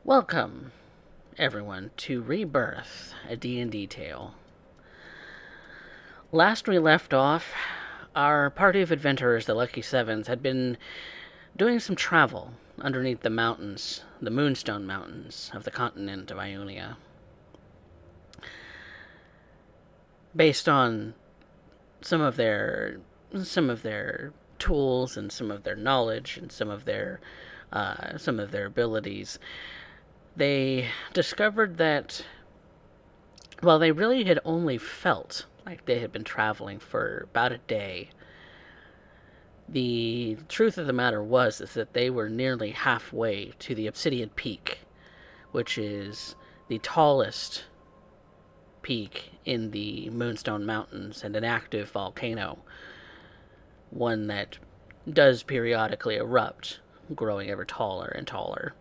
Welcome, everyone, to Rebirth, a D&D Tale. Last we left off, our party of adventurers, the Lucky Sevens, had been doing some travel underneath the mountains, the Moonstone Mountains of the continent of Ionia. Based on some of their tools and some of their knowledge and some of their abilities, they discovered that while they really had only felt like they had been traveling for about a day, the truth of the matter was is that they were nearly halfway to the Obsidian Peak, which is the tallest peak in the Moonstone Mountains and an active volcano, one that does periodically erupt, growing ever taller and taller.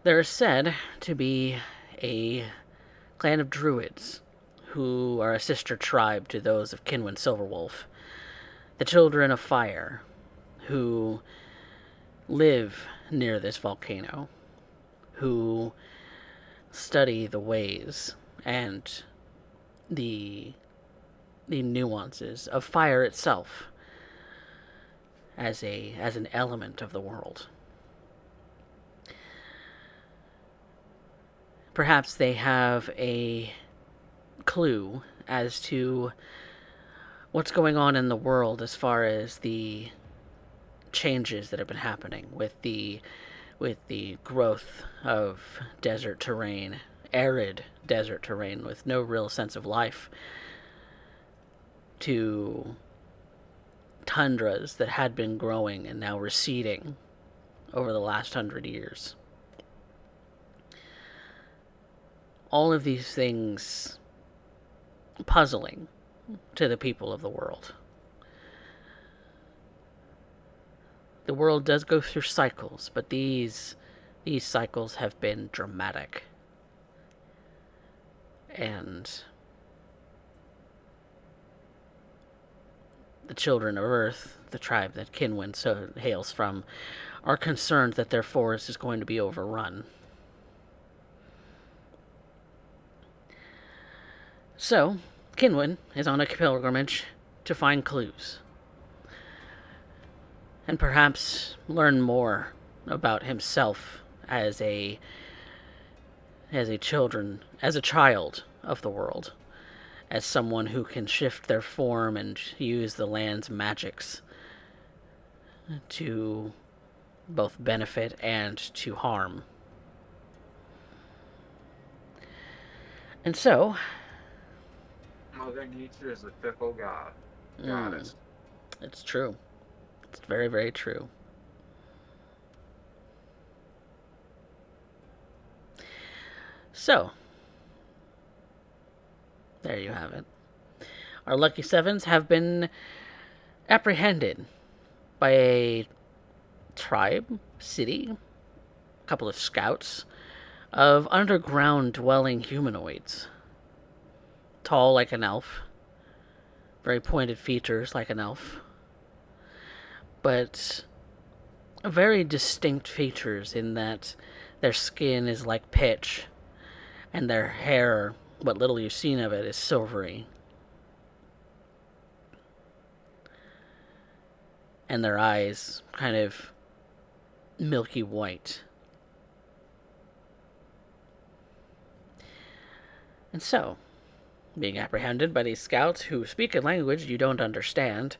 There is said to be a clan of druids who are a sister tribe to those of Kinwin Silverwolf, the Children of Fire, who live near this volcano, who study the ways and the nuances of fire itself as an element of the world. Perhaps they have a clue as to what's going on in the world as far as the changes that have been happening with the growth of desert terrain, arid desert terrain with no real sense of life, to tundras that had been growing and now receding over the last 100 years. All of these things puzzling to the people of the world. The world does go through cycles, but these cycles have been dramatic. And the Children of Earth, the tribe that Kinwin hails from, are concerned that their forest is going to be overrun. So, Kinwin is on a pilgrimage to find clues, and perhaps learn more about himself as a child of the world, as someone who can shift their form and use the land's magics to both benefit and to harm. And so, Mother Nature is a fickle goddess. It's true. It's very, very true. So, there you have it. Our Lucky Sevens have been apprehended by a city, a couple of scouts, of underground dwelling humanoids. Tall like an elf, very pointed features like an elf, but very distinct features in that their skin is like pitch, and their hair, what little you've seen of it, is silvery. And their eyes kind of milky white. And so, being apprehended by these scouts who speak a language you don't understand,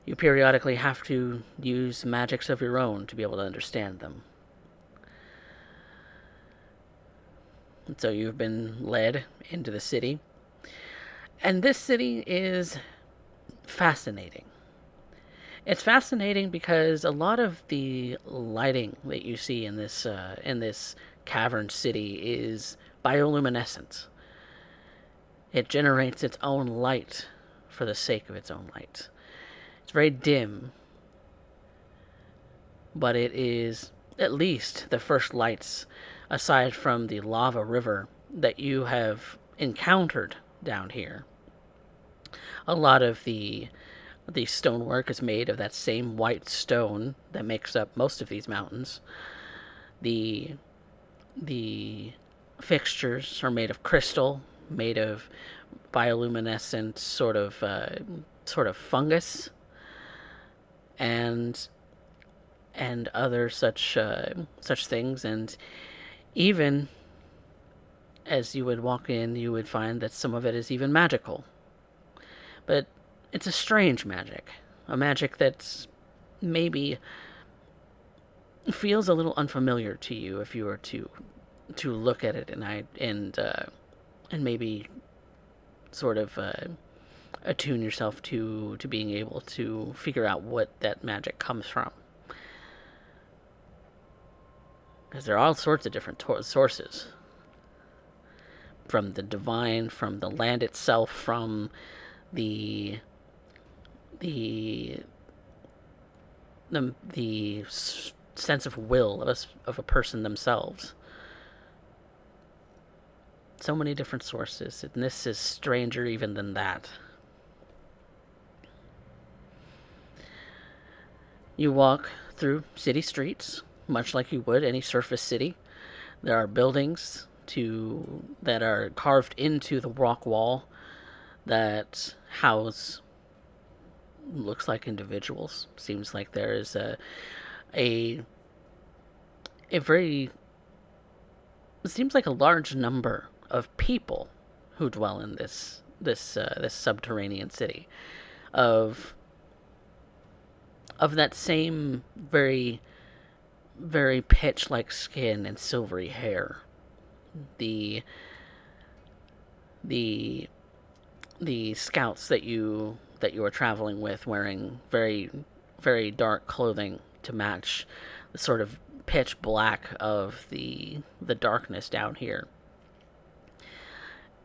you periodically have to use magics of your own to be able to understand them. And so you've been led into the city. And this city is fascinating. It's fascinating because a lot of the lighting that you see in this cavern city is bioluminescent. It generates its own light for the sake of its own light. It's very dim, but it is at least the first lights, aside from the lava river that you have encountered down here. A lot of the The stonework is made of that same white stone that makes up most of these mountains. The the fixtures are made of crystal, made of bioluminescent sort of fungus, and other such things. And even as you would walk in, you would find that some of it is even magical. But it's a strange magic, a magic that's maybe feels a little unfamiliar to you if you were to look at it and maybe sort of attune yourself to being able to figure out what that magic comes from. Because there are all sorts of different sources, from the divine, from the land itself, from the the the sense of will of a person themselves. So many different sources, and this is stranger even than that. You walk through city streets, much like you would any surface city. There are buildings that are carved into the rock wall that house looks like individuals. Seems like there is a a very it seems like a large number of people who dwell in this subterranean city of that same very pitch like skin and silvery hair. The the the scouts that you were traveling with, wearing very dark clothing to match the sort of pitch black of the darkness down here.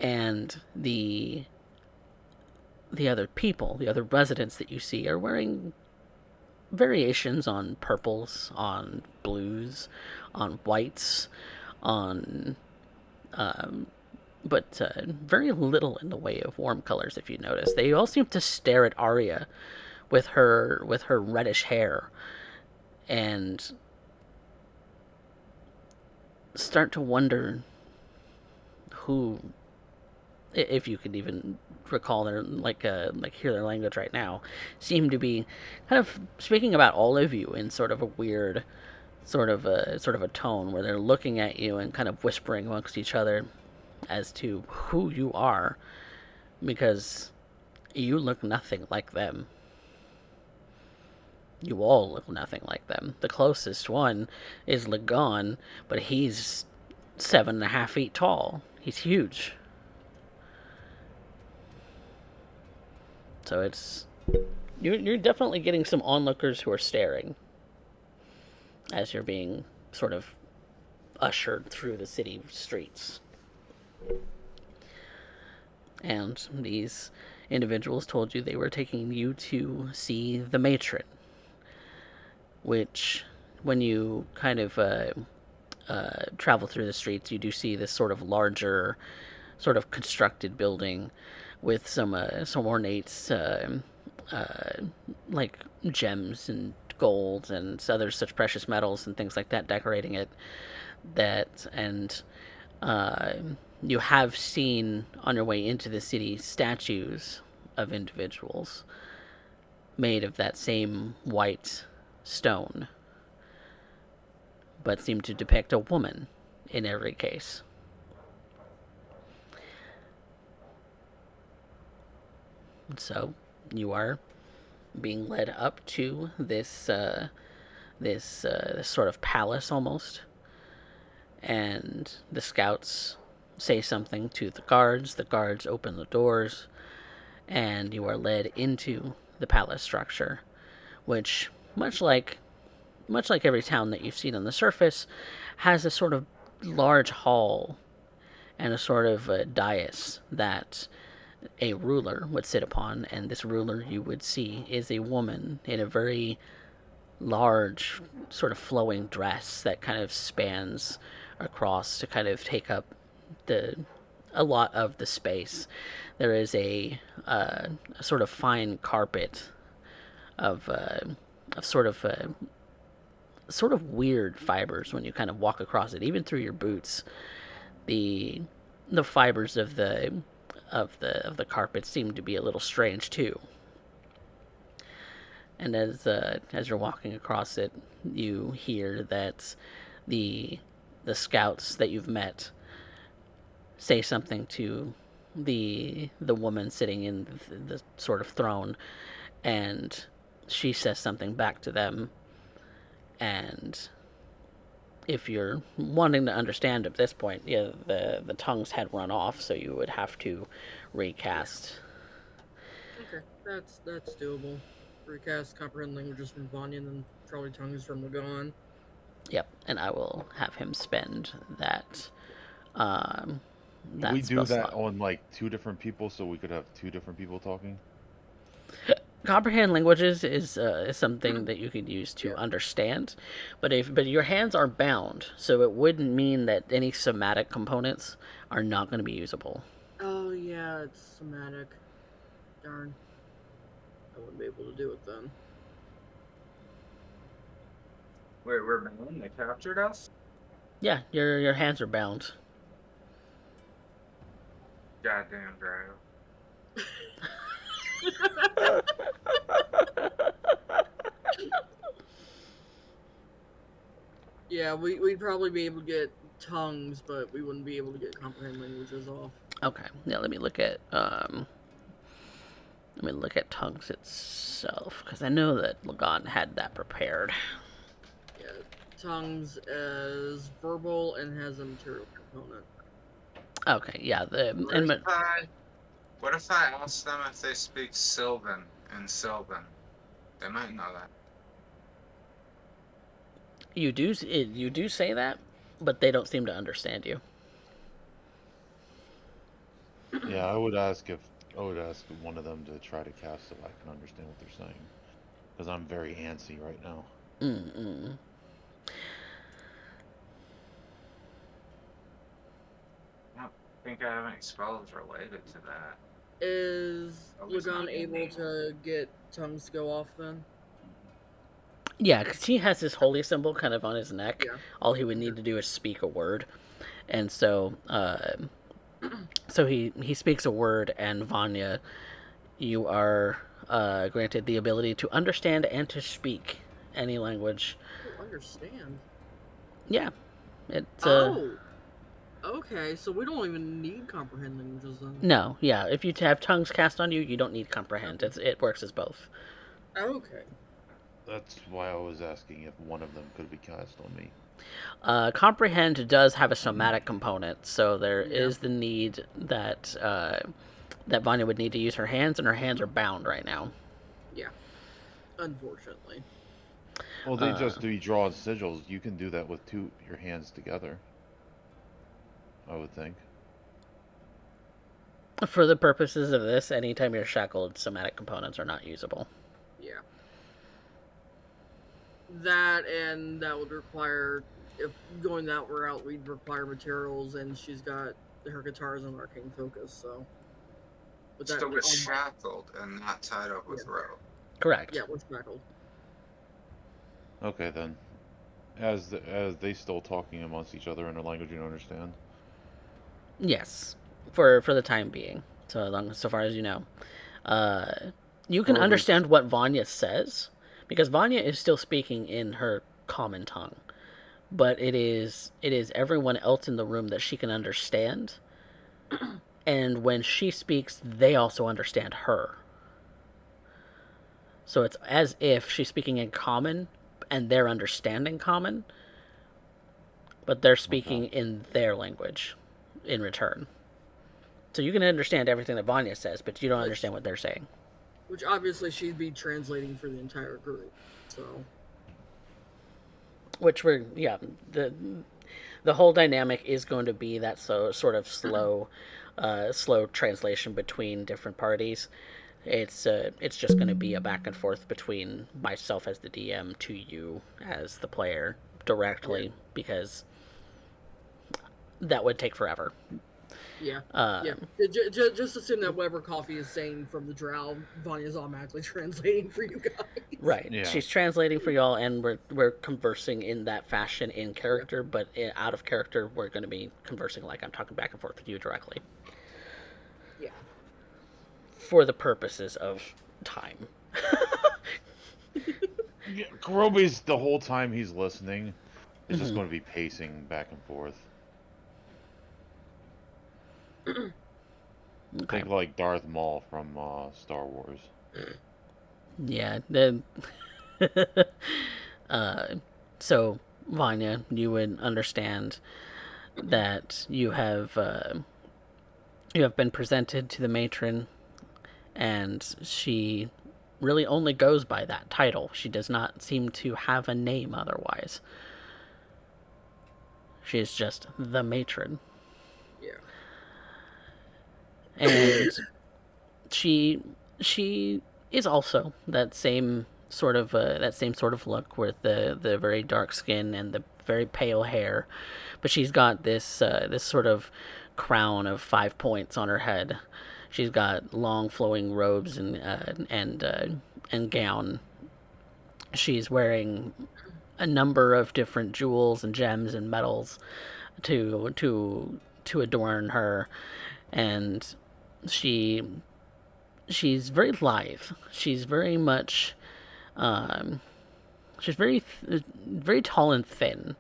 And the other people, the other residents that you see, are wearing variations on purples, on blues, on whites, on but very little in the way of warm colors. If you notice, they all seem to stare at Arya with her reddish hair, and start to wonder who, if you could even recall their hear their language right now, seem to be kind of speaking about all of you in sort of a weird sort of a tone where they're looking at you and kind of whispering amongst each other as to who you are, because you look nothing like them. You all look nothing like them. The closest one is Lagon, but he's 7.5 feet tall. He's huge. So you're definitely getting some onlookers who are staring as you're being sort of ushered through the city streets. And these individuals told you they were taking you to see the matron, which, when you kind of travel through the streets, you do see this sort of larger, sort of constructed building with some ornate like gems and gold and other such precious metals and things like that decorating it. You have seen on your way into the city statues of individuals made of that same white stone, but seem to depict a woman in every case. So you are being led up to this sort of palace almost, and the scouts say something to the guards. The guards open the doors, and you are led into the palace structure, which, much like every town that you've seen on the surface, has a sort of large hall and a sort of a dais that a ruler would sit upon. And this ruler, you would see, is a woman in a very large, sort of flowing dress that kind of spans across to kind of take up a lot of the space. There is a sort of fine carpet of sort of weird fibers when you kind of walk across it, even through your boots. The fibers of the carpet seem to be a little strange too. And as you're walking across it, you hear that the scouts that you've met say something to the woman sitting in the sort of throne, and she says something back to them. And if you're wanting to understand at this point, yeah, the tongues had run off, so you would have to recast. Okay, that's doable. Recast comprehend languages from Vanya and then probably tongues from Lagan. Yep, and I will have him spend um, We that do spell that slot. on like two different people, so we could have two different people talking. Comprehend languages is something that you could use to Yeah. understand, but your hands are bound, so it wouldn't mean that any somatic components are not going to be usable. Oh yeah, it's somatic. Darn. I wouldn't be able to do it then. Wait, we're bound? They captured us? Yeah, your hands are bound. Goddamn Drago. Yeah, we'd probably be able to get tongues, but we wouldn't be able to get comprehend languages off. Okay, yeah. Let me look at tongues itself because I know that Lagan had that prepared. Yeah, tongues as verbal and has a material component. Okay, yeah. What if I ask them if they speak Sylvan in Sylvan? They might know that. You do say that, but they don't seem to understand you. Yeah, I would ask one of them to try to cast so I can understand what they're saying, because I'm very antsy right now. Mm-mm. I don't think I have any spells related to that. Is At least Lagan not able ending. to get tongues to go off then? Yeah, because he has his holy symbol kind of on his neck. Yeah. All he would need to do is speak a word, and so he speaks a word, and Vanya, you are granted the ability to understand and to speak any language. Oh, understand. Yeah, it's Oh, okay. So we don't even need comprehend languages then. no, yeah. If you have tongues cast on you, you don't need comprehend. Okay. It works as both. Okay. That's why I was asking if one of them could be cast on me. Comprehend does have a somatic component, so there Yeah. is the need that that Vanya would need to use her hands, and her hands are bound right now. Yeah. Unfortunately. Well, they just do draw sigils. You can do that with your hands together. I would think. For the purposes of this, anytime you're shackled, somatic components are not usable. Yeah. That and that would require, if going that route, we'd require materials, and she's got her guitars on arcane focus, so. But that, Still get shackled and not tied up with rope. Correct. Yeah, we're shackled. Okay then. As they still talking amongst each other in a language you don't understand. Yes, for the time being, so far as you know, you can understand what Vanya says because Vanya is still speaking in her common tongue, but it is everyone else in the room that she can understand, and when she speaks, they also understand her. So it's as if she's speaking in common, and they're understanding common, but they're speaking in their language in return. So you can understand everything that Vanya says, but you don't understand what they're saying. Which obviously she'd be translating for the entire group. So. Which we're yeah the whole dynamic is going to be that sort of slow translation between different parties. It's just going to be a back and forth between myself as the DM to you as the player directly because that would take forever. Yeah. Yeah. Just assume that whatever Coffee is saying from the drow, Vanya's automatically translating for you guys. Right. Yeah. She's translating for y'all, and we're conversing in that fashion in character, but out of character, we're going to be conversing like I'm talking back and forth with you directly Yeah. for the purposes of time. Yeah, Kurobe's the whole time he's listening is just Mhm. going to be pacing back and forth. Okay. Think like Darth Maul from Star Wars. Yeah. Then. uh, so Vanya, you would understand that you have been presented to the matron, and she really only goes by that title. She does not seem to have a name otherwise. She is just the matron. Yeah. And she is also that same sort of look with the very dark skin and the very pale hair, but she's got this sort of crown of 5 points on her head. She's got long flowing robes and gown. She's wearing a number of different jewels and gems and metals to adorn her, and she she's very lithe. She's very much she's very tall and thin,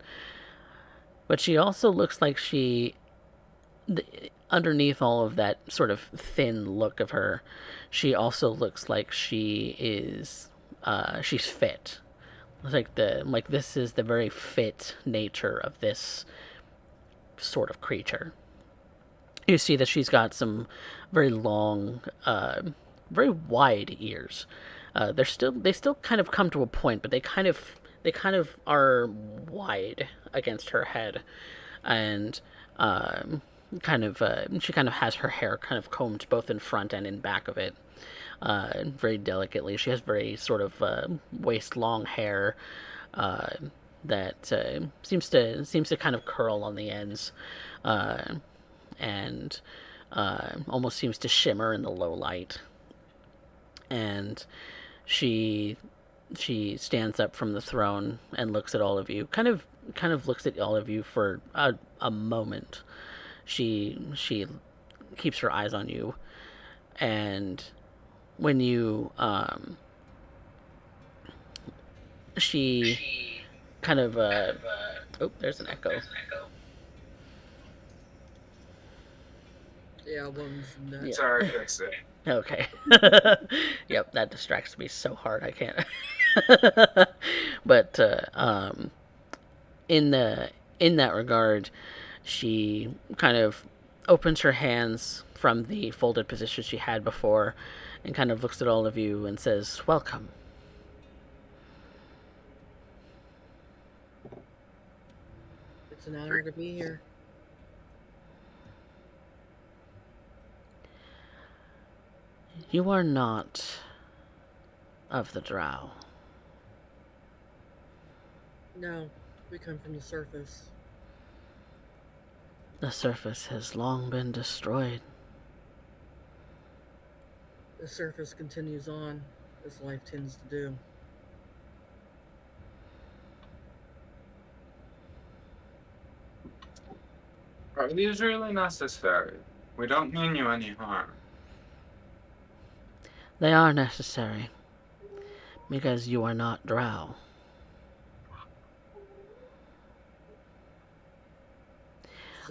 but she also looks like underneath all of that sort of thin look of her, she also looks like she's fit. Like this is the very fit nature of this sort of creature. You see that she's got some very long, very wide ears. They still kind of come to a point, but they kind of are wide against her head, and she kind of has her hair kind of combed both in front and in back of it, very delicately. She has very sort of waist long hair uh, that seems to kind of curl on the ends, and almost seems to shimmer in the low light. And she she stands up from the throne and looks at all of you. Kind of looks at all of you for a moment. She keeps her eyes on you, and when you she kind of oh, there's an echo. Yeah, one's Yeah. nuts. Sorry, fix it. Okay. Yep, that distracts me so hard I can't. But in the in that regard, she kind of opens her hands from the folded position she had before, and kind of looks at all of you and says, "Welcome." It's an honor to be here. You are not of the Drow. No, we come from the surface. The surface has long been destroyed. The surface continues on, as life tends to do. Are these really necessary? We don't mean you any harm. They are necessary, because you are not Drow.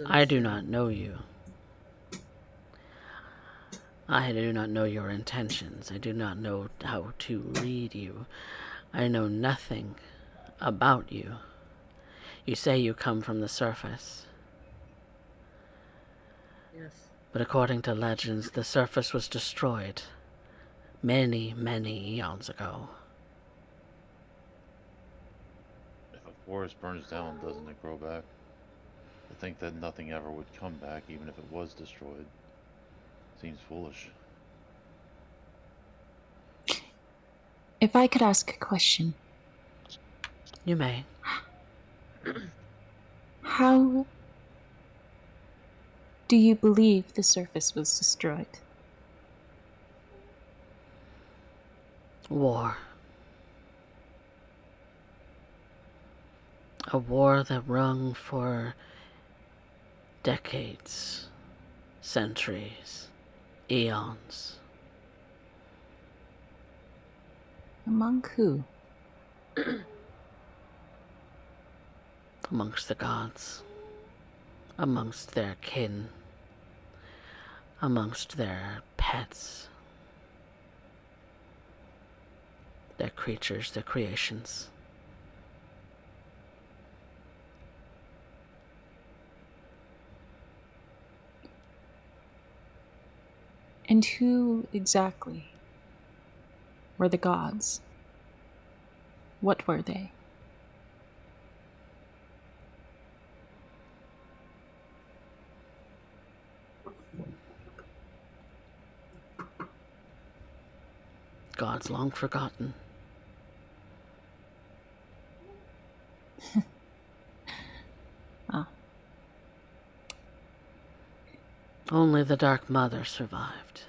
I do not know you. I do not know your intentions. I do not know how to read you. I know nothing about you. You say you come from the surface, Yes. but according to legends, the surface was destroyed many, many eons ago. If a forest burns down, doesn't it grow back? To think that nothing ever would come back, even if it was destroyed, seems foolish. If I could ask a question. You may. How do you believe the surface was destroyed? War. A war that rung for decades, centuries, eons. Among who? Amongst the gods, amongst their kin, amongst their pets, their creatures, their creations. And who exactly were the gods? What were they? Gods long forgotten. Ah, Only the Dark Mother survived.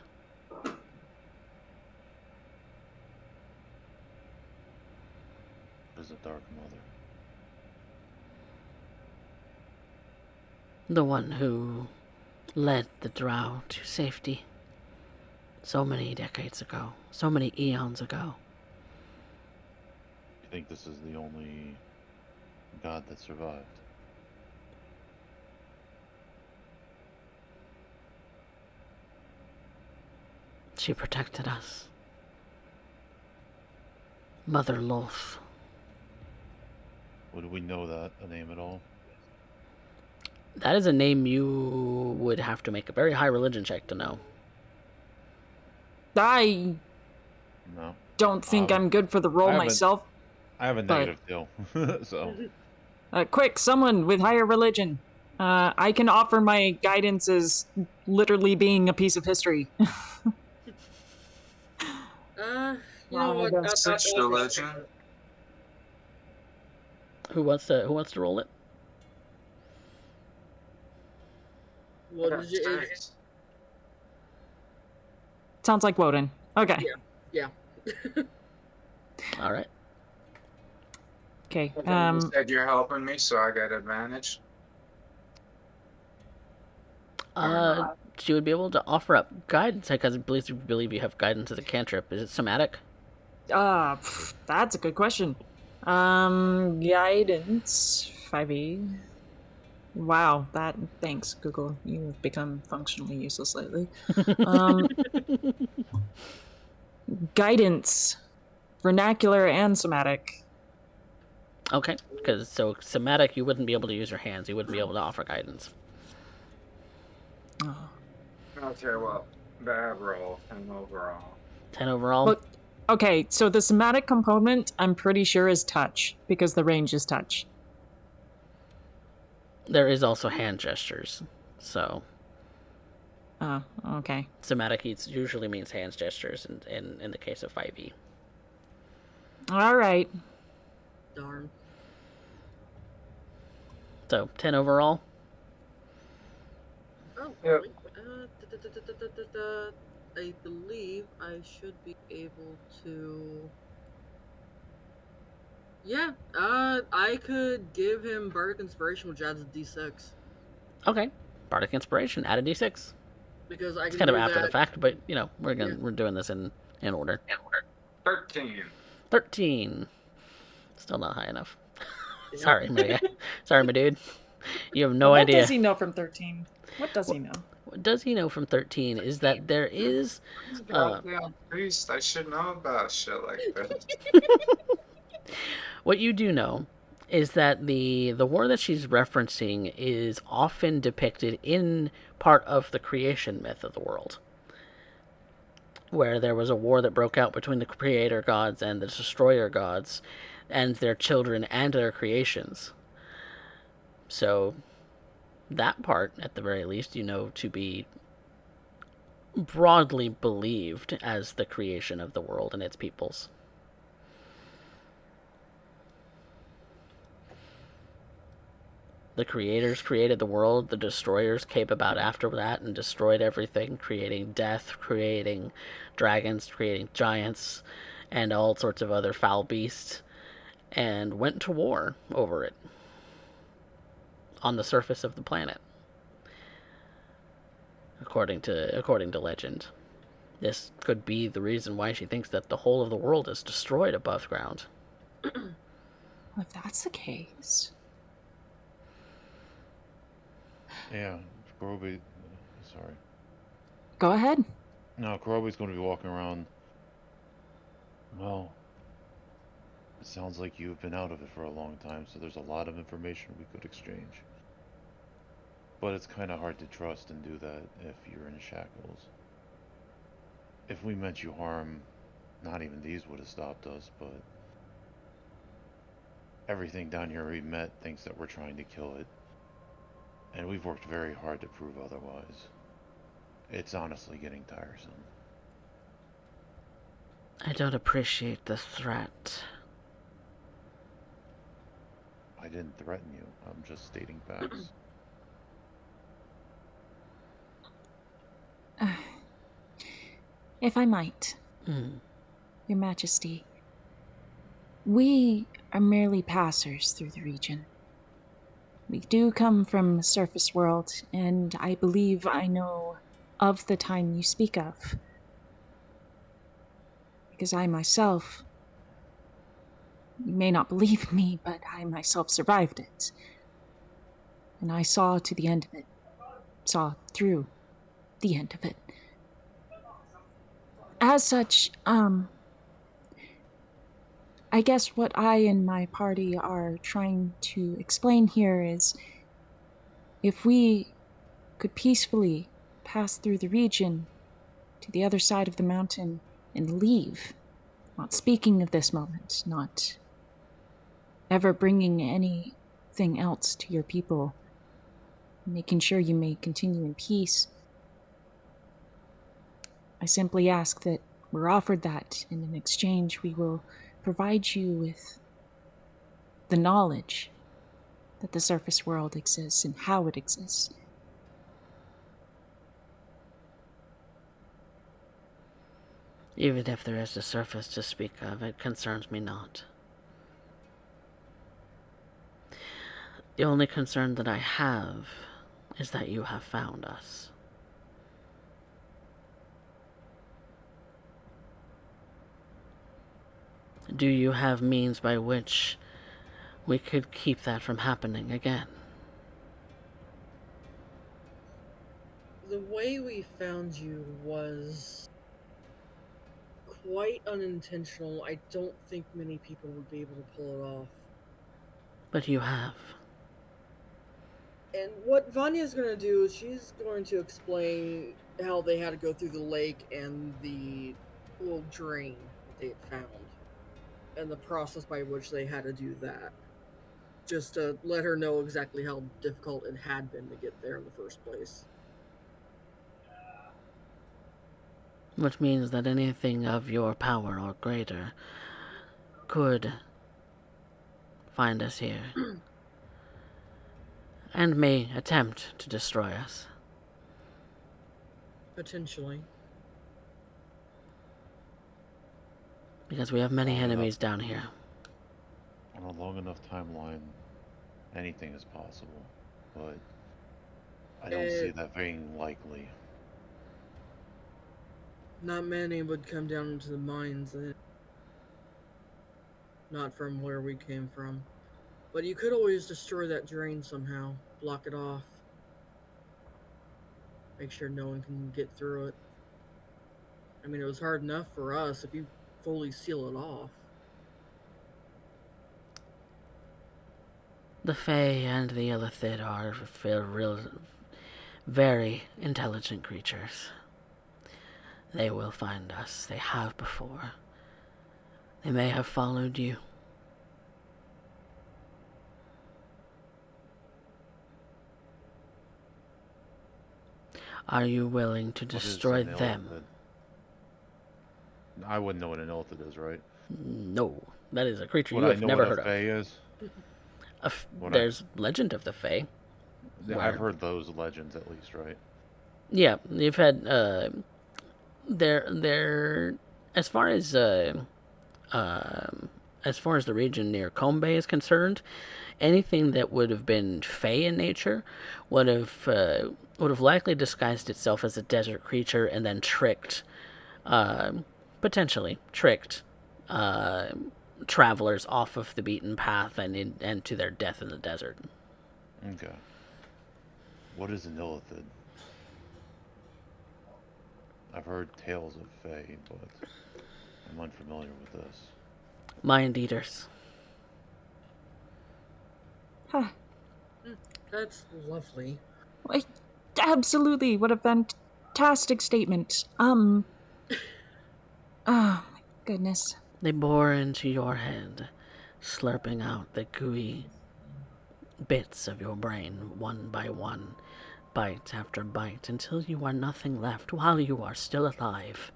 There's a Dark Mother. The one who led the Drow to safety so many decades ago, so many eons ago. You think this is the only god that survived? She protected us. Mother Lolth. Would we know that a name at all? That is a name you would have to make a very high religion check to know. I No. don't think I'm good for the I role haven't- myself. I have a But- negative deal, so Quick, someone with higher religion. I can offer my guidance as literally being a piece of history. You know what? Sixth religion. Who wants to roll it? What is your age? Six. Sounds like Woden. Okay. Yeah. All right. Okay. You said you're helping me, so I got advantage. She would be able to offer up guidance because I believe you have guidance as a cantrip. Is it somatic? That's a good question. Guidance 5e. Wow, thanks, Google. You have become functionally useless lately. Guidance, vernacular and somatic. Okay, because so somatic, you wouldn't be able to use your hands. You wouldn't be able to offer guidance. Oh. Okay, well, bad roll and overall. 10 overall. Well, okay, so the somatic component, I'm pretty sure is touch because the range is touch. There is also hand gestures, so Oh, okay. somatic usually means hand gestures in the case of 5e. All right. Darn. So 10 overall. Oh, Yep. wait. I believe I should be able to. Yeah. I could give him Bardic Inspiration, which adds a D6. Okay, bardic inspiration. Add a d6. Because I It's can kind of do after that. the fact, but you know we're Yeah. doing this in order. 13. 13. Still not high enough. Yeah. Sorry, my guy. Sorry, my dude. You have no What idea. does he know from 13? What does he know? What does he know from 13 is that there is Goddamn priest, I should know about shit like this. what you do know is that the war that she's referencing is often depicted in part of the creation myth of the world, where there was a war that broke out between the creator gods and the destroyer gods and their children and their creations. So that part, at the very least, you know to be broadly believed as the creation of the world and its peoples. The creators created the world, the destroyers came about after that and destroyed everything, creating death, creating dragons, creating giants, and all sorts of other foul beasts, and went to war over it. on the surface of the planet. According to legend. This could be the reason why she thinks that the whole of the world is destroyed above ground. Well, if that's the case. Yeah, Kurobe. Sorry. Go ahead. No, Kurobe's going to be walking around. Well, it sounds like you've been out of it for a long time, so there's a lot of information we could exchange. But it's kind of hard to trust and do that if you're in shackles. If we meant you harm, not even these would have stopped us, but everything down here we met thinks that we're trying to kill it. And we've worked very hard to prove otherwise. It's honestly getting tiresome. I don't appreciate the threat. I didn't threaten you. I'm just stating facts. If I might, Hmm. Your Majesty, we are merely passers through the region. We do come from the surface world, and I believe I know of the time you speak of. Because I myself, you may not believe me, but I myself survived it. And I saw to the end of it. Saw through the end of it. As such, I guess what I and my party are trying to explain here is if we could peacefully pass through the region to the other side of the mountain and leave, not speaking of this moment, not ever bringing anything else to your people, making sure you may continue in peace, I simply ask that we're offered that, and in exchange we will provide you with the knowledge that the surface world exists and how it exists. Even if there is a surface to speak of, it concerns me not. The only concern that I have is that you have found us. Do you have means by which we could keep that from happening again? The way we found you was quite unintentional. I don't think many people would be able to pull it off. But you have. And what Vanya's going to do is she's going to explain how they had to go through the lake and the little drain that they had found, and the process by which they had to do that. Just to let her know exactly how difficult it had been to get there in the first place. Which means that anything of your power or greater could find us here and may attempt to destroy us. Potentially. Because we have many Fair enough. enemies down here. On a long enough timeline, anything is possible, but I don't see that being likely. Not many would come down into the mines. Not from where we came from. But you could always destroy that drain somehow. Block it off. Make sure no one can get through it. I mean, it was hard enough for us if you fully seal it off. The Fae and the Illithid are very intelligent creatures. They will find us. They have before. They may have followed you. Are you willing to What is destroy an them? illithid? I wouldn't know what an illithid is, right? No, that is a creature Would you I have know never what heard a of. fae is? There's legend of the Fae. Yeah, Where- I've heard those legends at least, right? Yeah, you've had they're as far as as far as the region near Combe Bay is concerned, anything that would have been fey in nature would have likely disguised itself as a desert creature and then potentially tricked uh, travelers off of the beaten path and to their death in the desert. Okay. What is an illithid? I've heard tales of Fae, but I'm unfamiliar with this. Mind eaters. Huh. That's lovely. Like, absolutely. What a fantastic statement. Oh my goodness. They bore into your head, slurping out the gooey bits of your brain one by one, bite after bite, until you are nothing left while you are still alive.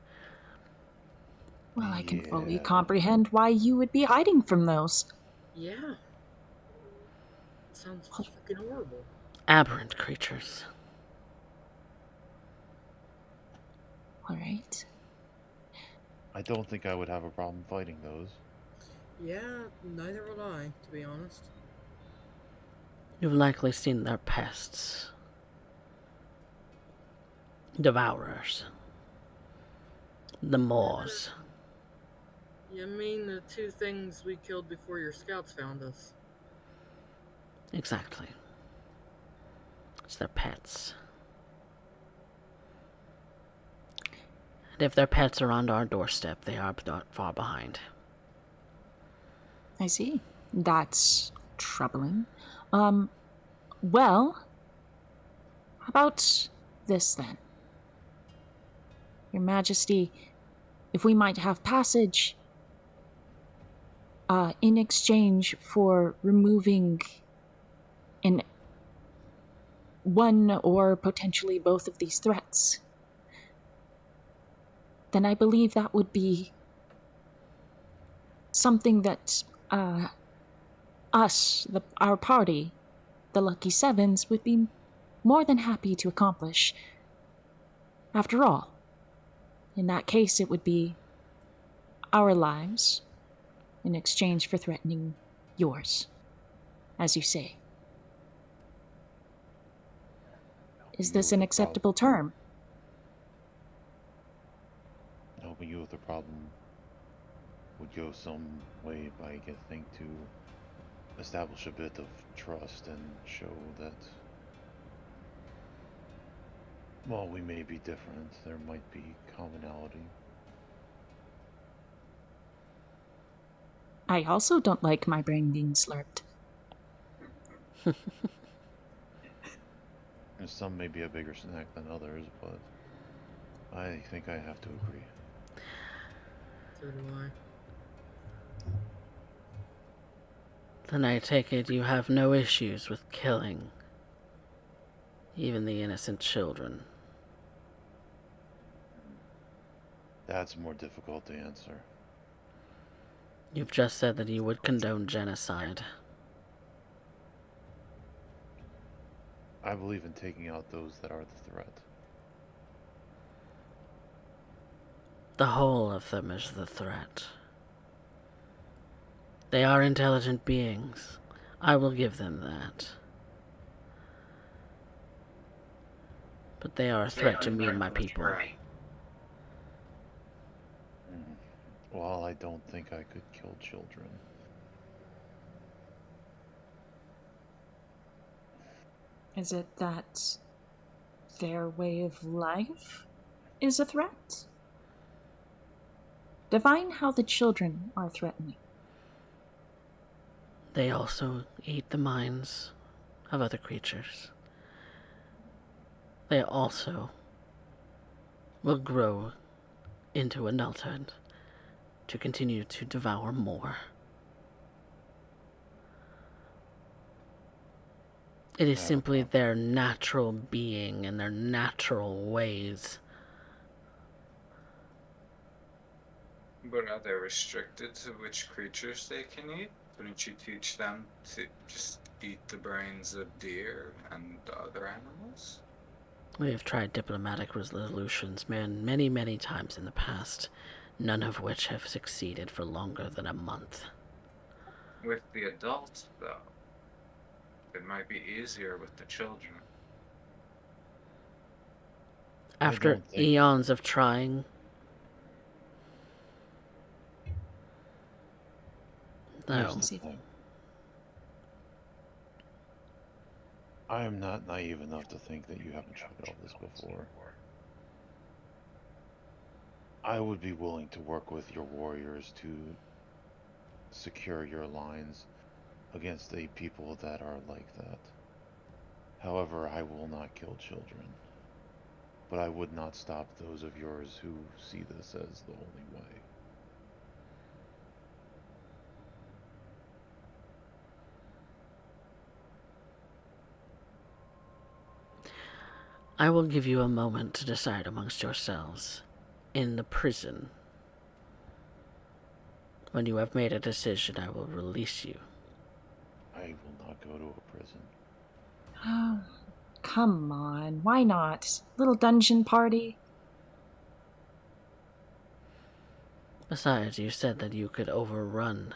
Well, I can fully Yeah. comprehend why you would be hiding from those. Yeah. Sounds fucking horrible. Aberrant creatures. All right. I don't think I would have a problem fighting those. Yeah, neither would I, to be honest. You've likely seen their pests. Devourers. The Moors. You mean the two things we killed before your scouts found us? Exactly. It's their pets. And if their pets are on our doorstep, they are not far behind. I see. That's troubling. Well, how about this then? Your Majesty, if we might have passage, in exchange for removing one or potentially both of these threats, then I believe that would be something that our party, the Lucky Sevens, would be more than happy to accomplish. After all, in that case, it would be our lives in exchange for threatening yours, as you say. Is this an acceptable term? Helping you with the problem would go some way, I think, to establish a bit of trust and show that, while we may be different, there might be commonality. I also don't like my brain being slurped. And some may be a bigger snack than others, but I think I have to agree. So do I. Then I take it you have no issues with killing even the innocent children. That's more difficult to answer. You've just said that you would condone genocide. I believe in taking out those that are the threat. The whole of them is the threat. They are intelligent beings. I will give them that. But they are a threat to me and my people. Well, I don't think I could kill children. Is it that their way of life is a threat? Divine how the children are threatening. They also eat the minds of other creatures. They also will grow into adulthood to continue to devour more. It is simply their natural being and their natural ways. But are they restricted to which creatures they can eat? Couldn't you teach them to just eat the brains of deer and other animals? We have tried diplomatic resolutions, many times in the past, none of which have succeeded for longer than a month. With the adults, though, it might be easier with the children. After don't think- eons of trying, Here's no. the thing. I am not naive enough to think that you haven't tried all this before. I would be willing to work with your warriors to secure your lines against the people that are like that. However, I will not kill children. But I would not stop those of yours who see this as the only way. I will give you a moment to decide amongst yourselves. In the prison, when you have made a decision, I will release you. I will not go to a prison. Oh, come on. Why not? Little dungeon party? Besides, you said that you could overrun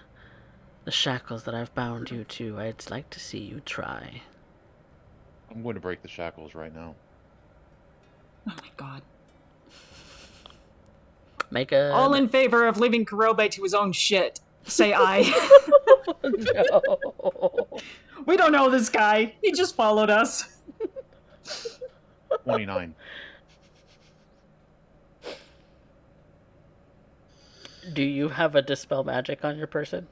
the shackles that I've bound you to. I'd like to see you try. I'm going to break the shackles right now. Oh my god. Make a... All in favor of leaving Kurobe to his own shit. Say aye. No. We don't know this guy. He just followed us. 29. Do you have a dispel magic on your person?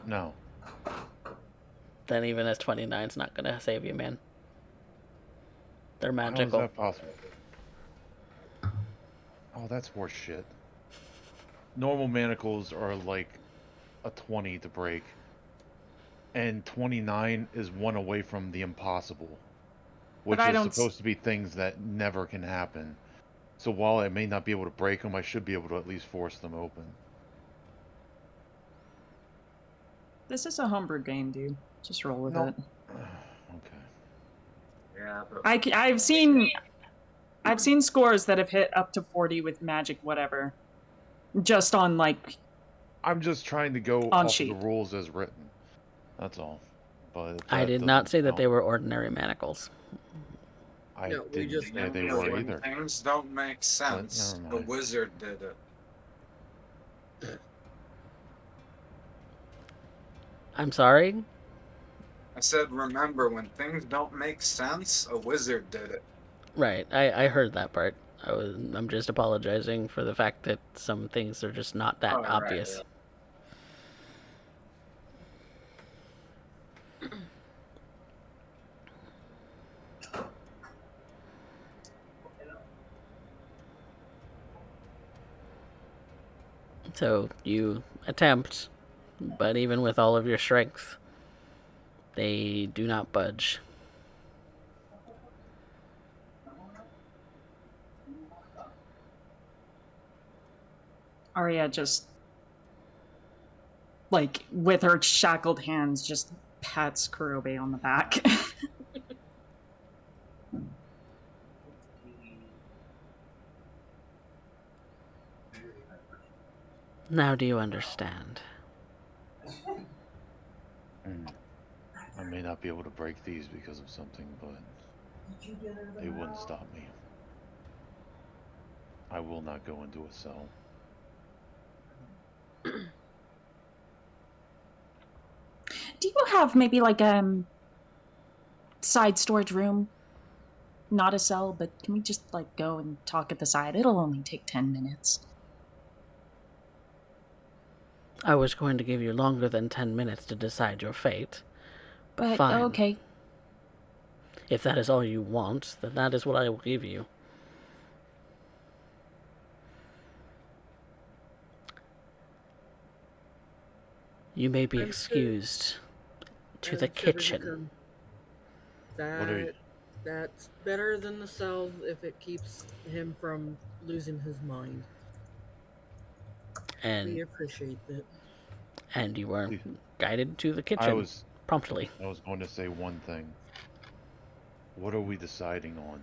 No. Then even as 29's not gonna save you, man. They're How is magical. that possible? Oh, that's horse shit. Normal manacles are like a 20 to break. And 29 is one away from the impossible. Which I is don't supposed to be things that never can happen. So while I may not be able to break them, I should be able to at least force them open. This is a homebrew game, dude. Just roll with No. it. Yeah, but I've seen scores that have hit up to 40 with magic whatever. Just on like I'm just trying to go On off sheet. of the rules as written. That's all. But I that did not doesn't say that count. they were ordinary manacles. I No, we didn't just- say they no, were when either. things don't make sense, never the mind. wizard did it. I'm sorry? I said, remember, when things don't make sense, a wizard did it. Right, I heard that part. I'm just apologizing for the fact that some things are just not that Oh, right, obvious. right. So you attempt, but even with all of your strength, they do not budge. Arya just like with her shackled hands just pats Kurobe on the back. Now do you understand? I may not be able to break these because of something, but they wouldn't stop me. I will not go into a cell. Do you have maybe like side storage room? Not a cell, but can we just like go and talk at the side? It'll only take 10 minutes. I was going to give you longer than 10 minutes to decide your fate. But Fine. okay. If that is all you want, then that is what I will give you. You may be I'm sure- excused to I'm the sure kitchen. That's better than the cell if it keeps him from losing his mind. We And appreciate that. you were Please. guided to the kitchen I was promptly. going to say one thing. What are we deciding on?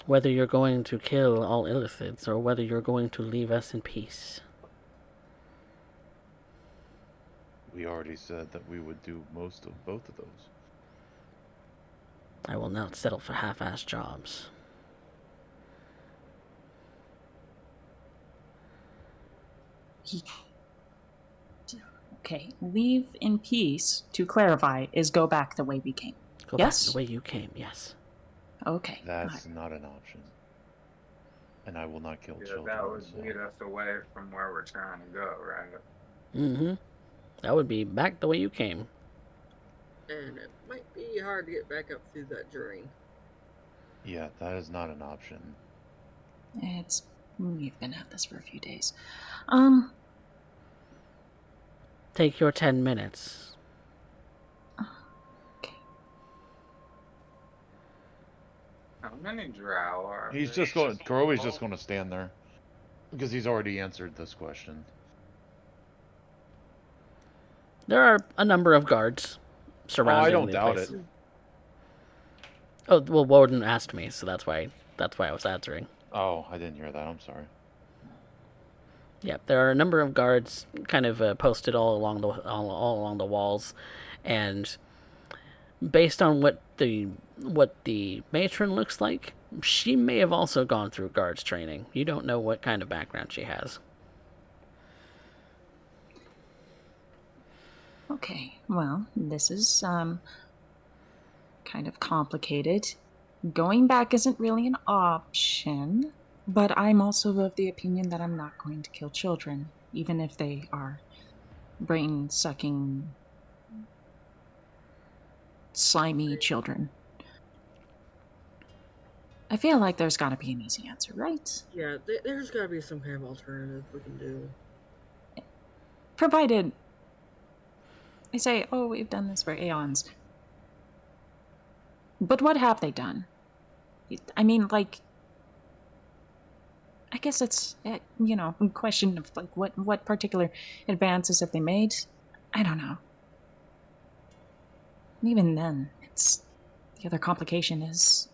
Whether you're going to kill all illithids or whether you're going to leave us in peace. We already said that we would do most of both of those. I will not settle for half-assed jobs. Okay, leave in peace, to clarify, is go back the way we came. Go Yes? back the way you came, yes. Okay. That's not an option. And I will not kill Yeah, children. that would so- lead us away from where we're trying to go, right? Mm-hmm. That would be back the way you came. And it might be hard to get back up through that drain. Yeah, that is not an option. We've been at this for a few days. Take your 10 minutes. Okay. How many drow are He's there? just going. Kuroi's just going to stand there because he's already answered this question. There are a number of guards surrounding I don't the doubt place. it. Oh, well, Warden asked me, so that's why I was answering. Oh, I didn't hear that. I'm sorry. Yep, there are a number of guards kind of posted all along the walls, and based on what the matron looks like, she may have also gone through guards training. You don't know what kind of background she has. Okay, well, this is kind of complicated. Going back isn't really an option, but I'm also of the opinion that I'm not going to kill children, even if they are brain-sucking, slimy children. I feel like there's gotta be an easy answer, right? Yeah, there's got to be some kind of alternative we can do. Provided they say, oh, we've done this for aeons. But what have they done? I mean, like, I guess it's, a question of, like, what particular advances have they made? I don't know. And even then, the other complication is,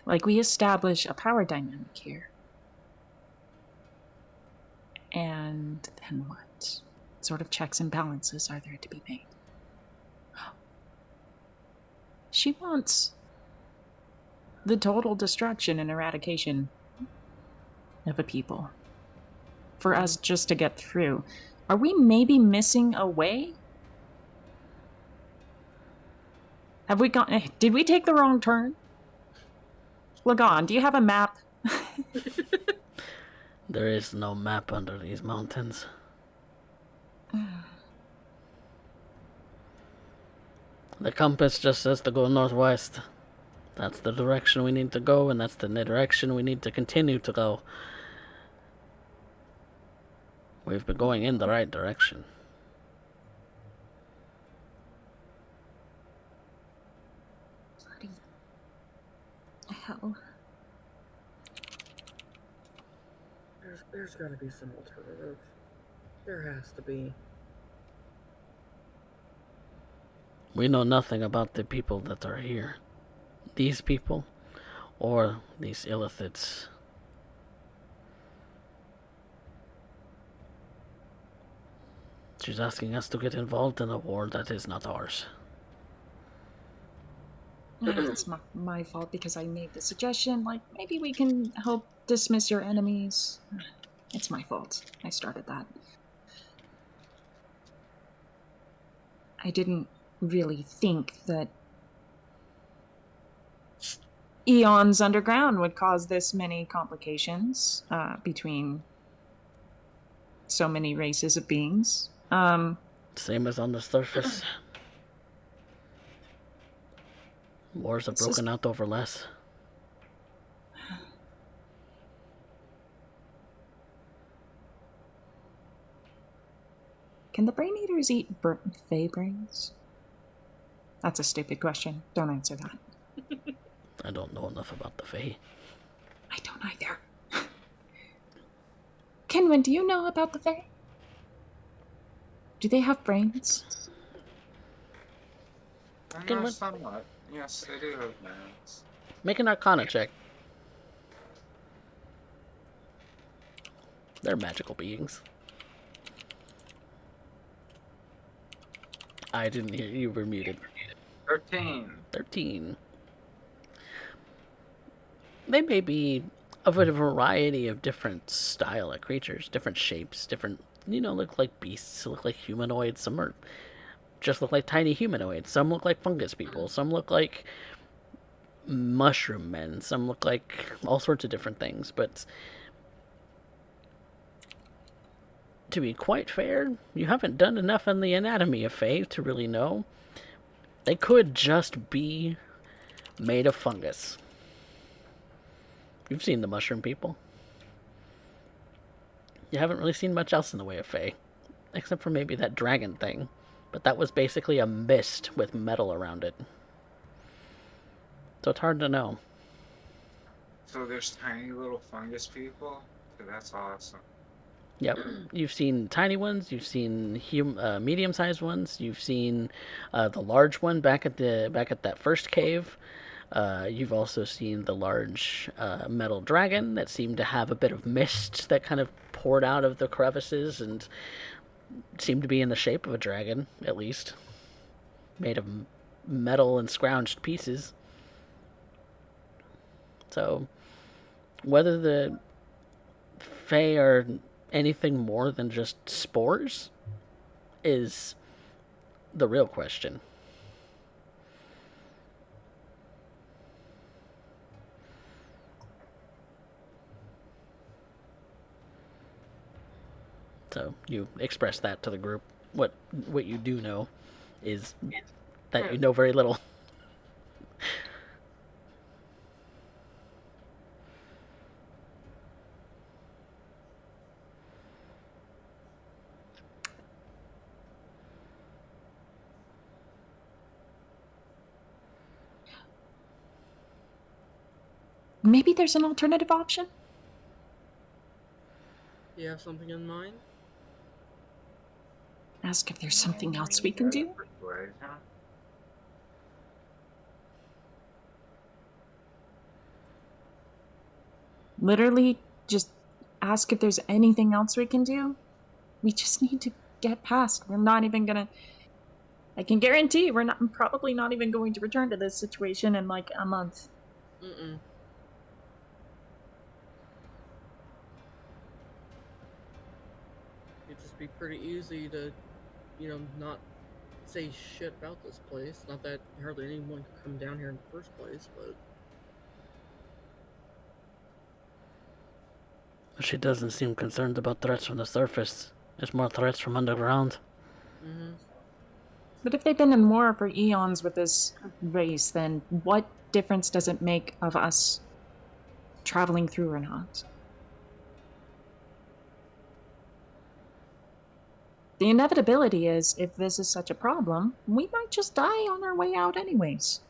like, we establish a power dynamic here. And then what? What sort of checks and balances are there to be made? She wants the total destruction and eradication of a people for us just to get through. Are we maybe missing a way? Have we gone? Did we take the wrong turn? Lagon, do you have a map? There is no map under these mountains. The compass just says to go northwest. That's the direction we need to go, and that's the direction we need to continue to go. We've been going in the right direction. Bloody hell. There's got to be some alternative. There has to be. We know nothing about the people that are here. These people, or these illithids. She's asking us to get involved in a war that is not ours. It's my fault because I made the suggestion. Like, maybe we can help dismiss your enemies. It's my fault. I started that. I didn't really think that eons underground would cause this many complications between so many races of beings. Same as on the surface. Wars have broken out over less. Can the brain eaters eat fey brains? That's a stupid question. Don't answer that. I don't know enough about the Fae. I don't either. Kenwin, do you know about the Fae? Do they have brains? I Can know we- somewhat. Yes, they do have names. Make an Arcana check. They're magical beings. I didn't hear you. Were muted. 13. 13. They may be of a variety of different style of creatures, different shapes, different, look like beasts, look like humanoids. Some are just look like tiny humanoids. Some look like fungus people. Some look like mushroom men. Some look like all sorts of different things. But to be quite fair, you haven't done enough on the anatomy of Fae to really know. They could just be made of fungus. You've seen the mushroom people. You haven't really seen much else in the way of Fae, except for maybe that dragon thing. But that was basically a mist with metal around it. So it's hard to know. So there's tiny little fungus people? So that's awesome. Yep, you've seen tiny ones. You've seen medium-sized ones. You've seen the large one back at that first cave. You've also seen the large metal dragon that seemed to have a bit of mist that kind of poured out of the crevices and seemed to be in the shape of a dragon, at least, made of metal and scrounged pieces. So, whether the Fae are anything more than just spores is the real question. So you express that to the group. What you do know is that you know very little. Maybe there's an alternative option? Do you have something in mind? Ask if there's something else we can do? Persuasion? Literally, just ask if there's anything else we can do? We just need to get past. We're not even gonna... I can guarantee we're probably not even going to return to this situation in like a month. Mm-mm. It'd just be pretty easy to, not say shit about this place. Not that hardly anyone could come down here in the first place, but... She doesn't seem concerned about threats from the surface. It's more threats from underground. Mm-hmm. But if they've been in war for eons with this race, then what difference does it make of us traveling through or not? The inevitability is, if this is such a problem, we might just die on our way out anyways.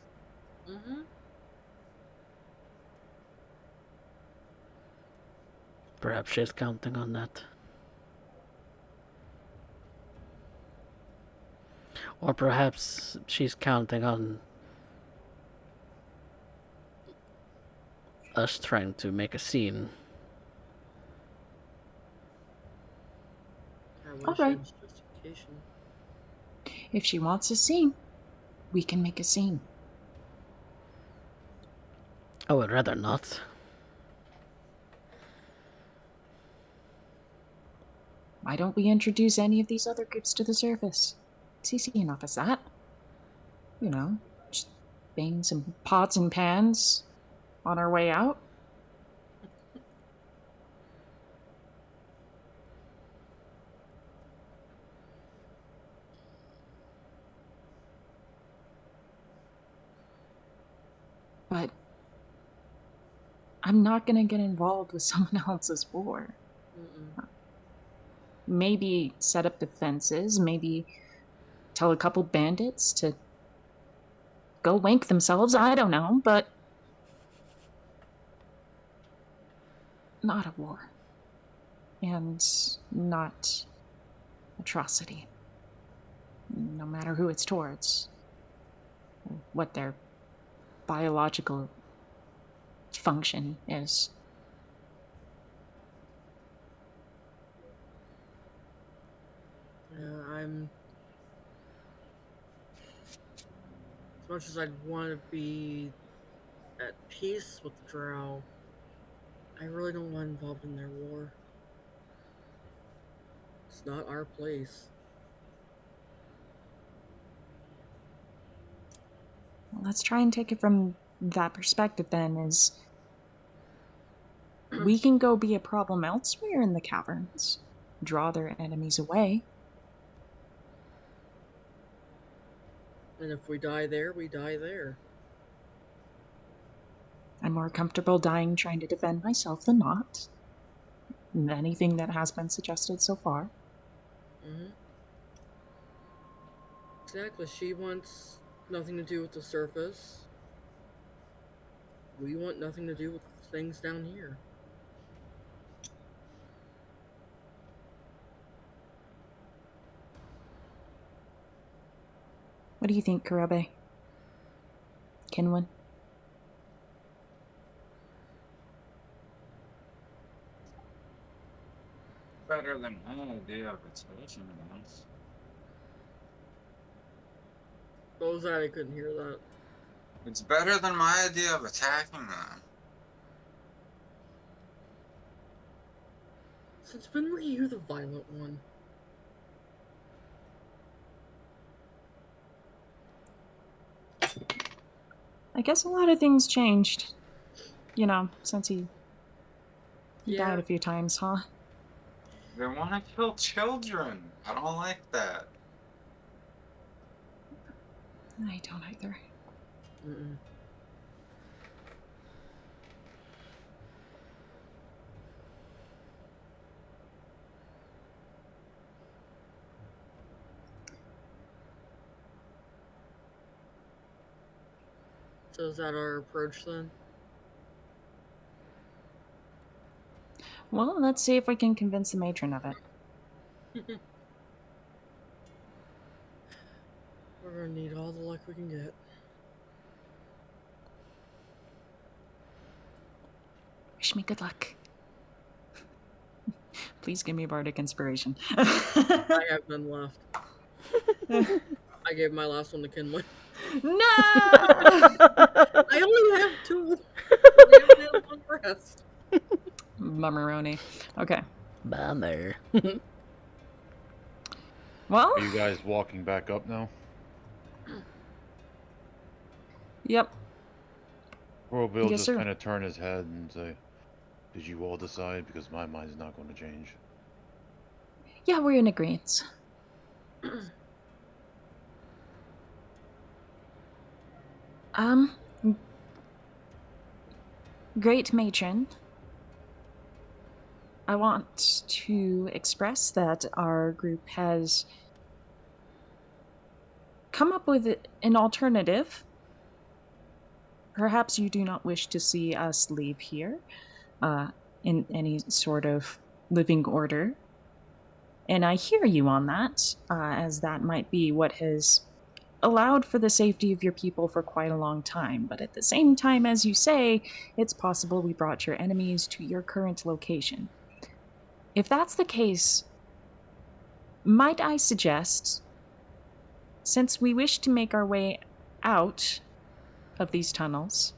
Mm-hmm. Perhaps she's counting on that. Or perhaps she's counting on us trying to make a scene. All right. Justification. If she wants a scene, we can make a scene. I would rather not. Why don't we introduce any of these other groups to the surface? It's easy enough as that. Just bang some pots and pans on our way out. But I'm not gonna get involved with someone else's war. Mm-mm. Maybe set up defenses, maybe tell a couple bandits to go wank themselves, I don't know, but not a war. And not atrocity. No matter who it's towards. What their biological function is. I'm As much as I'd want to be at peace with the Drow, I really don't want involved in their war. It's not our place. Well, let's try and take it from that perspective then, is we can go be a problem elsewhere in the caverns, draw their enemies away. And if we die there, we die there. I'm more comfortable dying trying to defend myself than not. Anything that has been suggested so far. Mm-hmm. Exactly. She wants nothing to do with the surface. We want nothing to do with things down here. What do you think, Karabe? Kinwin? Better than my idea of attacking them. What was that? I couldn't hear that. It's better than my idea of attacking them. Since when were you the violent one? I guess a lot of things changed, since he died a few times, huh? They want to kill children. I don't like that. I don't either. Mm-mm. So is that our approach then? Well, let's see if we can convince the matron of it. We're gonna need all the luck we can get. Wish me good luck. Please give me a bardic inspiration. I have none left. I gave my last one to Kinley. No! I only have 2. I only have 1 rest. Bummeroni. Okay. Bummer. Well, Are you guys walking back up now? yep. Or will Yes, just sir. kind of turn his head and say, "Did you all decide? Because my mind's not going to change." Yeah, we're in agreement. Great matron. I want to express that our group has come up with an alternative. Perhaps you do not wish to see us leave here in any sort of living order. And I hear you on that, as that might be what has allowed for the safety of your people for quite a long time. But at the same time, as you say, it's possible we brought your enemies to your current location. If that's the case, might I suggest, since we wish to make our way out of these tunnels,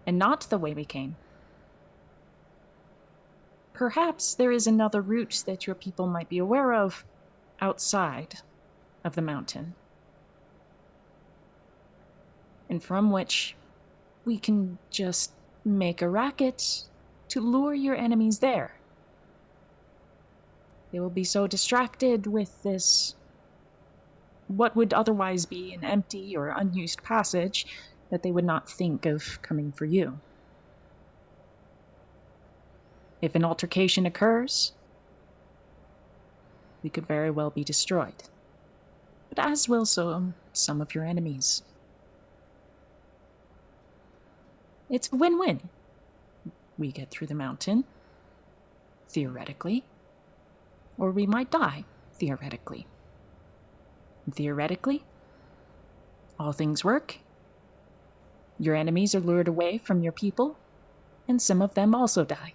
and not the way we came, perhaps there is another route that your people might be aware of outside of the mountain, and from which we can just make a racket to lure your enemies there. They will be so distracted with this, what would otherwise be an empty or unused passage, that they would not think of coming for you. If an altercation occurs, we could very well be destroyed, but as will some of your enemies. It's a win-win. We get through the mountain, theoretically, or we might die, theoretically. And theoretically, all things work. Your enemies are lured away from your people, and some of them also die.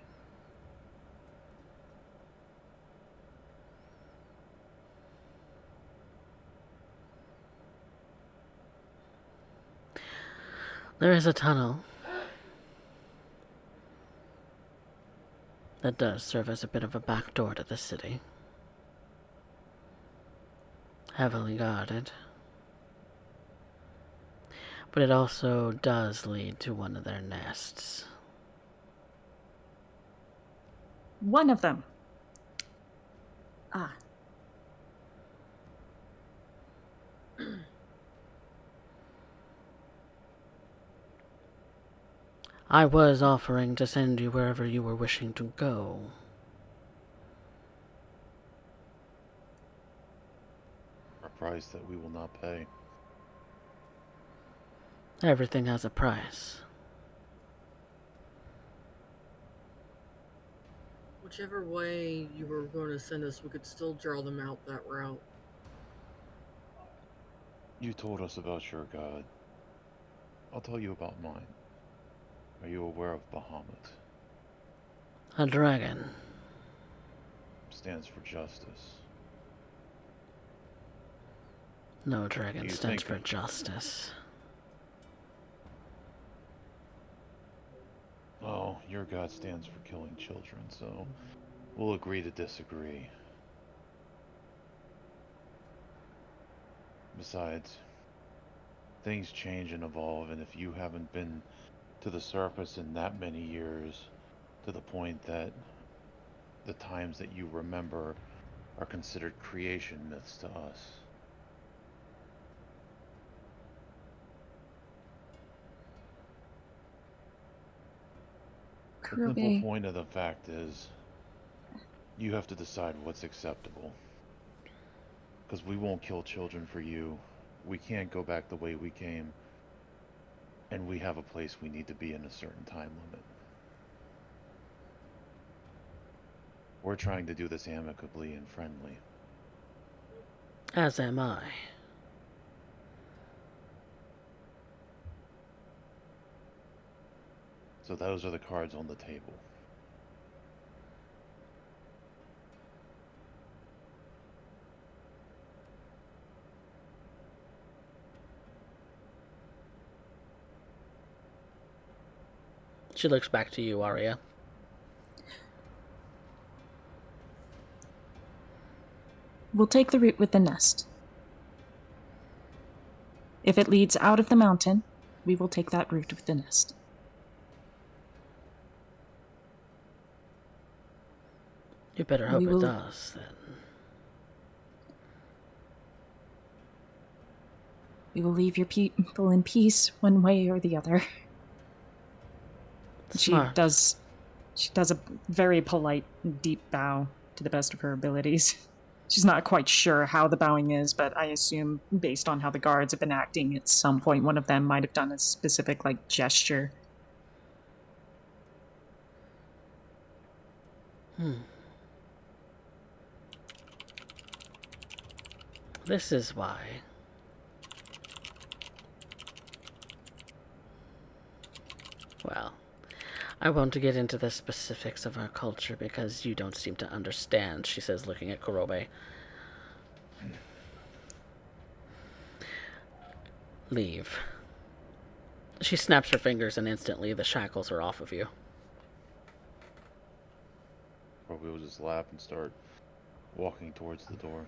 There is a tunnel that does serve as a bit of a back door to the city. Heavily guarded. But it also does lead to one of their nests. One of them. Ah. I was offering to send you wherever you were wishing to go. A price that we will not pay. Everything has a price. Whichever way you were going to send us, we could still draw them out that route. You told us about your god. I'll tell you about mine. Are you aware of Bahamut? A dragon. Stands for justice. No dragon You stands think for justice. Oh, your god stands for killing children, so we'll agree to disagree. Besides, things change and evolve, and if you haven't been to the surface in that many years, to the point that the times that you remember are considered creation myths to us. The simple Kurobe. point of the fact is, you have to decide what's acceptable. Because we won't kill children for you. We can't go back the way we came. And we have a place we need to be in a certain time limit. We're trying to do this amicably and friendly. As am I. So those are the cards on the table. She looks back to you, Arya. We'll take the route with the nest. If it leads out of the mountain, we will take that route with the nest. You better hope We it will- does, then. We will leave your people in peace one way or the other. Smart. She does a very polite, deep bow to the best of her abilities. She's not quite sure how the bowing is, but I assume based on how the guards have been acting, at some point one of them might have done a specific, gesture. This is why. Well, I won't get into the specifics of our culture because you don't seem to understand, she says, looking at Kurobe. Leave. She snaps her fingers and instantly the shackles are off of you. Or we'll just laugh and start walking towards the door.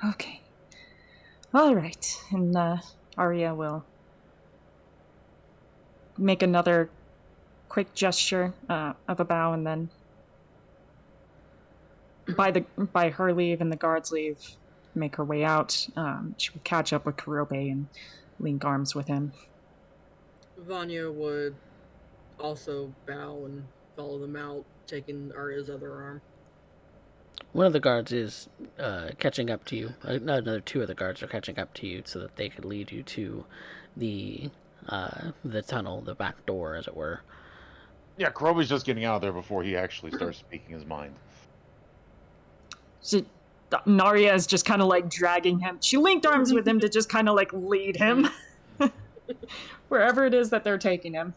Okay. All right. And Arya will make another quick gesture of a bow, and then by her leave and the guards leave, make her way out. She will catch up with Kurobe and link arms with him. Vanya would also bow and follow them out, taking Arya's other arm. One of the guards is catching up to you. Another two of the guards are catching up to you so that they could lead you to the tunnel, the back door, as it were. Yeah, Kurobe's just getting out of there before he actually starts speaking his mind. Narya is just kind of dragging him. She linked arms with him to just kind of lead him wherever it is that they're taking him.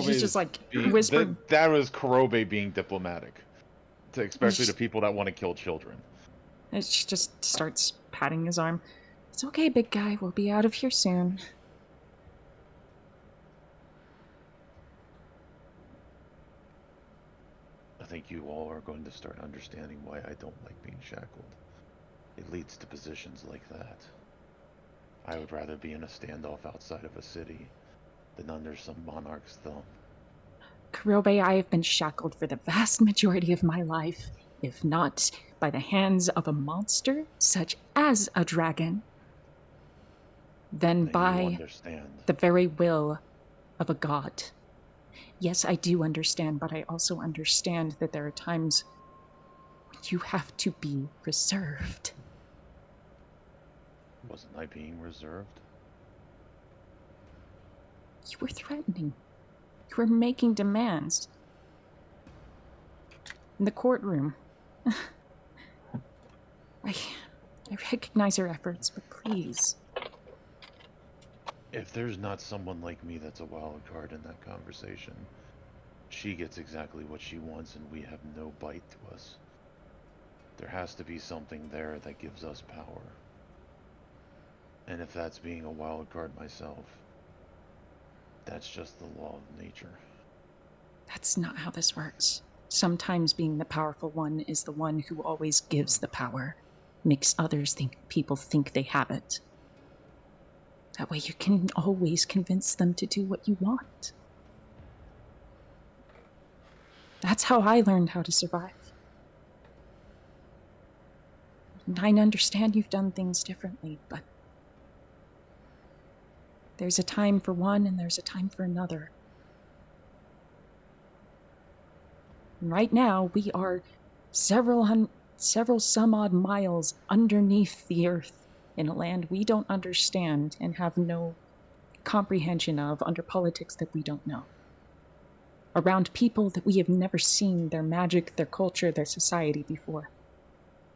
She's just whispering. That was Kurobe being diplomatic, especially to people that want to kill children. And she just starts patting his arm. It's okay, big guy. We'll be out of here soon. I think you all are going to start understanding why I don't like being shackled. It leads to positions like that. I would rather be in a standoff outside of a city than under some monarch's thumb. Kurobe, I have been shackled for the vast majority of my life, if not by the hands of a monster such as a dragon, then Then you by understand. the very will of a god. Yes, I do understand, but I also understand that there are times when you have to be reserved. Wasn't I being reserved? You were threatening. You were making demands. In the courtroom. I recognize your efforts, but please. If there's not someone like me that's a wild card in that conversation, she gets exactly what she wants and we have no bite to us. There has to be something there that gives us power. And if that's being a wild card myself, that's just the law of nature. That's not how this works. Sometimes being the powerful one is the one who always gives the power, makes others think people think they have it. That way you can always convince them to do what you want. That's how I learned how to survive. And I understand you've done things differently, but there's a time for one and there's a time for another. And right now, we are several some odd miles underneath the earth in a land we don't understand and have no comprehension of, under politics that we don't know. Around people that we have never seen their magic, their culture, their society before.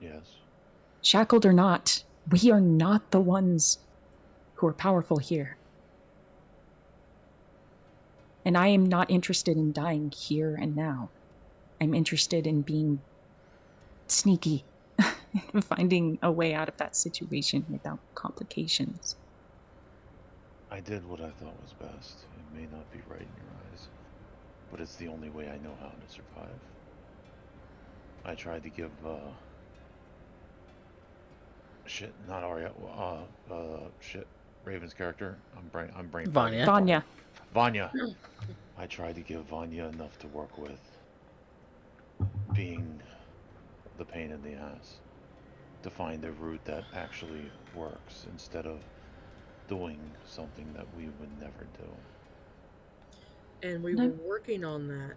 Yes. Shackled or not, we are not the ones who are powerful here. And I am not interested in dying here and now. I'm interested in being sneaky, finding a way out of that situation without complications. I did what I thought was best. It may not be right in your eyes, but it's the only way I know how to survive. I tried to give, not Arya, Raven's character. I'm brain Vanya. Vanya. Vanya. I tried to give Vanya enough to work with, being the pain in the ass, to find a route that actually works instead of doing something that we would never do. And we No. were working on that.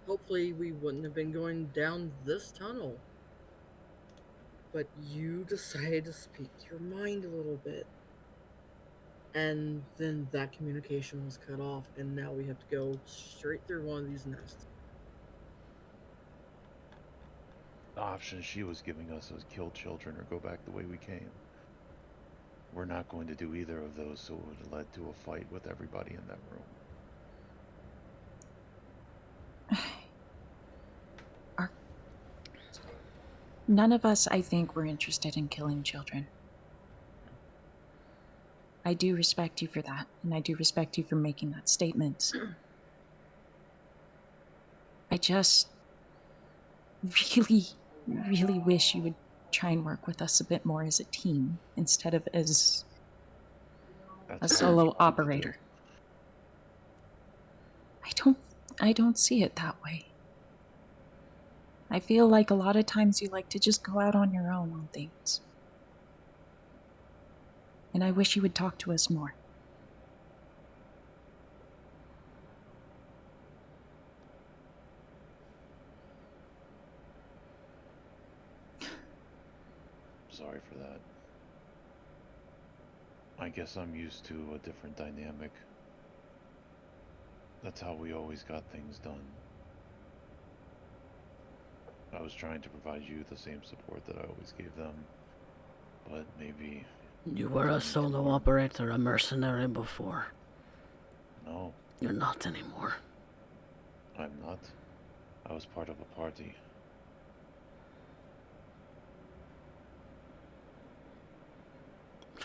Hopefully, we wouldn't have been going down this tunnel. But you decided to speak your mind a little bit. And then that communication was cut off, and now we have to go straight through one of these nests. The option she was giving us was kill children or go back the way we came. We're not going to do either of those, so it would have led to a fight with everybody in that room. None of us, I think, were interested in killing children. I do respect you for that, and I do respect you for making that statement. I just really, really wish you would try and work with us a bit more as a team instead of as a That's solo what I'm trying to do. operator. I don't see it that way. I feel like a lot of times you like to just go out on your own on things. And I wish you would talk to us more. Sorry for that. I guess I'm used to a different dynamic. That's how we always got things done. I was trying to provide you the same support that I always gave them, but maybe... You were a solo operator, a mercenary before. No, You're not anymore. I'm not. I was part of a party.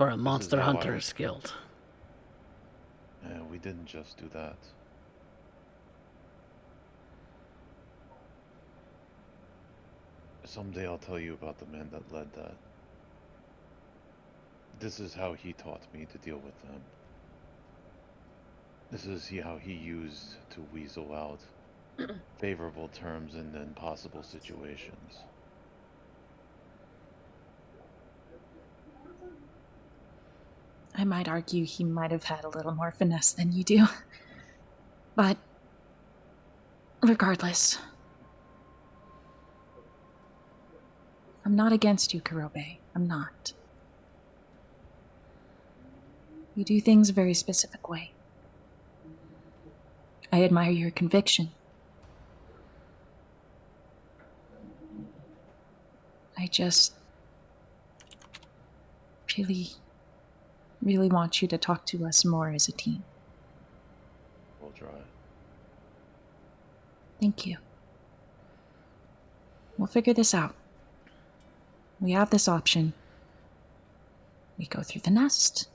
for a This is Monster how I Hunters Guild. We didn't just do that. Someday I'll tell you about the man that led that. This is how he taught me to deal with them. This is how he used to weasel out favorable terms in impossible situations. I might argue he might have had a little more finesse than you do. But regardless, I'm not against you, Kurobe. I'm not. You do things a very specific way. I admire your conviction. I just really want you to talk to us more as a team. We'll try. Thank you. We'll figure this out. We have this option. We go through the nest.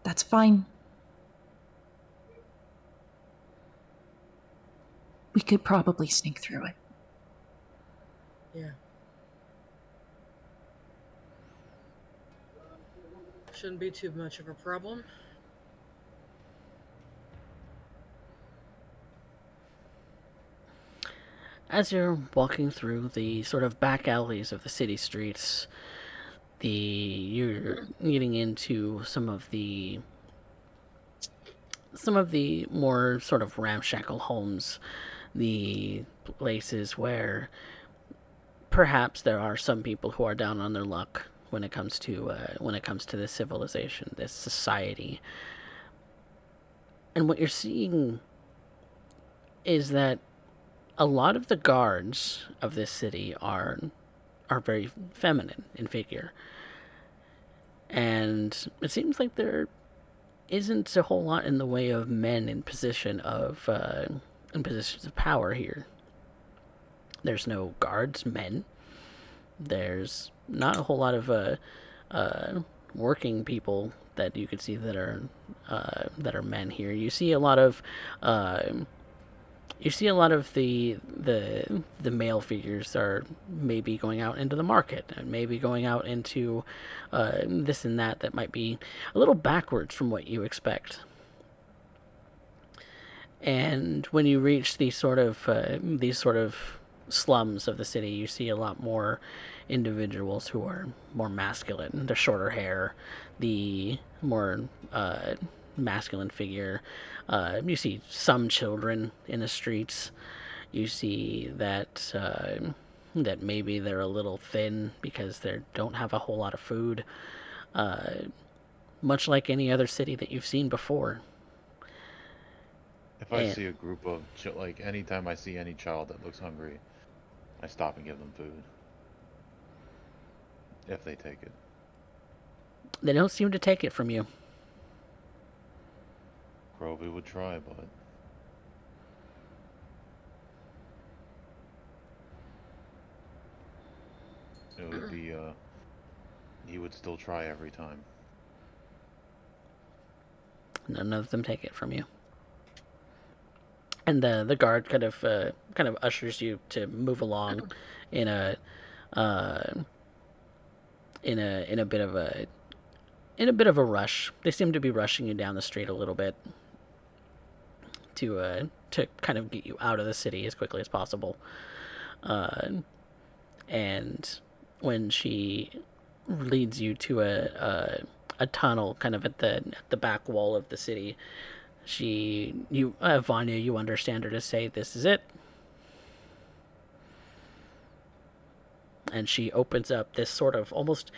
That's fine. We could probably sneak through it. Yeah. Shouldn't be too much of a problem. As you're walking through the sort of back alleys of the city streets, you're getting into some of the more sort of ramshackle homes, the places where perhaps there are some people who are down on their luck when it comes to this civilization, this society. And what you're seeing is that a lot of the guards of this city are very feminine in figure. And it seems like there isn't a whole lot in the way of men in positions of power here. There's no guards men. There's not a whole lot of working people that you could see that are men here. You see a lot of the male figures are maybe going out into the market and maybe going out into this and that might be a little backwards from what you expect. And when you reach these sort of slums of the city, you see a lot more individuals who are more masculine. The shorter hair, the more masculine figure. You see some children in the streets. You see that that maybe they're a little thin because they don't have a whole lot of food. Much like any other city that you've seen before. If I see a group of like anytime I see any child that looks hungry, I stop and give them food. If they take it. They don't seem to take it from you. Probably would try, but it would be he would still try every time. None of them take it from you. And the guard kind of ushers you to move along in a bit of a rush. They seem to be rushing you down the street a little bit to kind of get you out of the city as quickly as possible. And when she leads you to a tunnel kind of at the back wall of the city, Vanya, you understand her to say, "This is it." And she opens up this sort of almost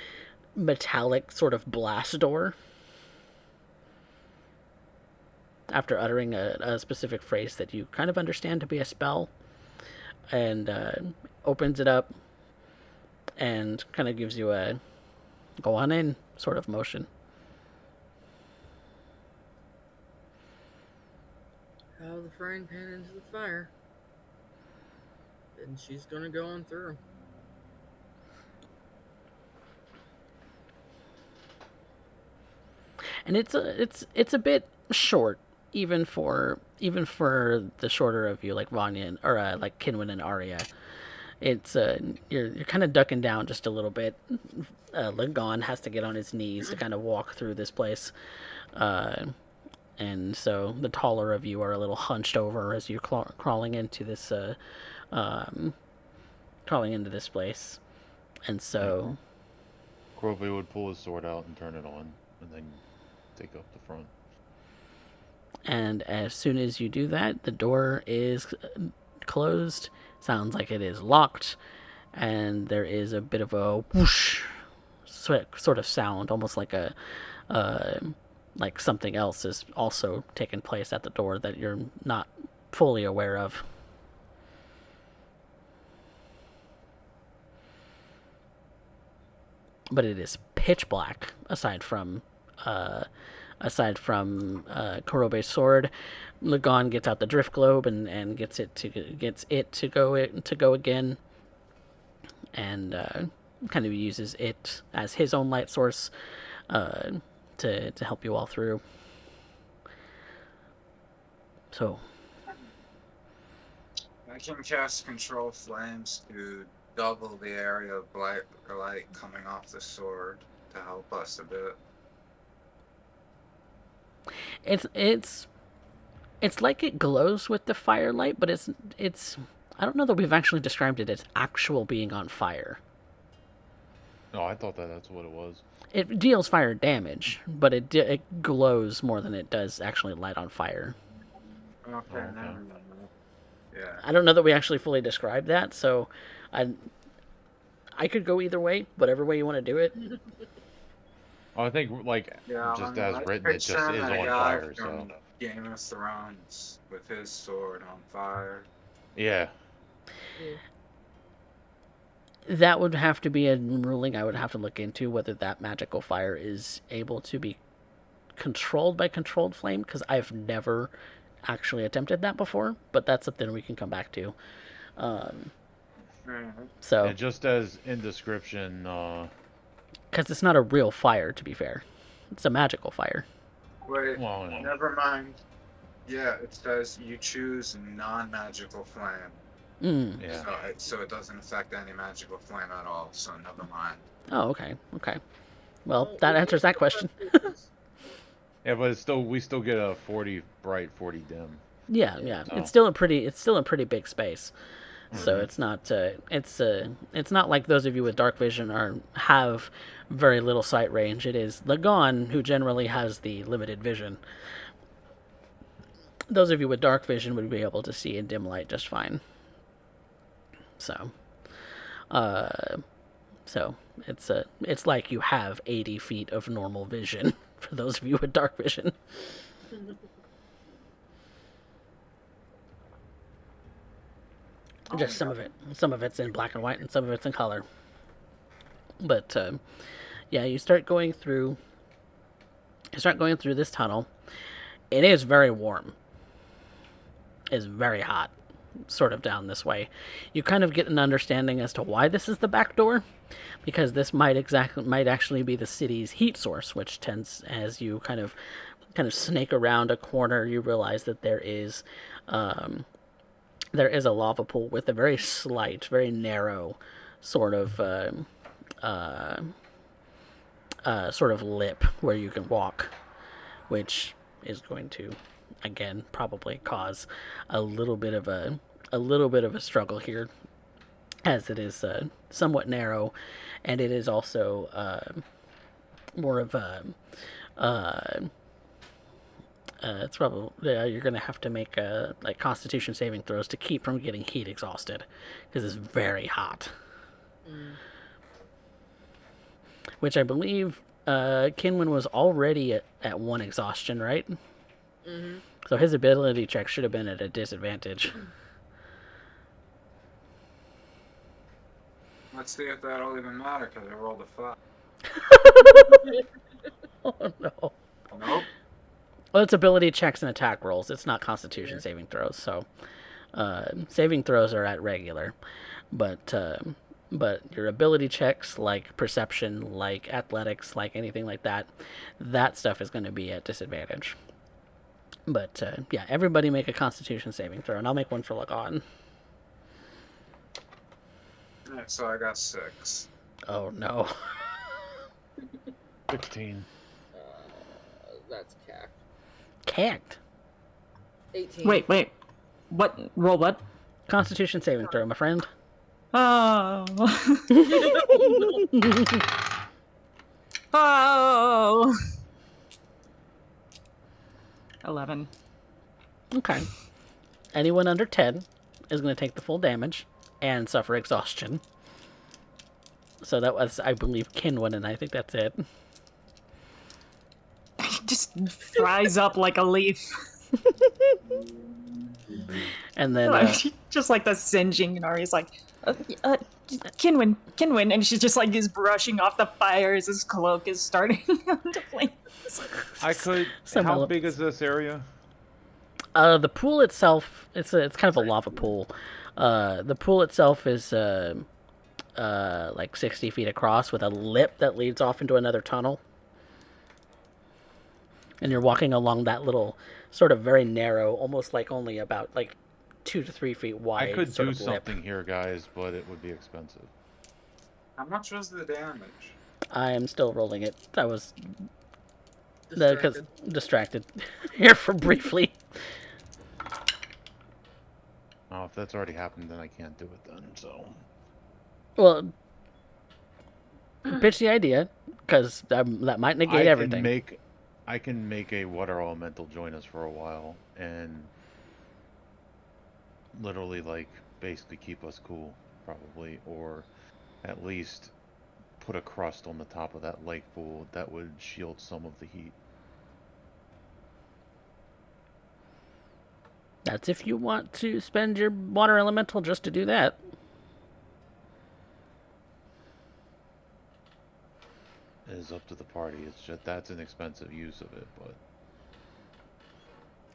metallic sort of blast door after uttering a specific phrase that you kind of understand to be a spell, and opens it up and kind of gives you a go on in sort of motion. How the frying pan into the fire. And she's gonna go on through. and it's a bit short, even for the shorter of you, like Vanya or like Kinwin and Arya. It's you're kind of ducking down just a little bit. Lagon has to get on his knees to kind of walk through this place, and so the taller of you are a little hunched over as you're crawling into this place, and so Crowbay would pull his sword out and turn it on, and then take up the front. And as soon as you do that, the door is closed. Sounds like it is locked, and there is a bit of a whoosh sort of sound, almost like a like something else is also taking place at the door that you're not fully aware of. But it is pitch black aside from Kurobe's sword. Lagon gets out the drift globe and gets it to go again, and kind of uses it as his own light source to help you all through. So I can cast control flames to double the area of light coming off the sword to help us a bit. It's like it glows with the firelight, but it's I don't know that we've actually described it as actual being on fire. No, I thought that's what it was. It deals fire damage, but it glows more than it does actually light on fire. Okay, okay. Yeah. I don't know that we actually fully described that, so I could go either way, whatever way you want to do it. I think, like, just as written, it just is on fire, so... Game of Thrones with his sword on fire. Yeah. That would have to be a ruling I would have to look into, whether that magical fire is able to be controlled by controlled flame, because I've never actually attempted that before, but that's something we can come back to. So, and just as in description, because it's not a real fire, to be fair. It's a magical fire. Wait, well, no. Never mind. Yeah, it says you choose non-magical flame. Yeah. So it doesn't affect any magical flame at all, so never mind. Oh, okay. Well, that answers that question. Yeah, but we still get a 40 bright, 40 dim. Yeah. So. It's still a pretty big space. So it's not not like those of you with dark vision have very little sight range. It is Lagon who generally has the limited vision. Those of you with dark vision would be able to see in dim light just fine. So it's like you have 80 feet of normal vision for those of you with dark vision. Just some of it's in black and white, and some of it's in color. But yeah, you start going through this tunnel. It is very warm. It's very hot, sort of down this way. You kind of get an understanding as to why this is the back door, because this might actually be the city's heat source, which tends, as you kind of snake around a corner, you realize that there is a lava pool with a very slight, very narrow sort of lip where you can walk, which is going to, again, probably cause a little bit of a struggle here, as it is somewhat narrow, and it is also more of a it's probably you're gonna have to make like Constitution saving throws to keep from getting heat exhausted, because it's very hot. Which I believe Kinwin was already at 1 exhaustion, right? Mm-hmm. So his ability check should have been at a disadvantage. Let's see if that'll even matter, because I rolled a 5. Oh no. Nope. Well, it's ability checks and attack rolls. It's not Constitution saving throws. So saving throws are at regular, but But your ability checks, like perception, like athletics, like anything like that, that stuff is going to be at disadvantage. But yeah, everybody make a Constitution saving throw, and I'll make one for Lagan. Alright, so I got 6. Oh no. 16. That's cack. Cacked. 18. Wait. What? Roll what? Constitution saving throw, my friend. Oh. Oh. 11. Okay. Anyone under 10 is going to take the full damage and suffer exhaustion. So that was, I believe, Kinwin, and I think that's it. Just fries up like a leaf. And then Just like the singeing, and Ari's like, Kinwin, and she just like is brushing off the fire as his cloak is starting to flames. I could. Some How elements. big is this area? the pool itself, it's kind of a lava pool. The pool itself is like 60 feet across with a lip that leads off into another tunnel. And you're walking along that little sort of very narrow, almost like only about like 2 to 3 feet wide. I could sort do of lip. something here, guys, but it would be expensive. How much was the damage? I am still rolling it. I was distracted here for briefly. Oh, if that's already happened, then I can't do it then. So. Well, pitch the idea, because that might negate everything. I can make a water elemental join us for a while and literally like basically keep us cool, probably, or at least put a crust on the top of that lake pool that would shield some of the heat. That's if you want to spend your water elemental just to do that. It is up to the party. It's just that's an expensive use of it, but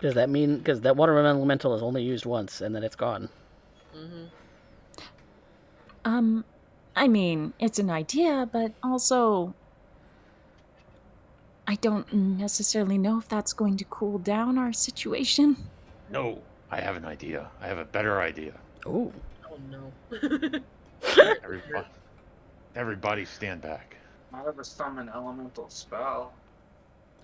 Does that mean, because that water elemental is only used once and then it's gone? I mean, it's an idea, but also I don't necessarily know if that's going to cool down our situation. no, I have an idea. I have a better idea. Ooh. Oh no. Everybody stand back. I have a summon elemental spell.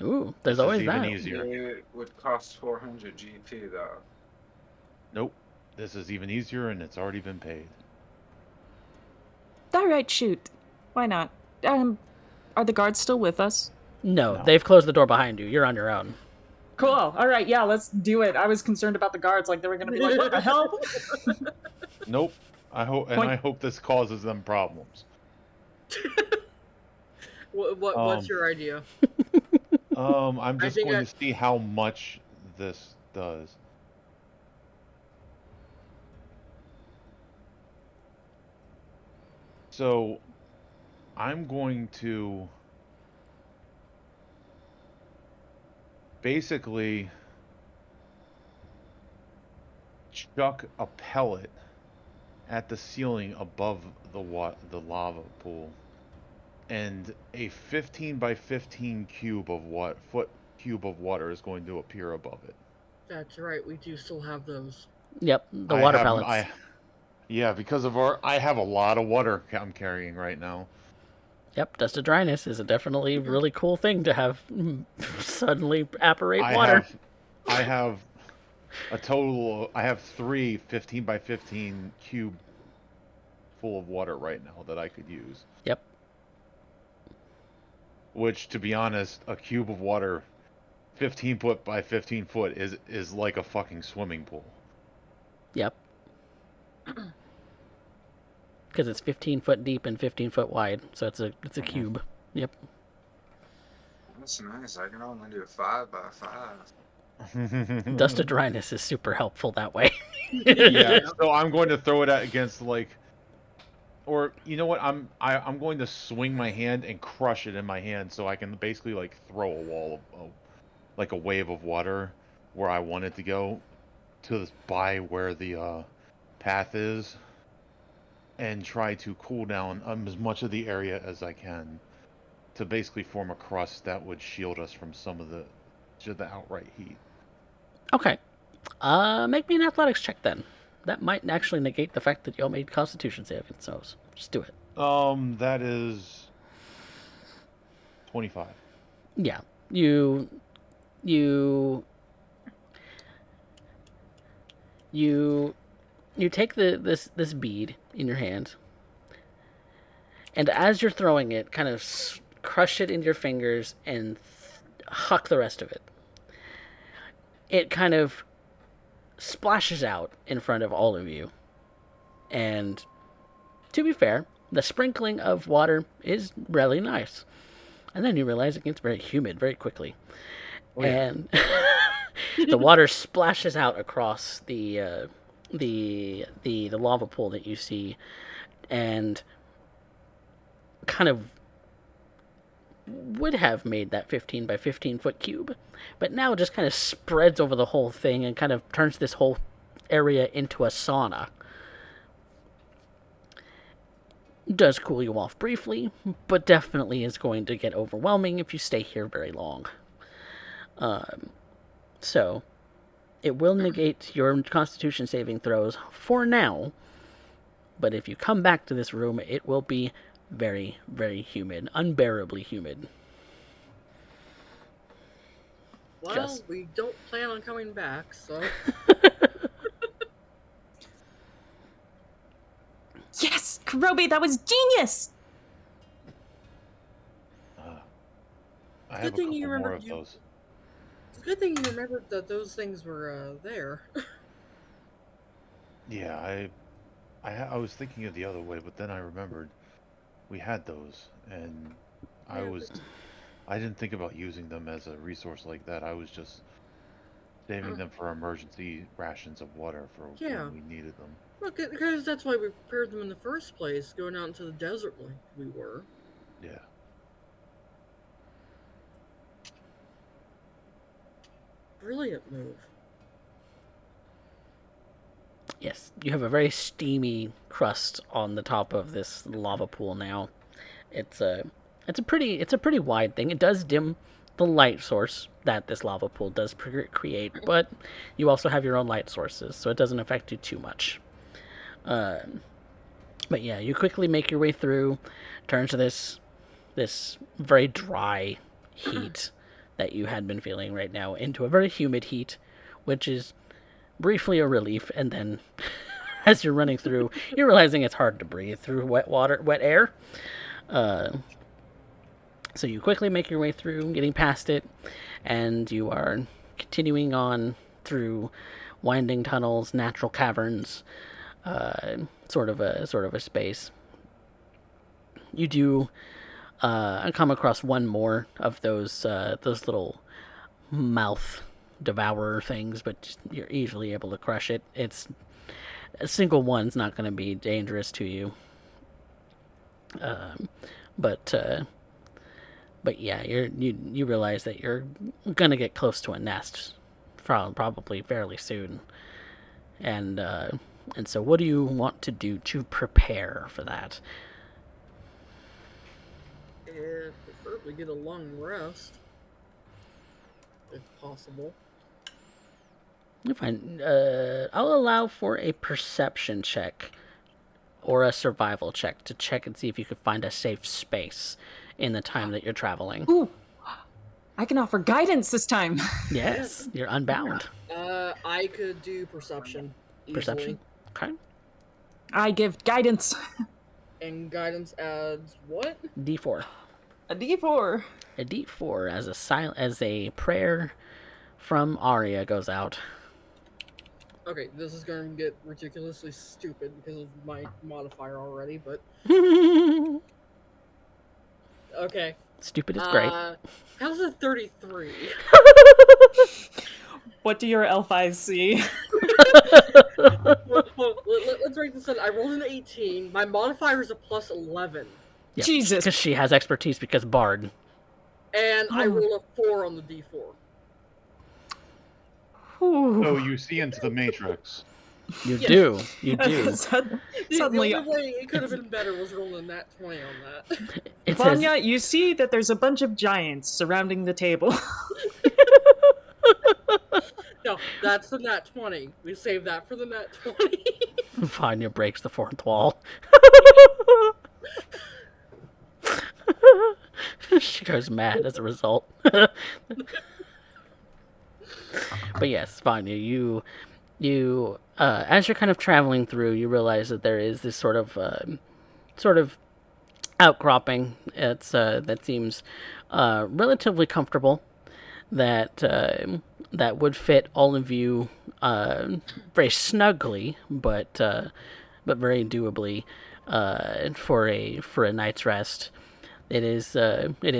Ooh, there's This is always even that. easier. It would cost 400 GP though. Nope. This is even easier, and it's already been paid. All right, shoot. Why not? Are the guards still with us? No, they've closed the door behind you. You're on your own. Cool. All right, yeah, let's do it. I was concerned about the guards, like they were gonna be like, "What the hell?" Nope. I hope this causes them problems. What's your idea? I'm just going to see how much this does. So, I'm going to basically chuck a pellet at the ceiling above the lava pool, and a 15 by 15 cube of water is going to appear above it. That's right. We do still have those. Yep, the water pellets. Yeah, because of I have a lot of water I'm carrying right now. Yep, dust of dryness is a definitely really cool thing to have suddenly apparate water. I have a total. I have 3 15 by 15 cube full of water right now that I could use. Yep. Which, to be honest, a cube of water, 15 foot by 15 foot, is like a fucking swimming pool. Yep. Because it's 15 foot deep and 15 foot wide, so it's a cube. Yep. That's nice. I can only do 5 by 5. Dust of dryness is super helpful that way. Yeah, so I'm going to throw it against or you know what? I'm going to swing my hand and crush it in my hand, so I can basically like throw a wall of like a wave of water where I want it to go by where the path is. and try to cool down as much of the area as I can to basically form a crust that would shield us from some of the outright heat. Okay. Make me an athletics check then. That might actually negate the fact that y'all made Constitution saving, so just do it. That is 25. Yeah. You take this bead in your hand, and as you're throwing it, kind of crush it into your fingers and huck the rest of it. It kind of splashes out in front of all of you. And to be fair, the sprinkling of water is really nice. And then you realize it gets very humid very quickly. Oh, yeah. And the water splashes out across the lava pool that you see, and kind of would have made that 15 by 15 foot cube, but now just kind of spreads over the whole thing and kind of turns this whole area into a sauna. Does cool you off briefly, but definitely is going to get overwhelming if you stay here very long. So it will negate your Constitution saving throws for now, but if you come back to this room, it will be very, very humid. Unbearably humid. Well, we don't plan on coming back, so... Yes! Kurobe, that was genius! I have a couple more of those. It's a good thing you remembered that those things were there. Yeah, I was thinking of the other way, but then I remembered we had those, and I didn't think about using them as a resource like that. I was just saving them for emergency rations of water for when we needed them. Look, because that's why we prepared them in the first place, going out into the desert like we were. Yeah. Brilliant move. Yes, you have a very steamy crust on the top of this lava pool now. It's a pretty wide thing. It does dim the light source that this lava pool does create, but you also have your own light sources, so it doesn't affect you too much. But yeah, you quickly make your way through, turn to this very dry heat that you had been feeling right now into a very humid heat, which is briefly a relief, and then as you're running through, you're realizing it's hard to breathe through wet air. So you quickly make your way through, getting past it, and you are continuing on through winding tunnels, natural caverns, sort of a space. You do come across one more of those little mouth devourer things, but you're easily able to crush it. It's a single one's not going to be dangerous to you. But yeah, you realize that you're gonna get close to a nest, probably fairly soon. And so, what do you want to do to prepare for that? Preferably get a long rest, if possible. Fine. I'll allow for a perception check or a survival check to check and see if you could find a safe space in the time that you're traveling. Ooh, I can offer guidance this time. Yes, you're unbound. I could do perception. Easily. Perception? Okay. I give guidance. And guidance adds what? D4. A D4. A D4 as a prayer from Arya goes out. Okay, this is going to get ridiculously stupid because of my modifier already, but... Okay. Stupid is great. How's a 33? What do your elf eyes see? Let's break this in. I rolled an 18. My modifier is a plus 11. Yeah, Jesus. Because she has expertise because Bard. And I roll a 4 on the D4. Ooh. So you see into the Matrix. You Yeah. do. You do. The Suddenly, only way it could have been better was rolling that 20 on that. It says Vanya, you see that there's a bunch of giants surrounding the table. No, that's the nat 20. We saved that for the nat 20. Vanya breaks the fourth wall. She goes mad as a result. But yes, Vanya, you as you're kind of traveling through, you realize that there is this sort of outcropping. That seems relatively comfortable. That would fit all of you very snugly, but very doably for a night's rest. It is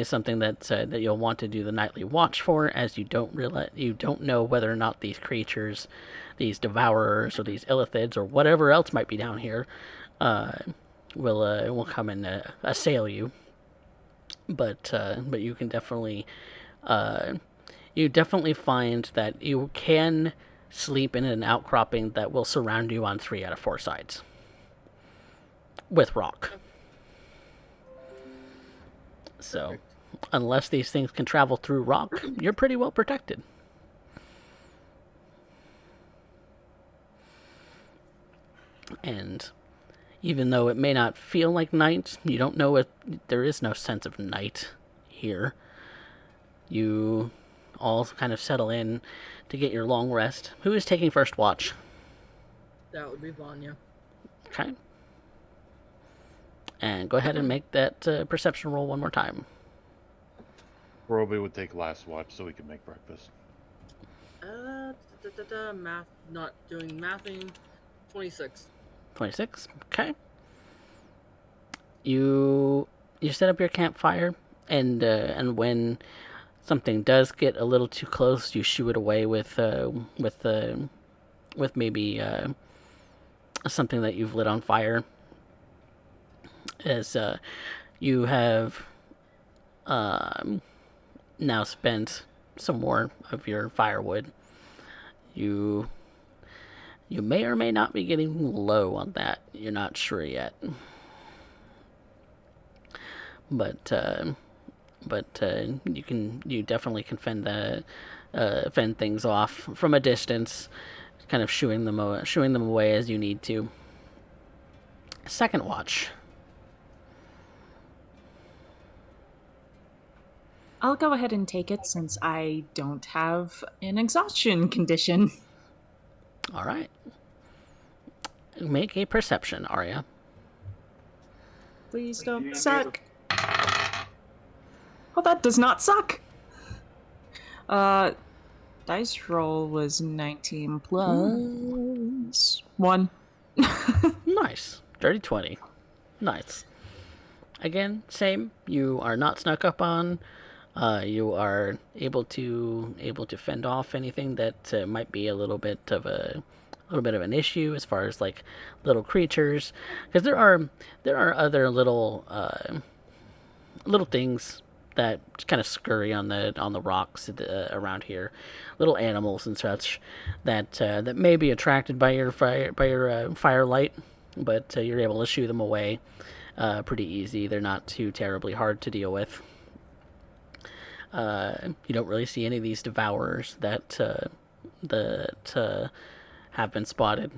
something that you'll want to do the nightly watch for, as you don't know whether or not these creatures, these devourers or these illithids or whatever else might be down here, uh, will come and assail you. But you can definitely uh, you definitely find that you can sleep in an outcropping that will surround you on 3 out of 4 sides with rock. So, unless these things can travel through rock, you're pretty well protected. And even though it may not feel like night, you don't know if there is no sense of night here. You all kind of settle in to get your long rest. Who is taking first watch? That would be Vanya. Okay. And go ahead and make that perception roll one more time. Roby would take last watch so we can make breakfast. Math, not doing mathing. 26. 26. Okay. You set up your campfire, and when something does get a little too close, you shoo it away with maybe something that you've lit on fire. As you have now spent some more of your firewood, you may or may not be getting low on that. You're not sure yet. But you definitely can fend things off from a distance, kind of shooing them away as you need to. Second watch. I'll go ahead and take it since I don't have an exhaustion condition. All right. Make a perception, Arya. Please don't suck. Oh, that does not suck. Dice roll was 19 plus 1. Nice. Dirty 20. Nice. Again, same. You are not snuck up on. You are able to fend off anything that might be a little bit of an issue as far as like little creatures, because there are other little things that kind of scurry on the rocks around here, little animals and such that may be attracted by your firelight, but you're able to shoo them away pretty easy. They're not too terribly hard to deal with. You don't really see any of these devourers that have been spotted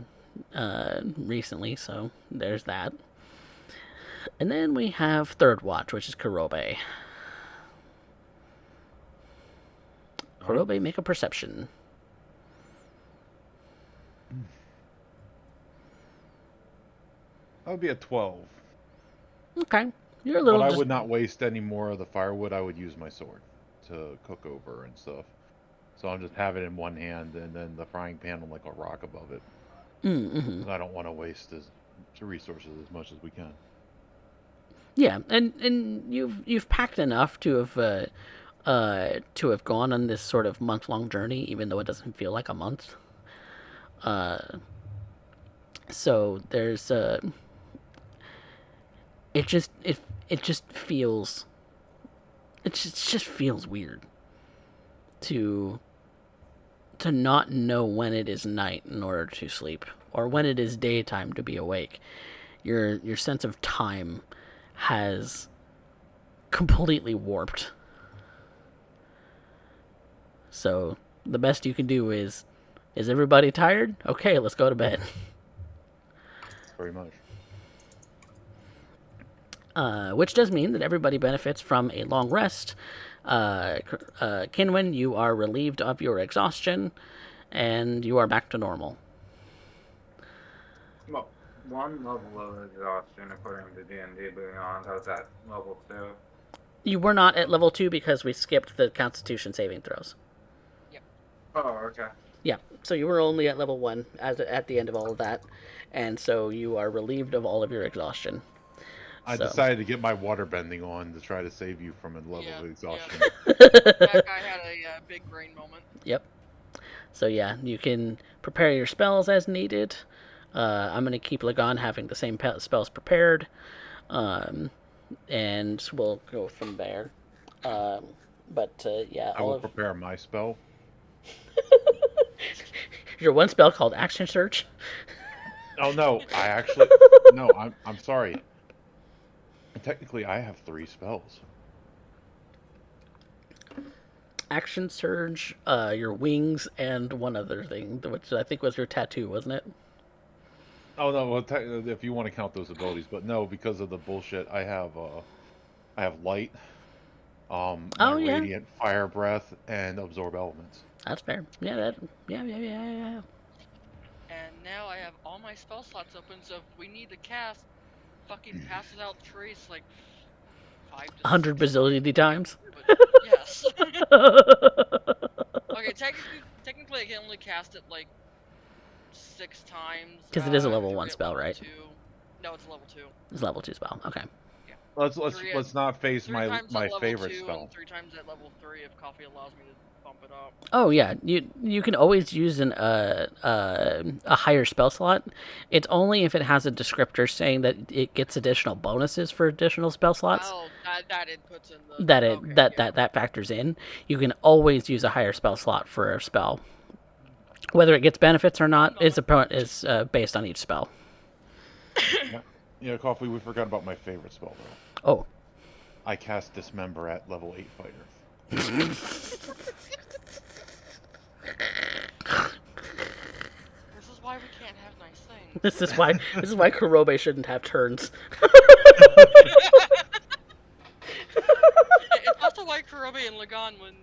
recently, so there's that. And then we have third watch, which is Kurobe. Kurobe, make a perception. That would be a 12. Okay, you're a little. But I would not waste any more of the firewood. I would use my sword to cook over and stuff. So I'll just have it in one hand and then the frying pan on like a rock above it. Mm-hmm. I don't want to waste the resources as much as we can. Yeah, and you've packed enough to have gone on this sort of month-long journey, even though it doesn't feel like a month. So there's it just feels weird to not know when it is night in order to sleep, or when it is daytime to be awake. Your sense of time has completely warped. So the best you can do is everybody tired? Okay, let's go to bed. Very much. Which does mean that everybody benefits from a long rest. Kinwin, you are relieved of your exhaustion, and you are back to normal. Well, one level of exhaustion according to D&D Beyond. How's that? Level 2? You were not at level 2 because we skipped the Constitution saving throws. Oh, okay. Yeah, so you were only at level 1 at the end of all of that, and so you are relieved of all of your exhaustion. I decided to get my water bending on to try to save you from a level of exhaustion. That guy had a big brain moment. Yep. So yeah, you can prepare your spells as needed. I'm going to keep Lagan having the same spells prepared, and we'll go from there. Yeah, I will prepare my spell. Your one spell called Action Search. Oh no, I actually no. I'm sorry. Technically, I have 3 spells. Action Surge, your wings, and one other thing, which I think was your tattoo, wasn't it? Oh no, well, if you want to count those abilities, but no, because of the bullshit, I have light, radiant fire breath, and absorb elements. That's fair. Yeah, yeah. And now I have all my spell slots open, so if we need to cast fucking passes out trace like 5 to 100 6 bazillion times. But, yes. Okay, technically I can only cast it like 6 times. Because it is a level three 1 at spell, level right? 2. No, it's level 2. It's a level 2 spell. Okay. Yeah. Let's not face 3 my times at level favorite 2 spell. and 3 times at level 3 if coffee allows me to bump it up. Oh yeah, you can always use a higher spell slot. It's only if it has a descriptor saying that it gets additional bonuses for additional spell slots. Oh, that inputs in the that factors in. You can always use a higher spell slot for a spell. Whether it gets benefits or not is based on each spell. Yeah, Coffee, we forgot about my favorite spell though. Oh. I cast Dismember at level 8 fighter. This is why we can't have nice things. This is why Kurobe shouldn't have turns. It's also why Kurobe and Lagan, when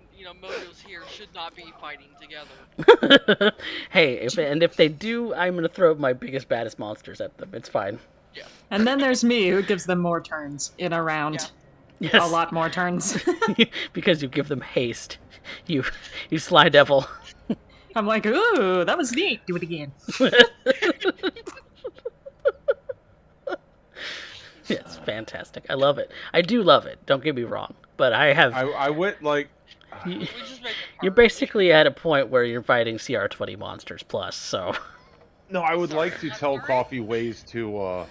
Mojo's here, should not be fighting together. Hey, if they do, I'm gonna throw my biggest baddest monsters at them. It's fine. Yeah. And then there's me, who gives them more turns in a round. Yes. A lot more turns. Because you give them haste. You sly devil. I'm like, ooh, that was neat. Do it again. It's fantastic. I love it. I do love it. Don't get me wrong. But I went like... You're basically at a point where you're fighting CR20 monsters plus, so... No, I would like to tell Coffee ways to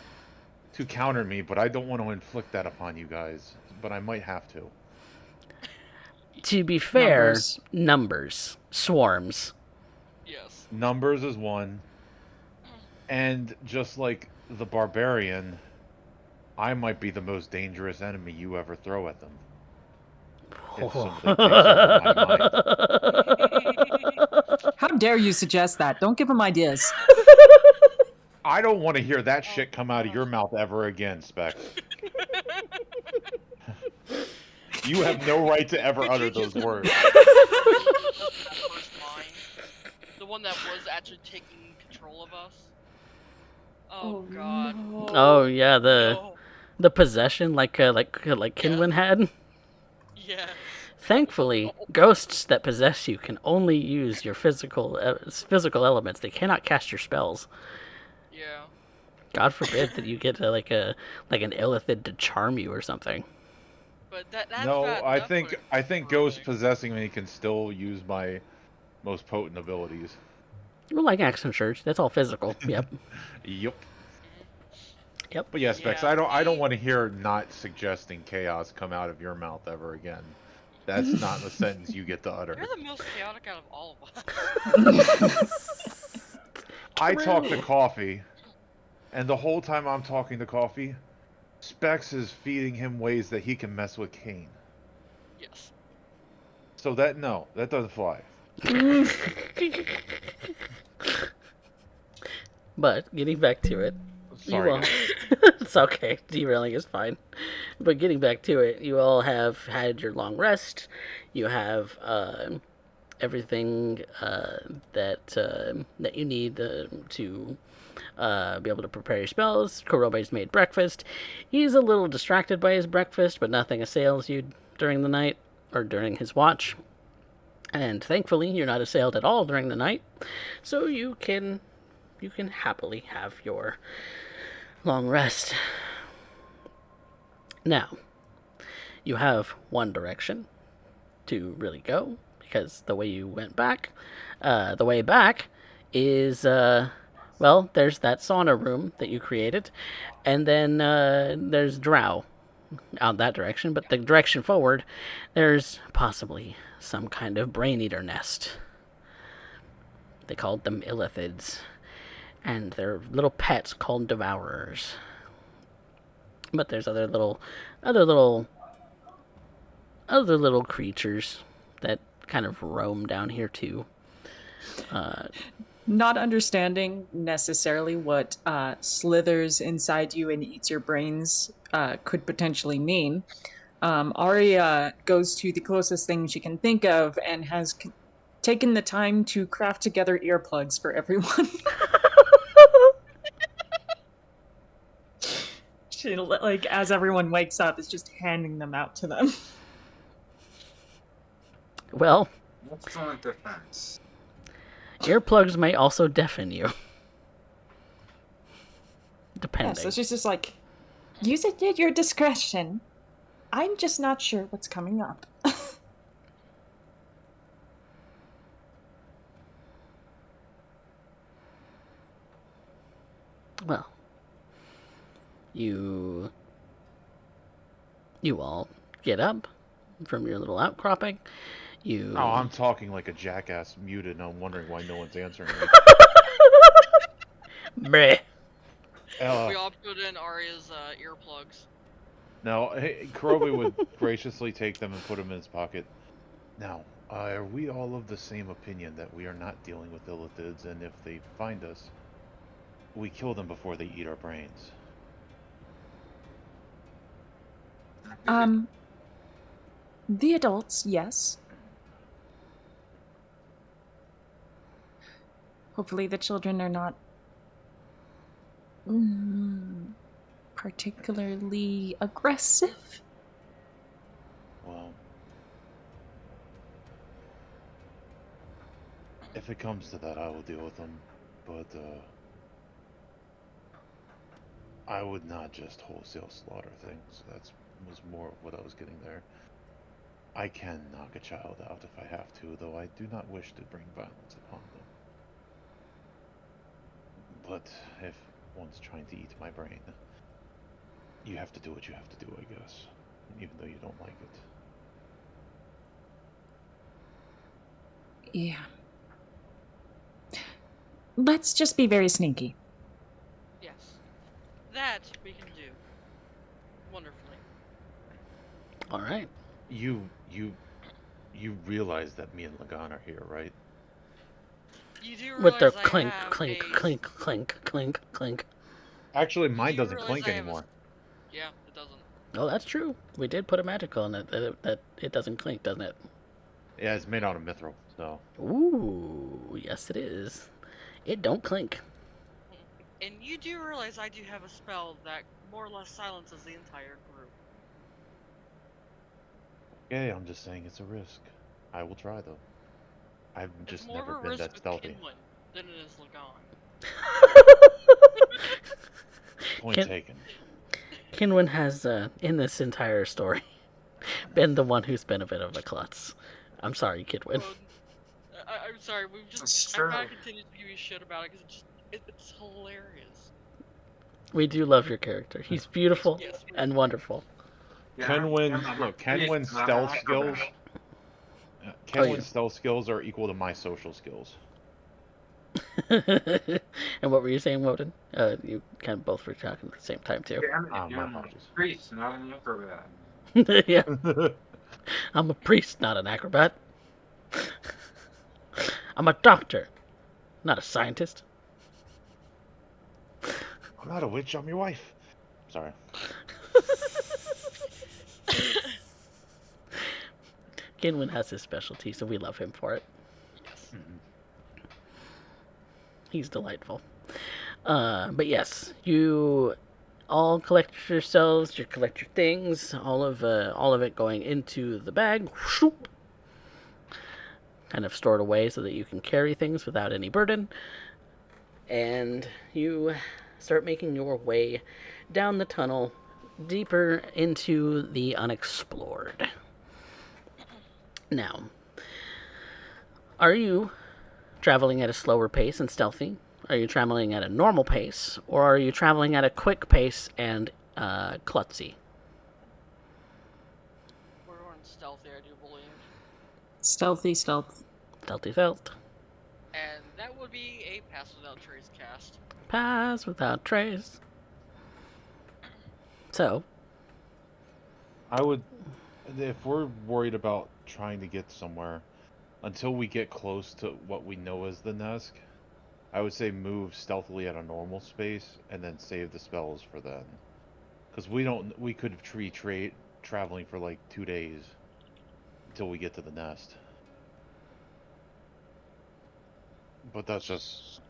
counter me, but I don't want to inflict that upon you guys. But I might have to. To be fair, numbers. Swarms. Yes. Numbers is one. And just like the barbarian, I might be the most dangerous enemy you ever throw at them. If something takes over my mind. How dare you suggest that? Don't give them ideas. I don't want to hear that shit come out of your mouth ever again, Specs. You have no right to ever utter those words. That first line, the one that was actually taking control of us. Oh God. No. Oh yeah, the possession like Kinwin had. Yeah. Thankfully, ghosts that possess you can only use your physical elements. They cannot cast your spells. Yeah. God forbid that you get like an illithid to charm you or something. But that's No, bad I enough think for ghosts Kurobe. possessing me can still use my most potent abilities. Well, like Action Church, that's all physical. Yep. Yep. Yep. But yes, Specs, Yeah, I don't want to hear not suggesting chaos come out of your mouth ever again. That's not the sentence you get to utter. You're the most chaotic out of all of us. I talk to True. Coffee, and the whole time I'm talking to Coffee, Specs is feeding him ways that he can mess with Kane. Yes. So that doesn't fly. But getting back to it, you Sorry, all. guys. It's okay. Derailing is fine. But getting back to it, you all have had your long rest. You have everything that you need to be able to prepare your spells. Kurobe's made breakfast. He's a little distracted by his breakfast, but nothing assails you during the night or during his watch. And thankfully, you're not assailed at all during the night, so you can happily have your long rest. Now, you have one direction to really go because the way you went back, the way back is well, there's that sauna room that you created, and then there's Drow out that direction. But the direction forward, there's possibly some kind of brain eater nest. They called them illithids, and they're little pets called devourers. But there's other little creatures that kind of roam down here too. Not understanding necessarily what slithers inside you and eats your brains could potentially mean, Arya goes to the closest thing she can think of and has taken the time to craft together earplugs for everyone. She, like, as everyone wakes up, is just handing them out to them. Well, Excellent defense. earplugs may also deafen you, depending. Yeah, so she's just like, use it at your discretion. I'm just not sure what's coming up. Well, you all get up from your little outcropping. You. Oh, I'm talking like a jackass muted, and I'm wondering why no one's answering me. Bleh. We all put in Arya's earplugs. Now, Kurobe would graciously take them and put them in his pocket. Now, are we all of the same opinion that we are not dealing with illithids, and if they find us, we kill them before they eat our brains? The adults, yes. Hopefully the children are not particularly aggressive. Well, if it comes to that, I will deal with them, but I would not just wholesale slaughter things. That was more of what I was getting there. I can knock a child out if I have to, though I do not wish to bring violence upon them. But if one's trying to eat my brain, you have to do what you have to do, I guess, even though you don't like it. Yeah. Let's just be very sneaky. Yes. That we can do. Wonderfully. All right. You realize that me and Lagan are here, right? You do With their realize I clink, have clink, a... clink, clink, clink, clink. Actually, mine do doesn't realize clink I have a- anymore. Yeah, it doesn't. Oh, that's true. We did put a magical in it that it doesn't clink, doesn't it? Yeah, it's made out of mithril, so. Ooh, yes it is. It don't clink. And you do realize I do have a spell that more or less silences the entire group. Yeah, I'm just saying it's a risk. I will try, though. I've It's just more never of a been risk that with stealthy. Kinlan than it is Lagan. Point Kin- taken. Kinwin has, in this entire story, been the one who's been a bit of a klutz. I'm sorry, Kidwin. Well, I'm sorry, we've just... It's I'm true. gonna continue to give you shit about it because it's hilarious. We do love your character. He's beautiful Yes. and wonderful. Kenwin's stealth skills. Kenwin's stealth skills are equal to my social skills. And what were you saying, Woden? You kind of both were talking at the same time too. Damn it, My I'm a apologies. priest, not an acrobat. Yeah, I'm a priest, not an acrobat. I'm a doctor, not a scientist. I'm not a witch, I'm your wife. Sorry. Kinwin has his specialty, so we love him for it. Yes. Mhm. He's delightful. But yes, you all collect yourselves. You collect your things. All of it going into the bag. Shoop. Kind of stored away so that you can carry things without any burden. And you start making your way down the tunnel, deeper into the unexplored. Now, are you traveling at a slower pace and stealthy? Are you traveling at a normal pace? Or are you traveling at a quick pace and klutzy? We're on stealthy, I do believe. Stealthy stealth. Stealthy felt. And that would be a pass without trace cast. Pass without trace. So, I would, if we're worried about trying to get somewhere, until we get close to what we know as the Nesk, I would say move stealthily at a normal space and then save the spells for then. Because we could trade traveling for like 2 days until we get to the nest. But that's just,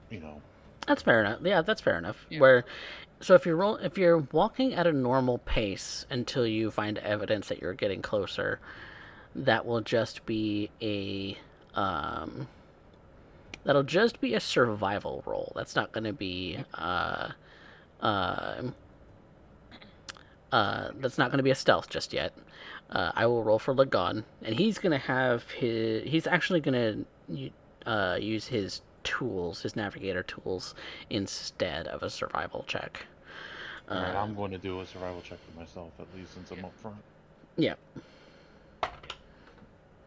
that's fair enough. Yeah, that's fair enough. Yeah. So if you're walking at a normal pace until you find evidence that you're getting closer, that will just be a that'll just be a survival roll. That's not going to be that's not going to be a stealth just yet. I will roll for Lagon, and he's going to have he's actually going to use his tools, his navigator tools, instead of a survival check. Alright, I'm going to do a survival check for myself, at least since I'm up front. Yeah.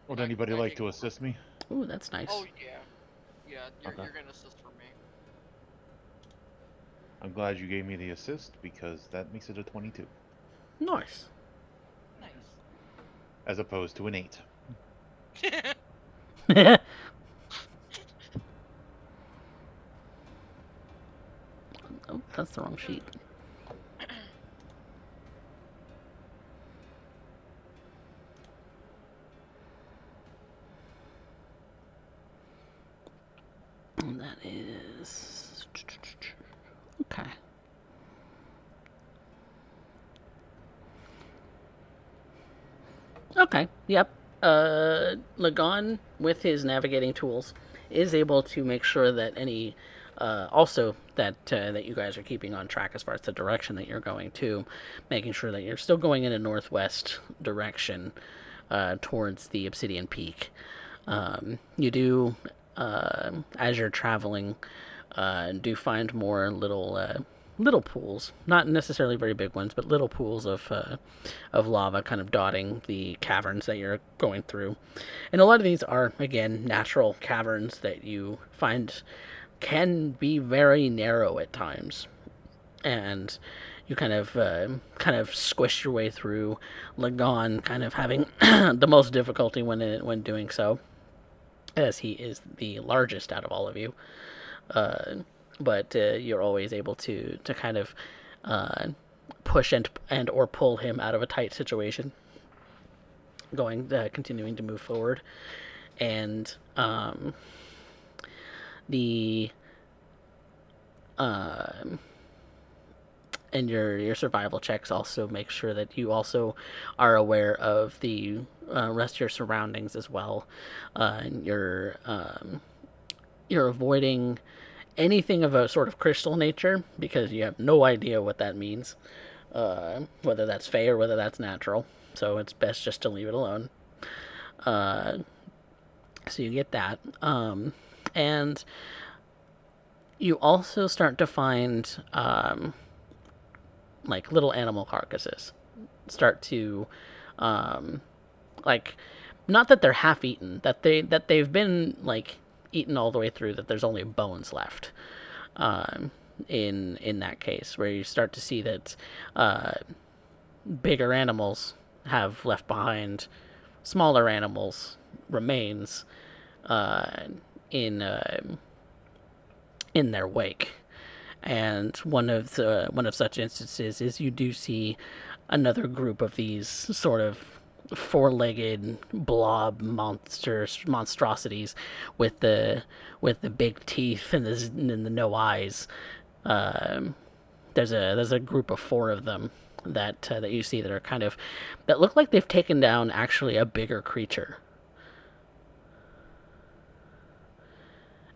Would anybody like to assist me? Ooh, that's nice. Oh, yeah. Yeah, you're Okay. gonna assist for me. I'm glad you gave me the assist, because that makes it a 22. Nice. Nice. As opposed to an 8. Oh, that's the wrong sheet. And that is okay. Okay. Yep. Lagon, with his navigating tools, is able to make sure that any, also that you guys are keeping on track as far as the direction that you're going to, making sure that you're still going in a northwest direction, towards the Obsidian Peak. You do, as you're traveling, do find more little pools, not necessarily very big ones, but little pools of lava kind of dotting the caverns that you're going through. And a lot of these are, again, natural caverns that you find can be very narrow at times. And you kind of squish your way through, Lagon kind of having the most difficulty when doing so, as he is the largest out of all of you. But you're always able to kind of push and or pull him out of a tight situation, continuing to move forward. And the and your survival checks also make sure that you also are aware of the rest of your surroundings as well. And you're avoiding anything of a sort of crystal nature, because you have no idea what that means, whether that's fey or whether that's natural. So it's best just to leave it alone. So you get that. And you also start to find like little animal carcasses start to like, not that they're half eaten, that they've been like eaten all the way through that there's only bones left. In that case, where you start to see that bigger animals have left behind smaller animals' remains in their wake. And one of such instances is you do see another group of these sort of four-legged blob monstrosities with the big teeth and the no eyes. There's a group of four of them that you see that are that look like they've taken down actually a bigger creature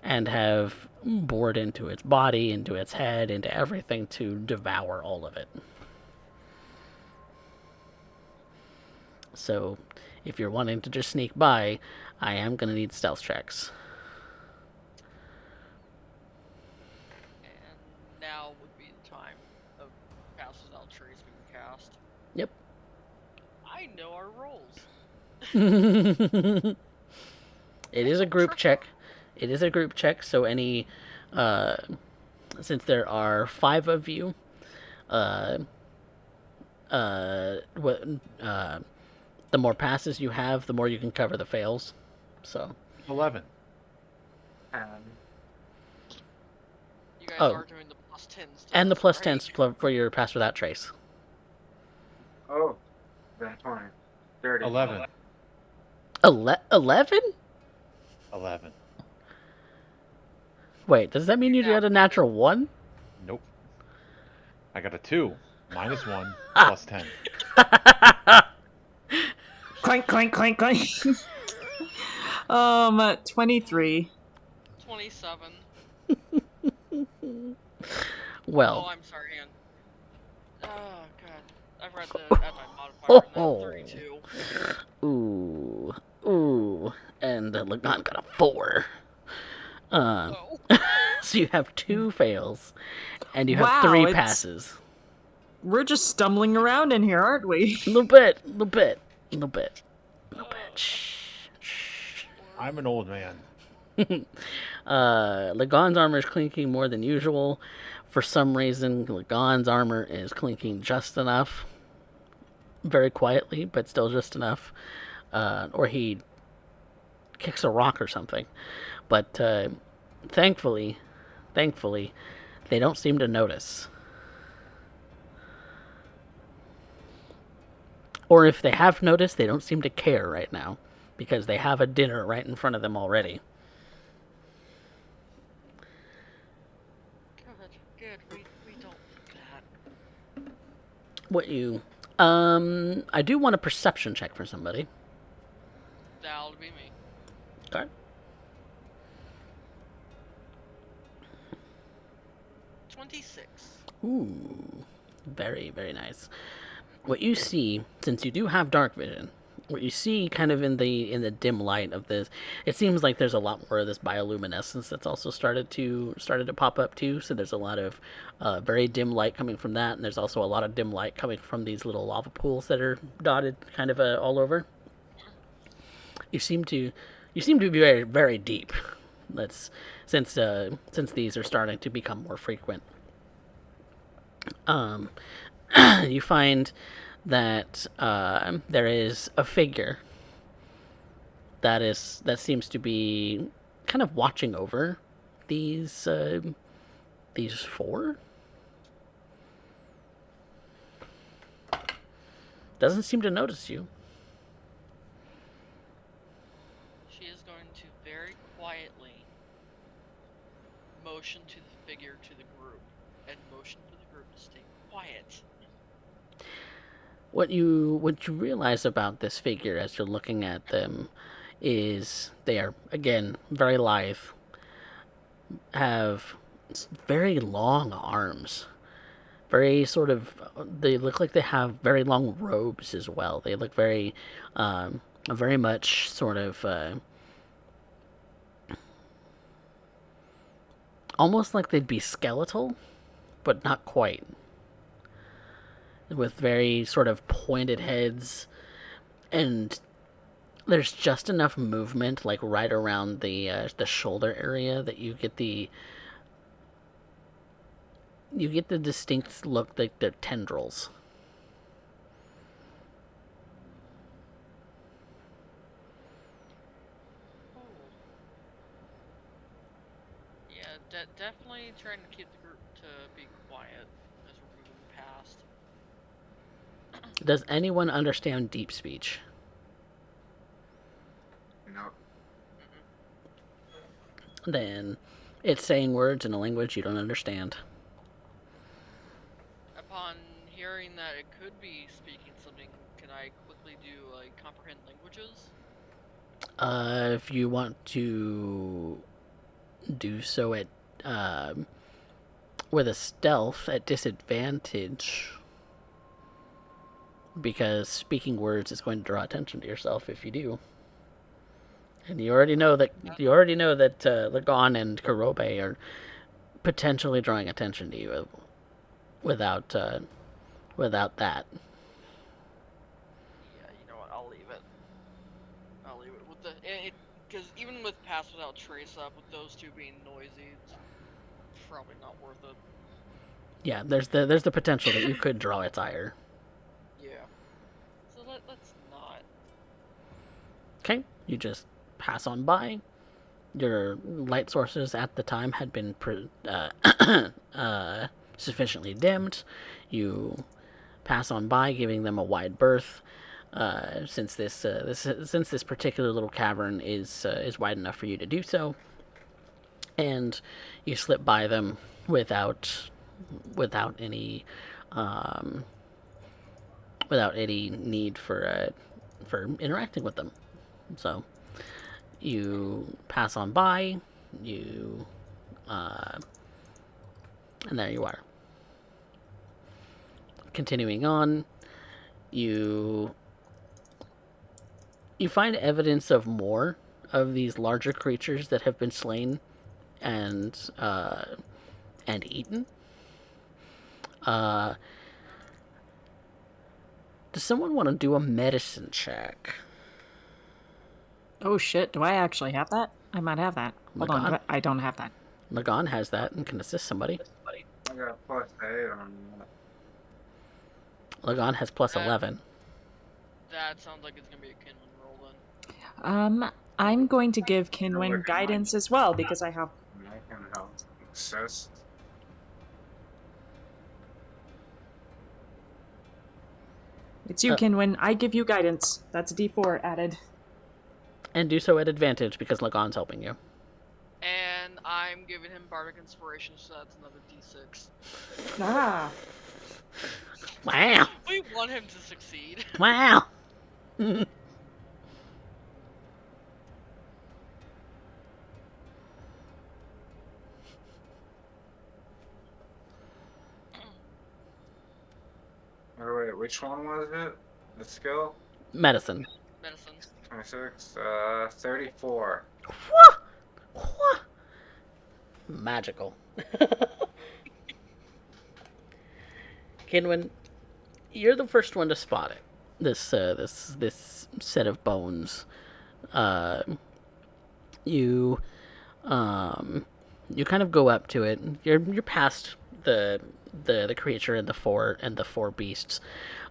and have bored into its body, into its head, into everything to devour all of it. So, if you're wanting to just sneak by, I am going to need stealth checks. And now would be the time of passes out trace being cast. Yep. I know our roles. It is a group check. It is a group check, so any... since there are 5 of you, the more passes you have, the more you can cover the fails. So 11. You guys Oh. are doing the +10 stuff. and the plus right? 10s for your pass without trace. Oh, then 20. 30. 11. 11? 11. Wait, does that mean you got a natural 1? Nope. I got a 2. Minus 1. Plus 10. Clank, clank, clank, clank. 23. 27. Well, Oh, I'm sorry, Ann. Oh, God. I've read the add my modifier Oh. now. 32. ooh, and Lagan got a 4. Oh. So you have 2 fails, and you have Wow, 3 it's- passes. We're just stumbling around in here, aren't we? A little bit. Shh. I'm an old man. Lagan's armor is clinking more than usual. For some reason, Lagan's armor is clinking just enough. Very quietly, but still just enough. Or he kicks a rock or something. But thankfully, they don't seem to notice. Or if they have noticed, they don't seem to care right now. Because they have a dinner right in front of them already. Good. We don't do that. What you... I do want a perception check for somebody. That'll be me. Okay. 26. Ooh. Very, very nice. What you see, since you do have dark vision, what you see kind of in the dim light of this, it seems like there's a lot more of this bioluminescence that's also started to pop up too. So there's a lot of very dim light coming from that, and there's also a lot of dim light coming from these little lava pools that are dotted kind of all over. You seem to be very, very deep. That's since these are starting to become more frequent. You find that there is a figure that seems to be kind of watching over these 4. Doesn't seem to notice you. She is going to very quietly motion to the figure to the group and motion for the group to stay quiet. What you realize about this figure as you're looking at them is they are, again, very lithe, have very long arms, very sort of, they look like they have very long robes as well. They look very much sort of almost like they'd be skeletal, but not quite. With very sort of pointed heads and there's just enough movement, like right around the shoulder area, that you get the distinct look like they're tendrils. Oh. Yeah, definitely trying to keep the group to be quiet as we're moving past. Does anyone understand deep speech? No. Then it's saying words in a language you don't understand. Upon hearing that it could be speaking something, can I quickly do like comprehend languages? If you want to do so at with a stealth at disadvantage, because speaking words is going to draw attention to yourself if you do. And you already know that Lagon and Karobe are potentially drawing attention to you without that. Yeah, you know what? I'll leave it. I'll leave it with the because even with Pass Without Trace up, with those two being noisy, it's probably not worth it. Yeah, there's the potential that you could draw its ire. Yeah. So let's not. Okay, you just pass on by. Your light sources at the time had been sufficiently dimmed. You pass on by, giving them a wide berth. Since this particular little cavern is wide enough for you to do so, and you slip by them without any need for interacting with them. So you pass on by, and there you are. Continuing on, you find evidence of more of these larger creatures that have been slain and eaten. Does someone want to do a medicine check? Oh shit, do I actually have that? I might have that. Hold on, Lagon? I don't have that. Lagon has that and can assist somebody. I got +8 on that. Lagon has plus 11. That sounds like it's gonna be a Kinlan roll then. I'm going to give Kinwin guidance as well because I have. I can help assist. It's you, Kinwin. I give you guidance. That's a D4 added. And do so at advantage because Lagon's helping you. And I'm giving him Bardic Inspiration, so that's another D6. Ah. Wow. We want him to succeed. Wow. Wait, which one was it? The skill? Medicine. Medicine. 26, 34. What? Magical. Kinwin, you're the first one to spot it. This set of bones. You kind of go up to it. You're past the creature and the four beasts.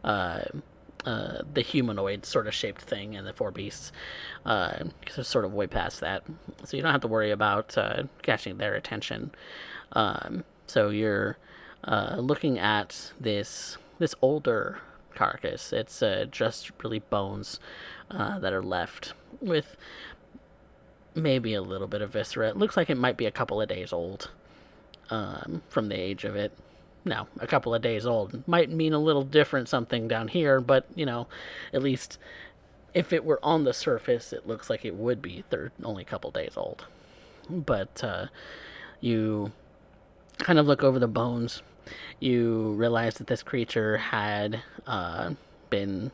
The humanoid sort of shaped thing and the four beasts, because it's sort of way past that, so you don't have to worry about catching their attention. So you're looking at this older carcass. It's just really bones that are left with maybe a little bit of viscera. It looks like it might be a couple of days old from the age of it. Now, a couple of days old might mean a little different something down here, but, at least if it were on the surface, it looks like it would be. They're only a couple days old. But you kind of look over the bones. You realize that this creature had been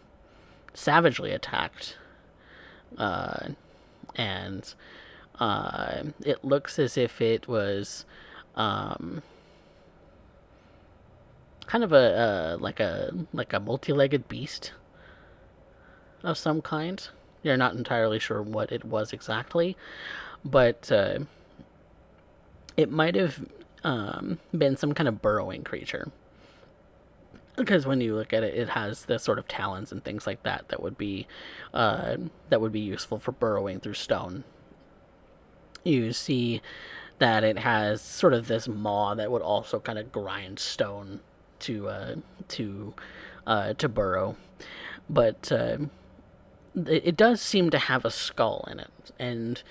savagely attacked. And it looks as if it was kind of like a multi-legged beast of some kind. You're not entirely sure what it was exactly, but it might have been some kind of burrowing creature. Because when you look at it, it has the sort of talons and things like that that would be useful for burrowing through stone. You see that it has sort of this maw that would also kind of grind stone to burrow, but it does seem to have a skull in it, and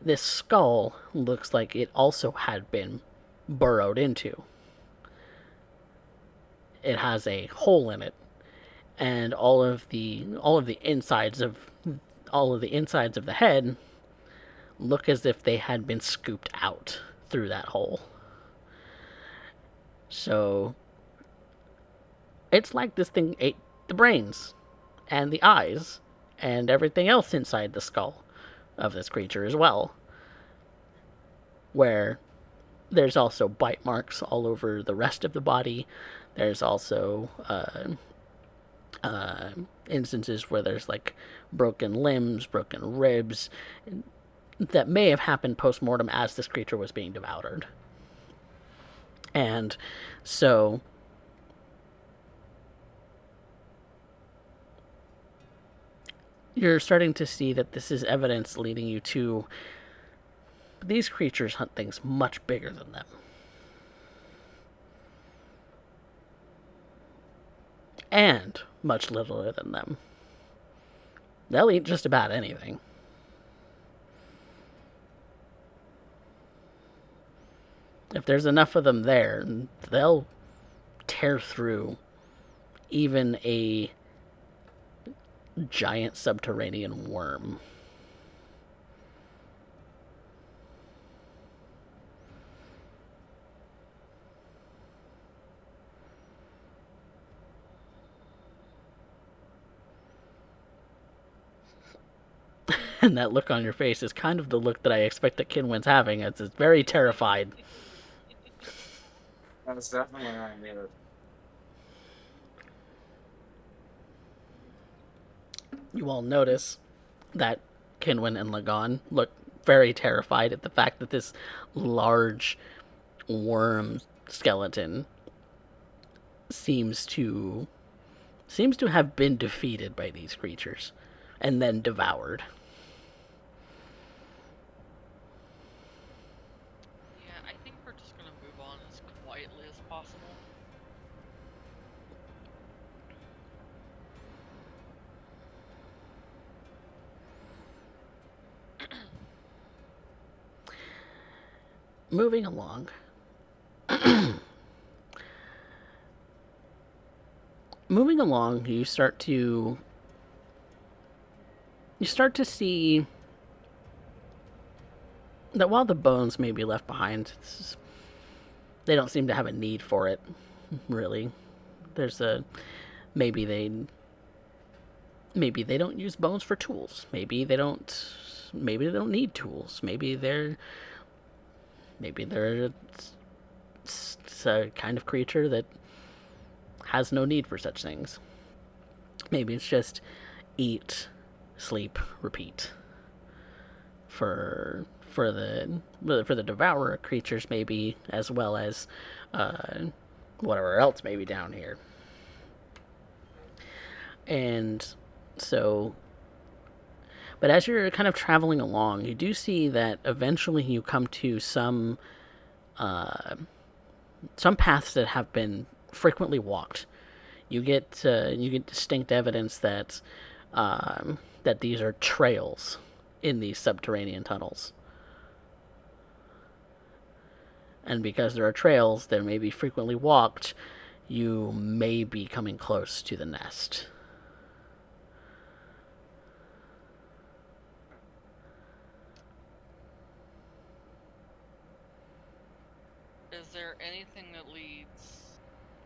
this skull looks like it also had been burrowed into. It has a hole in it, and all of the insides of the head look as if they had been scooped out through that hole. So it's like this thing ate the brains and the eyes and everything else inside the skull of this creature as well. Where there's also bite marks all over the rest of the body. There's also instances where there's like broken limbs, broken ribs, that may have happened post-mortem as this creature was being devoured. And so you're starting to see that this is evidence leading you to these creatures hunt things much bigger than them. And much littler than them. They'll eat just about anything. If there's enough of them there, they'll tear through even a giant subterranean worm. And that look on your face is kind of the look that I expect that Kinwin's having. It's very terrified. That's definitely not good. You all notice that Kinwin and Lagon look very terrified at the fact that this large worm skeleton seems to have been defeated by these creatures and then devoured. Yeah, I think we're just gonna move on as quietly as possible. Moving along. Moving along, you start to see that while the bones may be left behind, they don't seem to have a need for it, really. There's a maybe they don't use bones for tools. Maybe they don't need tools. Maybe they're a kind of creature that has no need for such things. Maybe it's just eat, sleep, repeat. For the devourer creatures, maybe, as well as whatever else may be down here. And so, but as you're kind of traveling along, you do see that eventually you come to some paths that have been frequently walked. You get distinct evidence that that these are trails in these subterranean tunnels. And because there are trails that may be frequently walked, you may be coming close to the nest. Is there anything that leads,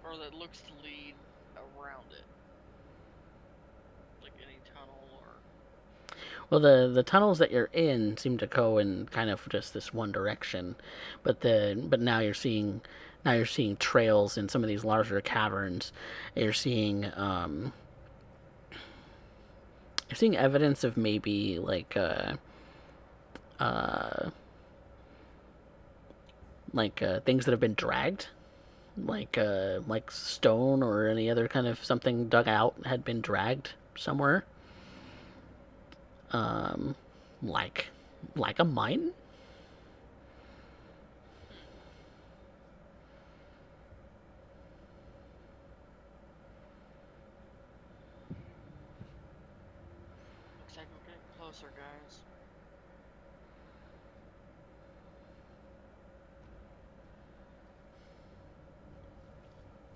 or that looks to lead around it? Like any tunnel or... Well, the tunnels that you're in seem to go in kind of just this one direction, but now you're seeing trails in some of these larger caverns. You're seeing You're seeing evidence of maybe like things that have been dragged, like stone or any other kind of something dug out had been dragged somewhere. Um, like a mine. Looks like we're getting closer, guys.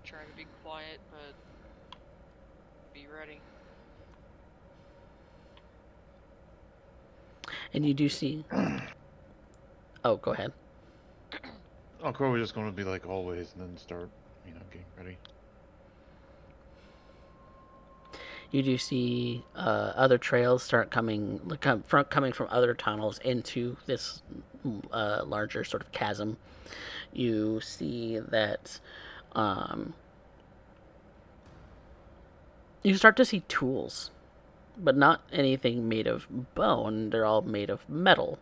Try to be quiet, but be ready. And you do see. Oh, go ahead. Oh, Crow was just going to be like always, and then start, getting ready. You do see other trails start coming from other tunnels into this larger sort of chasm. You see that you start to see tools, but not anything made of bone. They're all made of metal.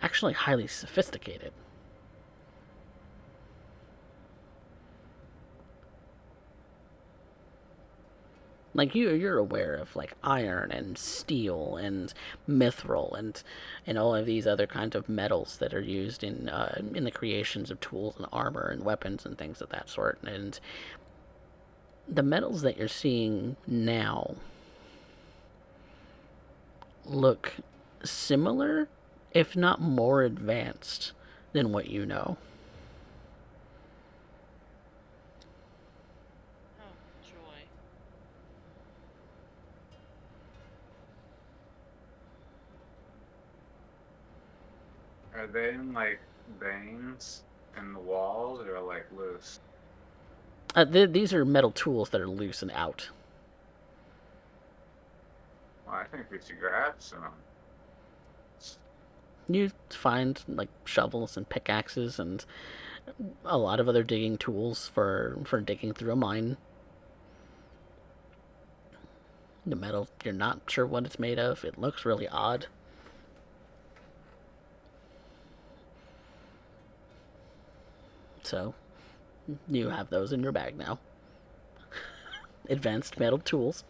Actually, highly sophisticated. Like you're aware of like iron and steel and mithril and all of these other kinds of metals that are used in the creations of tools and armor and weapons and things of that sort. And the metals that you're seeing now look similar, if not more advanced than what you know. Oh, joy. Are they in like veins in the walls or like loose? These are metal tools that are loose and out. Well, I think we should grab some. You find like shovels and pickaxes and a lot of other digging tools for digging through a mine. The metal, you're not sure what it's made of. It looks really odd. So, you have those in your bag now. Advanced metal tools.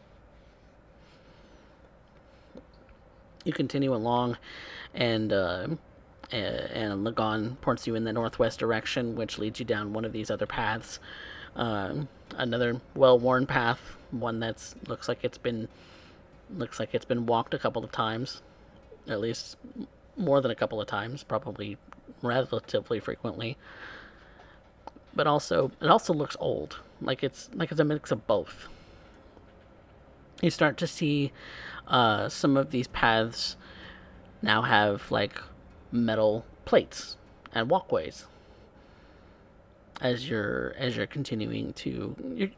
You continue along, and Lagon points you in the northwest direction, which leads you down one of these other paths. Another well-worn path, one that's looks like it's been walked a couple of times, at least more than a couple of times, probably relatively frequently. But also, it also looks old, like it's a mix of both. You start to see some of these paths now have like metal plates and walkways as you're continuing to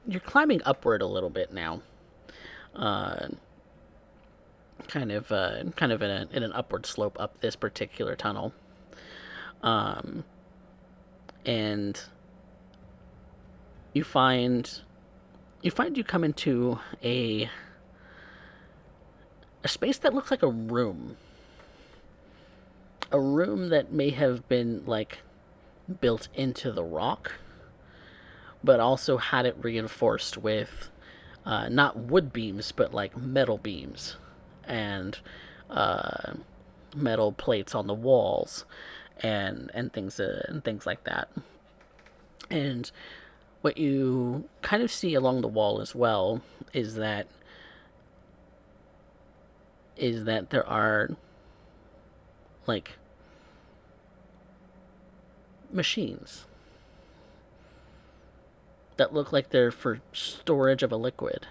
you're climbing upward a little bit now, uh, kind of in an upward slope up this particular tunnel, and you find you come into a space that looks like a room that may have been like built into the rock, but also had it reinforced with not wood beams, but like metal beams and uh, metal plates on the walls and things like that. And what you kind of see along the wall as well is that there are like machines that look like they're for storage of a liquid.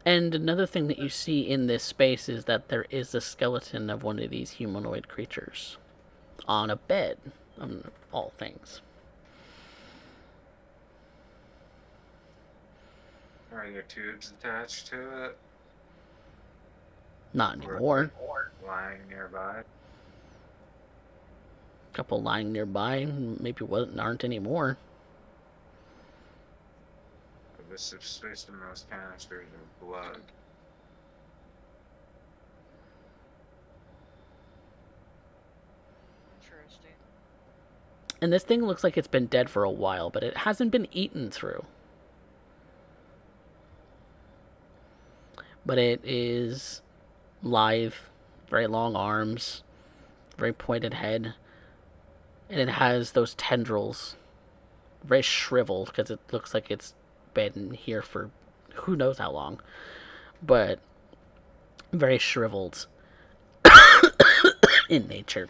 And another thing that you see in this space is that there is a skeleton of one of these humanoid creatures on a bed, of all things. Are there tubes attached to it? Not Or anymore. lying nearby? couple lying nearby. Maybe aren't anymore. The suspicion those canisters are blood. Interesting. And this thing looks like it's been dead for a while, but it hasn't been eaten through. But it is lithe, very long arms, very pointed head, and it has those tendrils, very shriveled because it looks like it's been here for who knows how long, but very shriveled in nature.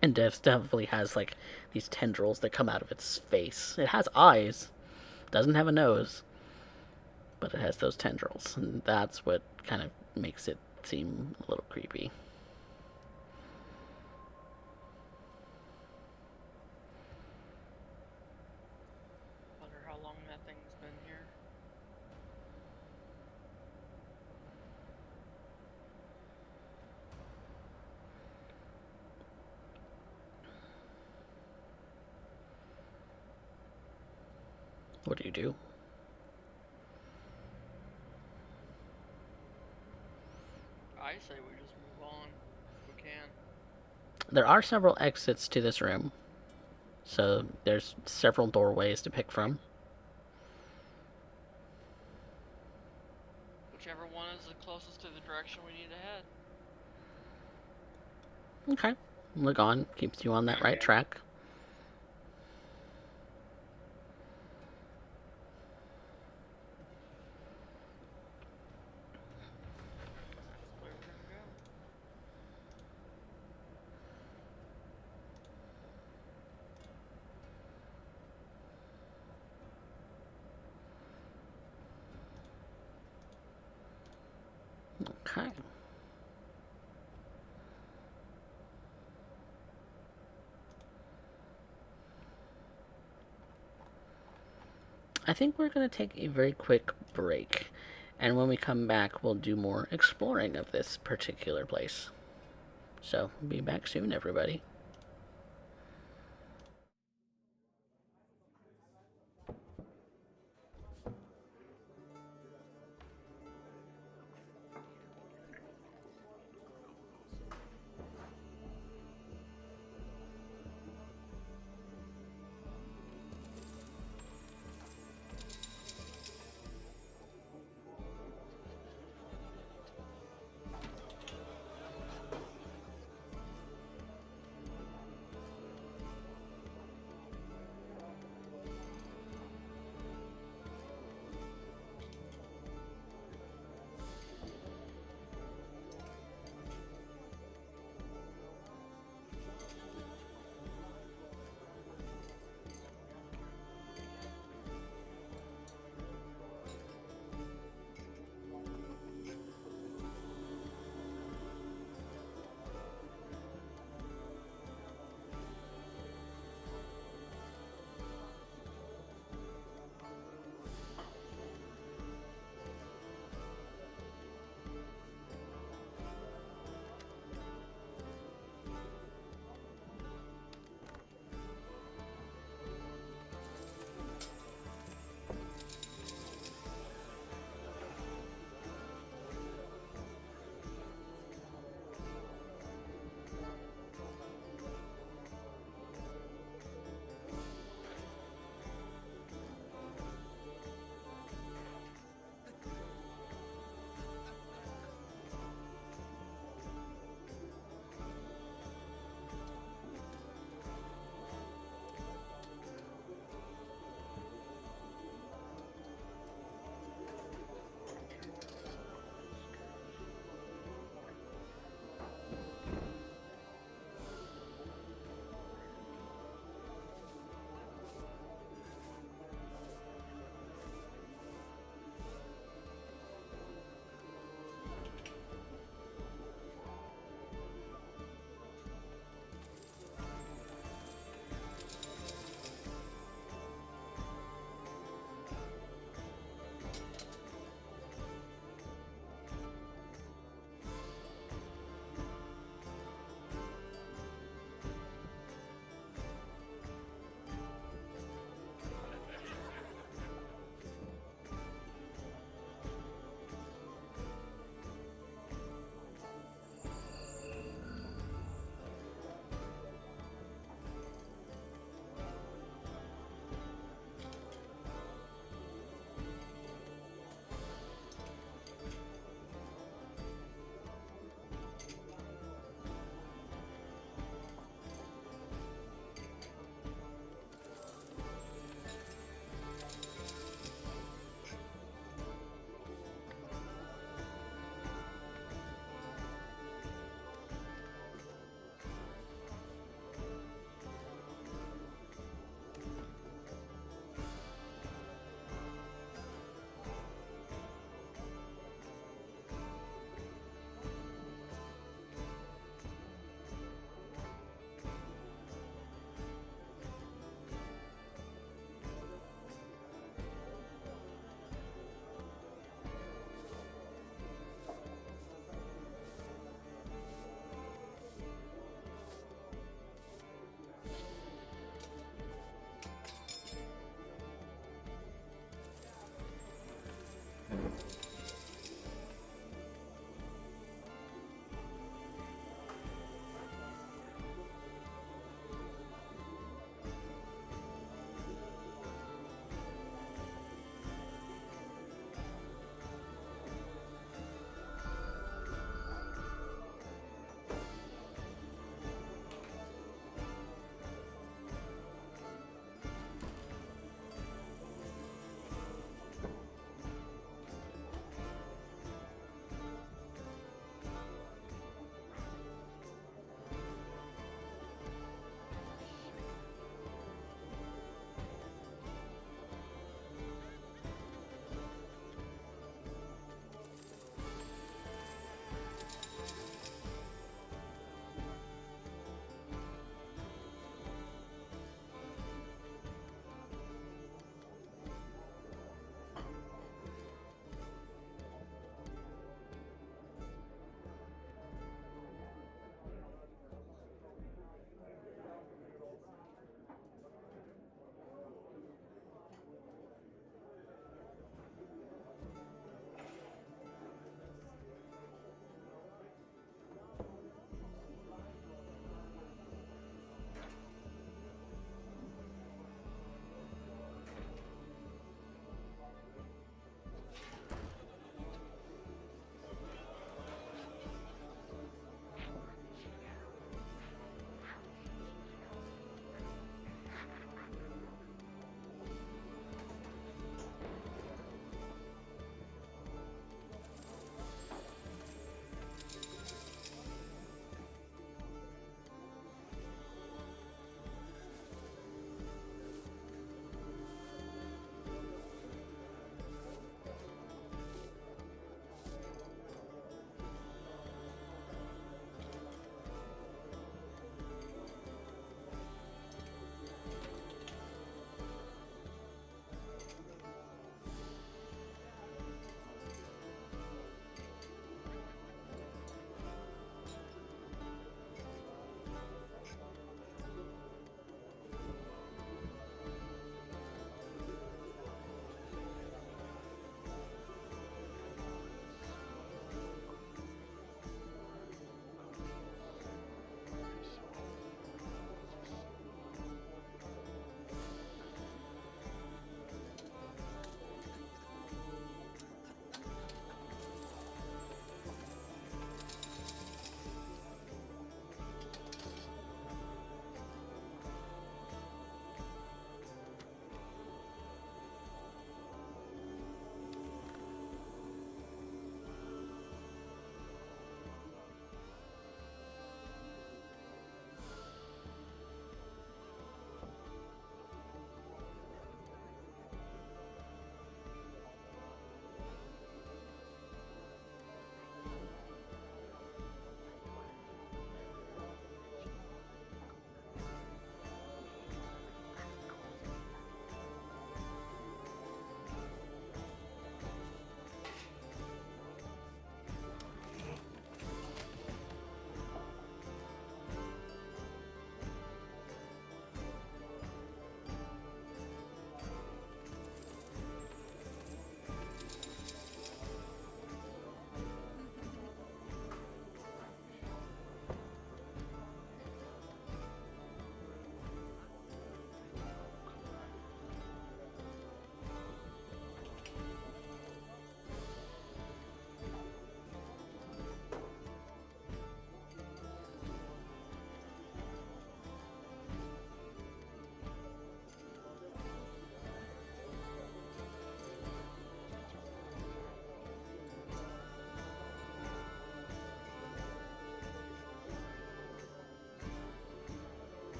And definitely has like these tendrils that come out of its face. It has eyes, doesn't have a nose, but it has those tendrils, and that's what kind of makes it seem a little creepy. Wonder how long that thing's been here. What do you do? I say we just move on if we can. There are several exits to this room, so there's several doorways to pick from. Whichever one is the closest to the direction we need to head. Okay. Lagon keeps you on that right track. That's where we're gonna go. Okay. I think we're going to take a very quick break. And when we come back, we'll do more exploring of this particular place. So, be back soon, everybody.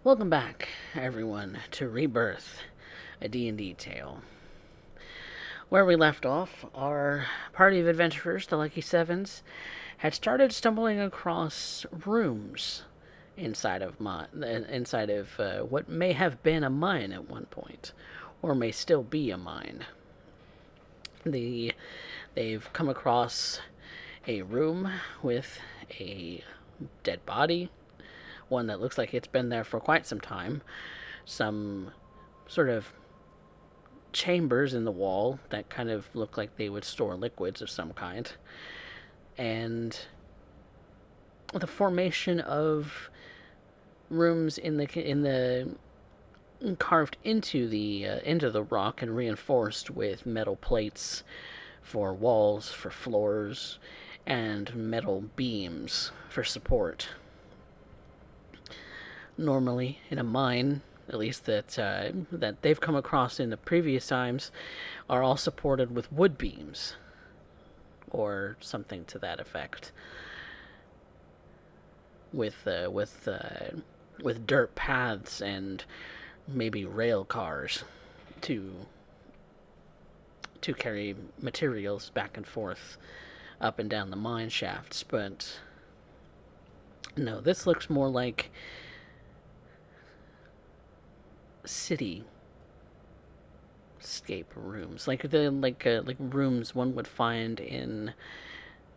Welcome back, everyone, to Rebirth, a D&D Tale. Where we left off, our party of adventurers, the Lucky Sevens, had started stumbling across rooms inside of what may have been a mine at one point, or may still be a mine. They've come across a room with a dead body, one that looks like it's been there for quite some time, some sort of chambers in the wall that kind of look like they would store liquids of some kind, and the formation of rooms in the carved into the rock and reinforced with metal plates for walls, for floors, and metal beams for support. Normally, in a mine, at least that they've come across in the previous times, are all supported with wood beams, or something to that effect, with dirt paths and maybe rail cars to carry materials back and forth up and down the mine shafts. But no, this looks more like cityscape rooms, like rooms one would find in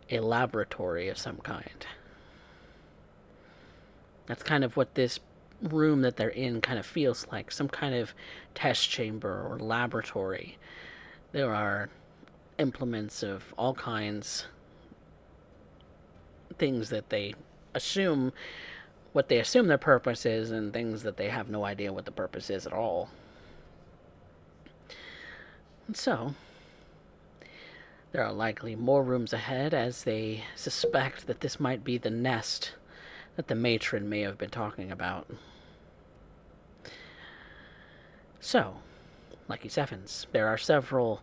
a laboratory of some kind. That's kind of what this room that they're in kind of feels like, some kind of test chamber or laboratory. There are implements of all kinds, things that they assume their purpose is, and things that they have no idea what the purpose is at all. And so, there are likely more rooms ahead, as they suspect that this might be the nest that the matron may have been talking about. So, Lucky Sevens, there are several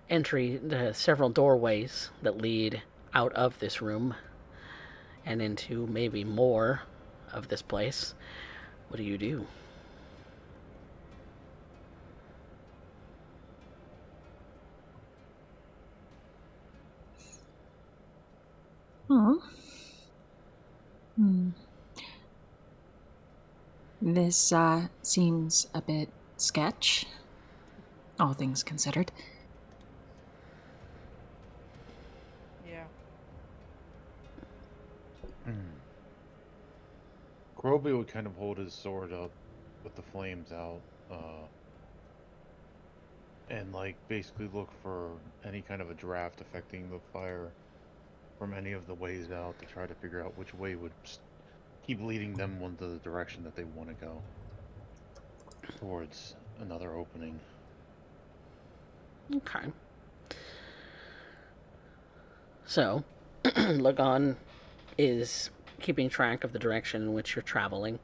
doorways that lead out of this room and into maybe more of this place. What do you do? This seems a bit sketch, all things considered. Yeah. Groby would kind of hold his sword up with the flames out, and basically look for any kind of a draft affecting the fire from any of the ways out to try to figure out which way would keep leading them into the direction that they want to go towards another opening. Okay. So, Lagon is keeping track of the direction in which you're traveling,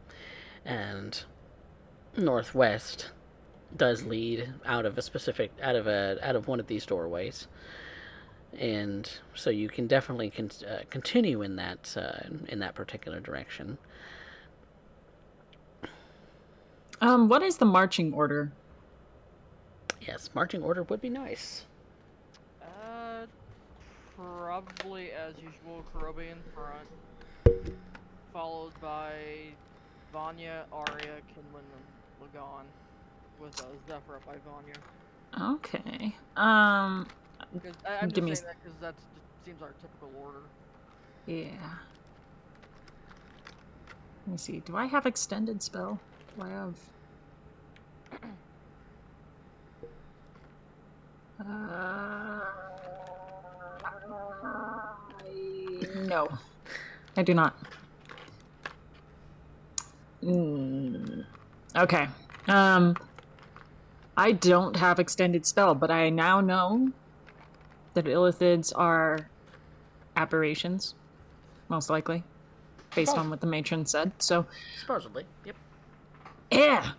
and northwest does lead out of one of these doorways, and so you can definitely continue in that particular direction. What is the marching order? Yes, marching order would be nice. Probably as usual, Kurobe in front, followed by Vanya, Arya, Kinlan, and Lagon, with Zephyr by Vanya. Okay. I'm Give me just saying that because that seems our typical order. Yeah. Let me see. Do I have extended spell? Do I have? No, I do not. Okay. I don't have extended spell, but I now know that illithids are aberrations, most likely, based on what the matron said. So, Supposedly, yep. yeah.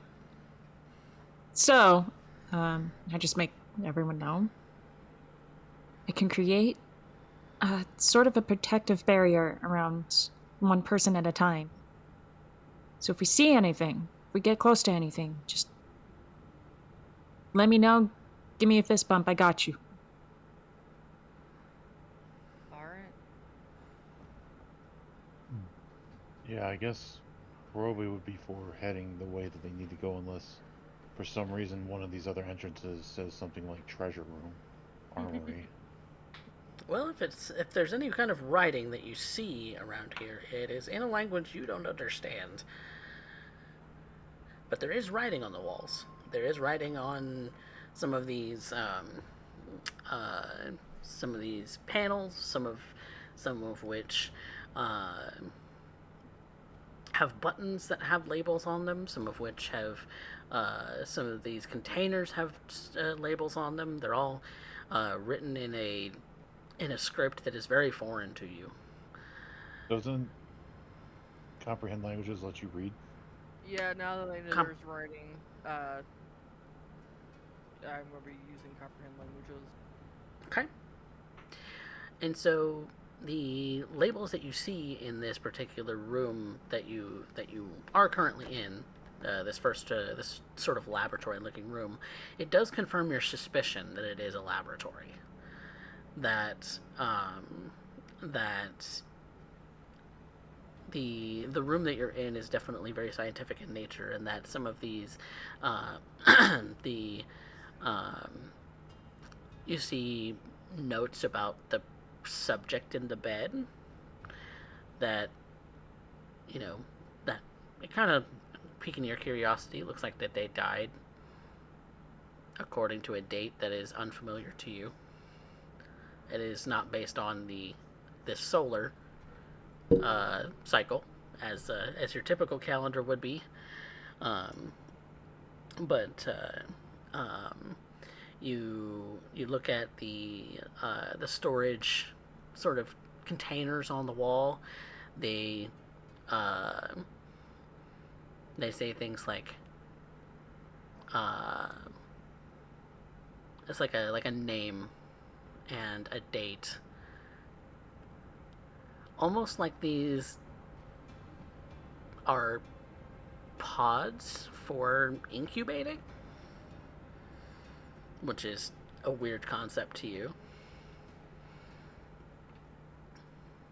So, I just make everyone know. I can create sort of a protective barrier around one person at a time. So if we see anything, if we get close to anything, just let me know. Give me a fist bump. I got you. Alright. Yeah, I guess Kurobe would be for heading the way that they need to go unless for some reason one of these other entrances says something like treasure room, armory. Well, if there's any kind of writing that you see around here, it is in a language you don't understand. But there is writing on the walls. There is writing on some of these uh, some of these panels, some of which uh, have buttons that have labels on them. Some of which have some of these containers have labels on them. They're all written in a script that is very foreign to you. Doesn't comprehend languages let you read? Yeah, now that I know there's writing, I'm gonna be using comprehend languages. Okay. And so the labels that you see in this particular room that you are currently in, this sort of laboratory looking room, it does confirm your suspicion that it is a laboratory. That that the room that you're in is definitely very scientific in nature, and that some of these the you see notes about the subject in the bed that that it kind of piquing your curiosity. It looks like that they died according to a date that is unfamiliar to you. It is not based on this solar cycle as your typical calendar would be, um, but you look at the storage sort of containers on the wall. They uh, they say things like uh, it's like a name and a date, almost like these are pods for incubating, which is a weird concept to you.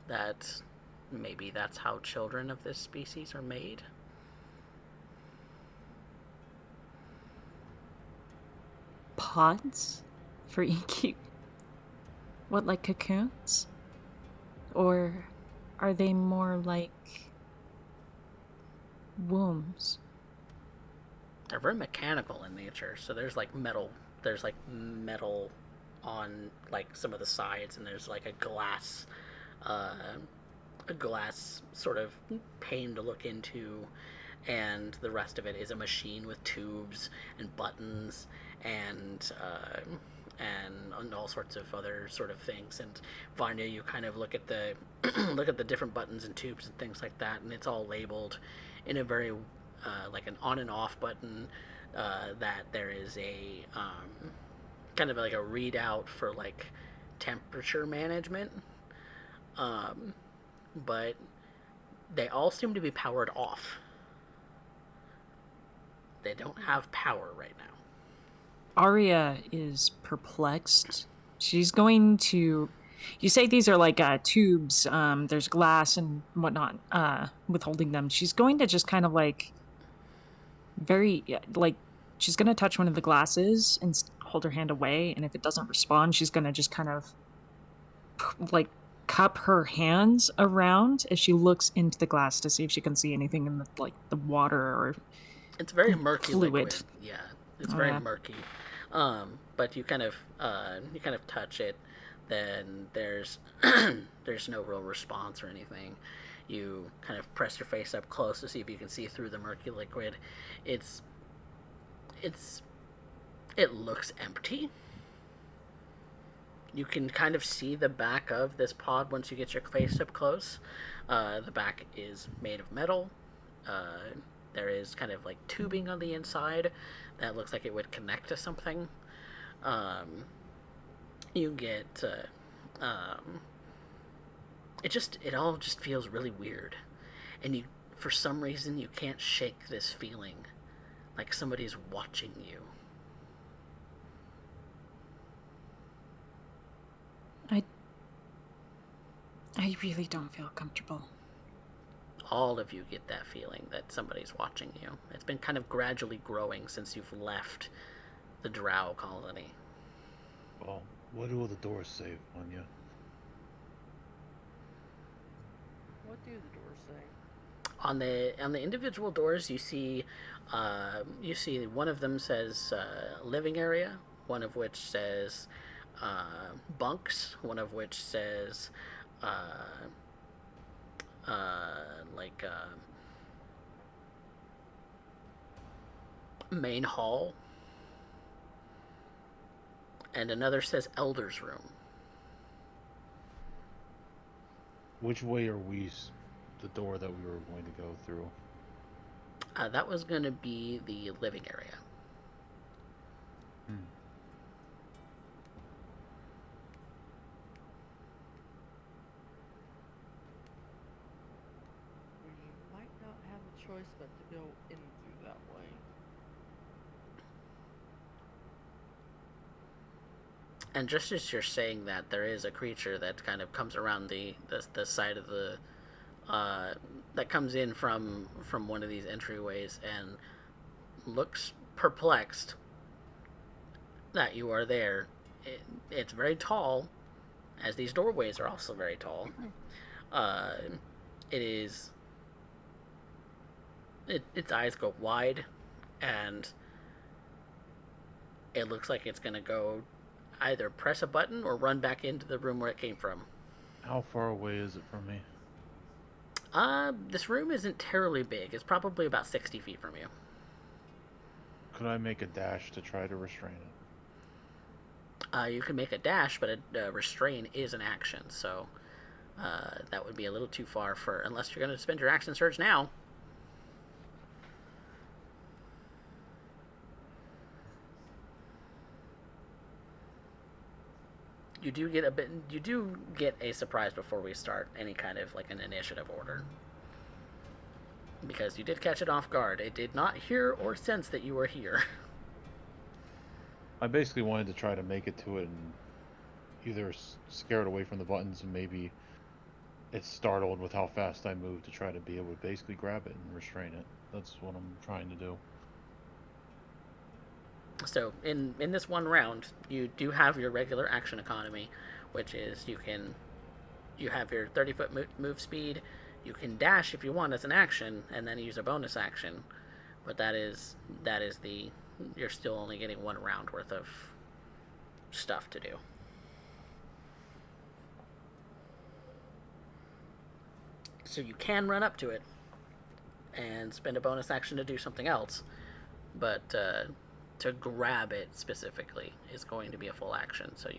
That maybe that's how children of this species are made. Pods for incubation? What, like cocoons? Or are they more like wombs? They're very mechanical in nature, so there's like metal on like some of the sides, and there's like uh, a glass sort of pane to look into, and the rest of it is a machine with tubes and buttons and all sorts of other sort of things. And Vanya, you kind of look at the look at the different buttons and tubes and things like that, and it's all labeled in a very like an on and off button. That there is a kind of like a readout for like temperature management, but they all seem to be powered off. They don't have power right now. Arya is perplexed. She's going to. You say these are like tubes. There's glass and whatnot withholding them. She's going to just kind of like she's going to touch one of the glasses and hold her hand away. And if it doesn't respond, she's going to just kind of like cup her hands around as she looks into the glass to see if she can see anything in the water or. It's very murky fluid. liquid. Yeah, it's very murky. But you kind of touch it, then there's there's no real response or anything. You kind of press your face up close to see if you can see through the murky liquid. It looks empty. You can kind of see the back of this pod once you get your face up close. The back is made of metal. There is kind of like tubing on the inside that looks like it would connect to something. You get it all just feels really weird, and for some reason, you can't shake this feeling like somebody's watching you. I really don't feel comfortable. All of you get that feeling that somebody's watching you. It's been kind of gradually growing since you've left the Drow colony. Well, what do all the doors say, Anya? What do the doors say? On the individual doors, you see one of them says living area, one of which says bunks, one of which says main hall, and another says elder's room. Which way are we? The door that we were going to go through. That was going to be the living area. We might not have a choice but to go in through that way. And just as you're saying that, there is a creature that kind of comes around the side of the that comes in from one of these entryways and looks perplexed that you are there. It's very tall, as these doorways are also very tall. Its eyes go wide, and it looks like it's gonna go either press a button or run back into the room where it came from. How far away is it from me? This room isn't terribly big. It's probably about 60 feet from you. Could I make a dash to try to restrain it? You can make a dash, but a restrain is an action, so that would be a little too far for, unless you're going to spend your action surge now. You do get a surprise before we start any kind of like an initiative order, because you did catch it off guard. It did not hear or sense that you were here. I basically wanted to try to make it to it and either scare it away from the buttons, and maybe it's startled with how fast I move to try to be able to basically grab it and restrain it. That's what I'm trying to do. So in this one round, you do have your regular action economy, which is you have your 30-foot move speed. You can dash if you want as an action, and then use a bonus action. But you're still only getting one round worth of stuff to do. So you can run up to it and spend a bonus action to do something else, but to grab it specifically is going to be a full action, so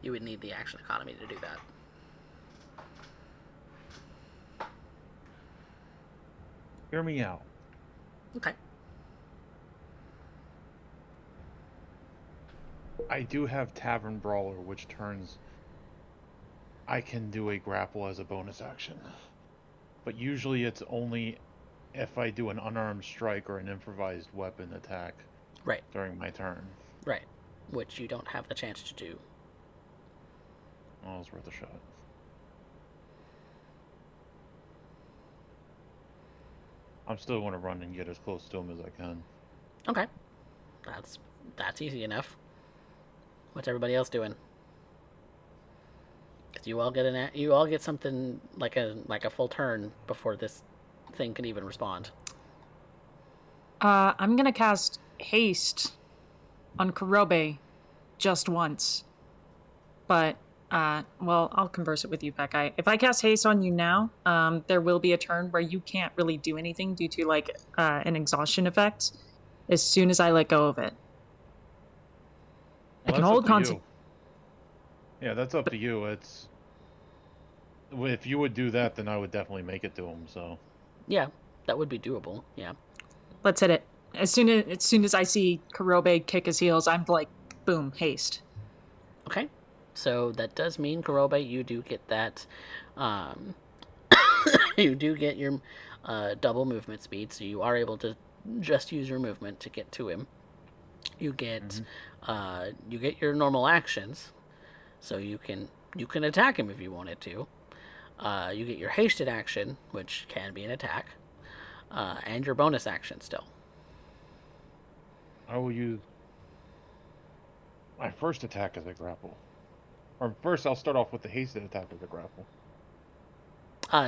you would need the action economy to do that. Hear me out. Okay. I do have Tavern Brawler, which turns... I can do a grapple as a bonus action. But usually it's only if I do an unarmed strike or an improvised weapon attack. Right. During my turn. Right. Which you don't have the chance to do. Well, it's worth a shot. I'm still going to run and get as close to him as I can. Okay. That's easy enough. What's everybody else doing? Cause you all get something like a full turn before this thing can even respond. I'm gonna cast haste on Kurobe just once. But, well, I'll converse it with you, Pekai. If I cast haste on you now, there will be a turn where you can't really do anything due to, like, an exhaustion effect as soon as I let go of it. Well, I can hold concentration. Yeah, that's up to you. It's... If you would do that, then I would definitely make it to him, so... Yeah, that would be doable, yeah. Let's hit it. As soon as I see Kurobe kick his heels, I'm like, boom, haste. Okay. So that does mean, Kurobe, you do get that, you do get your double movement speed, so you are able to just use your movement to get to him. You get your normal actions, so you can attack him if you wanted to. You get your hasted action, which can be an attack, and your bonus action still. I will use my first attack as a grapple. Or first, I'll start off with the hasted attack as a grapple.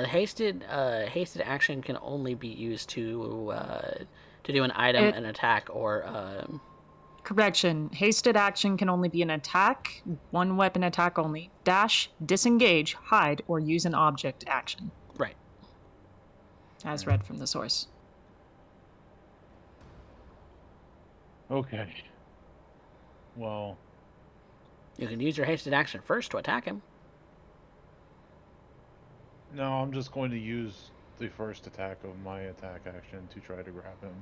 Hasted action can only be used to do an item, an attack, or Correction. Hasted action can only be an attack, one weapon attack only. Dash, disengage, hide, or use an object action. right. As read from the source. Okay. Well, You can use your hasted action first to attack him. no, I'm just going to use the first attack of my attack action to try to grab him.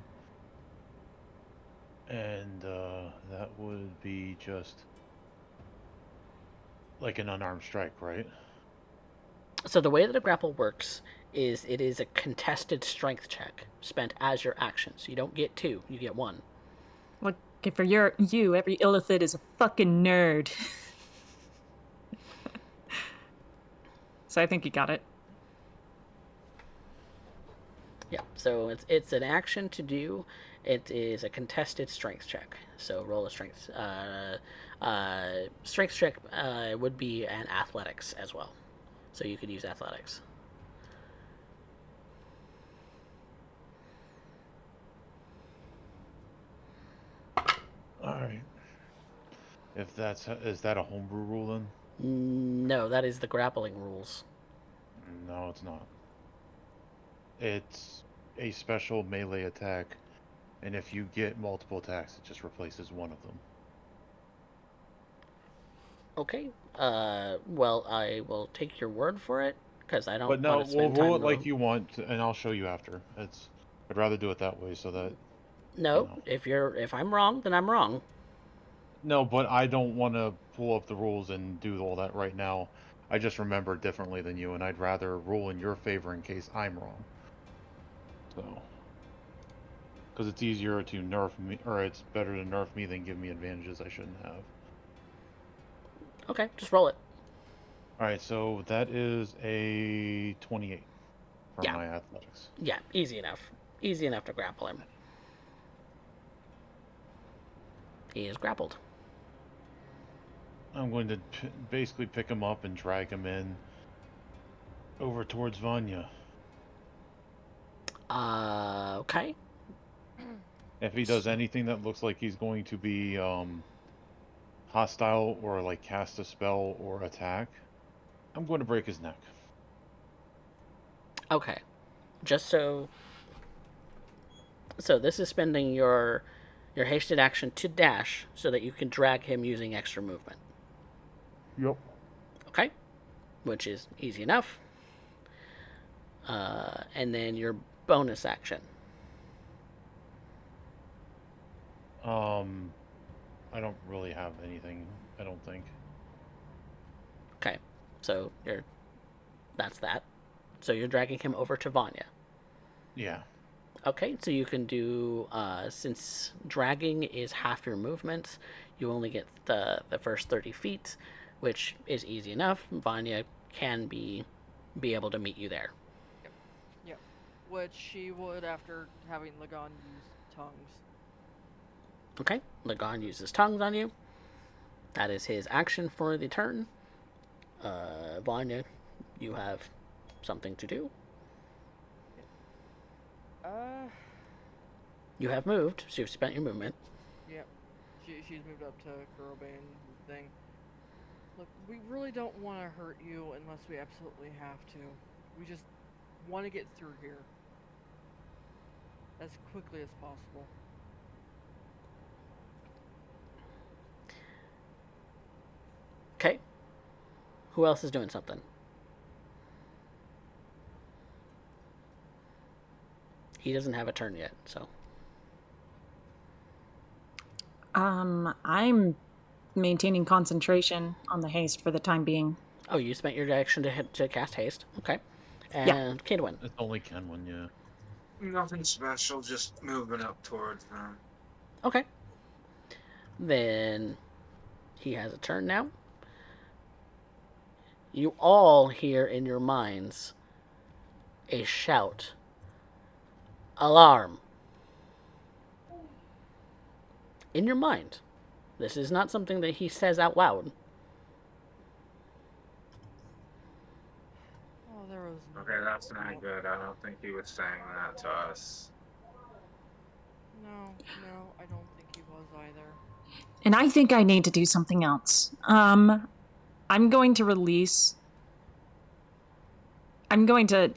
And that would be just like an unarmed strike, right? So the way that a grapple works is it is a contested strength check spent as your action. So you don't get 2, you get 1. Look, for you, every illithid is a fucking nerd. So I think you got it. Yeah, so it's an action to do. It is a contested strength check. So roll a strength. Strength check would be an athletics as well. So you could use athletics. Alright. Is that a homebrew rule then? No, that is the grappling rules. No, it's not. It's a special melee attack, and if you get multiple attacks, it just replaces one of them. Okay. Well, I will take your word for it because I don't. But no, want to we'll spend time rule it like you want, and I'll show you after. I'd rather do it that way so that. No, if I'm wrong, then I'm wrong. No, but I don't want to pull up the rules and do all that right now. I just remember differently than you, and I'd rather rule in your favor in case I'm wrong. So, because it's easier to nerf me, or it's better to nerf me than give me advantages I shouldn't have. Okay, just roll it. Alright, so that is a 28 for Yeah. my athletics. Yeah, easy enough. Easy enough to grapple him. He is grappled. I'm going to basically pick him up and drag him in over towards Vanya. Okay. If he does anything that looks like he's going to be hostile or like cast a spell or attack, I'm going to break his neck. Okay. Just so this is spending your hasted action to dash so that you can drag him using extra movement. Yep. Okay. Which is easy enough. And then your bonus action. I don't really have anything, I don't think. Okay. So that's that. So you're dragging him over to Vanya. Yeah. Okay, so you can do, since dragging is half your movement, you only get the first 30 feet, which is easy enough. Vanya can be able to meet you there. Yep. Which she would after having Lagan use tongues. Okay, Lagan uses tongues on you. That is his action for the turn. Vanya, you have something to do. You have moved, so you've spent your movement. Yep. She's moved up to Kurobane thing. Look, we really don't want to hurt you unless we absolutely have to. We just want to get through here as quickly as possible. Okay. Who else is doing something? He doesn't have a turn yet, so. I'm maintaining concentration on the haste for the time being. Oh, you spent your action to cast haste. Okay. And Yeah. Kenwyn. It's only Kenwyn, yeah. Nothing special, just moving up towards them. Okay. Then he has a turn now. You all hear in your minds a shout. Alarm. In your mind. This is not something that he says out loud. Oh, there was. Okay, that's not good. I don't think he was saying that to us. No, I don't think he was either. And I think I need to do something else. I'm going to release. I'm going to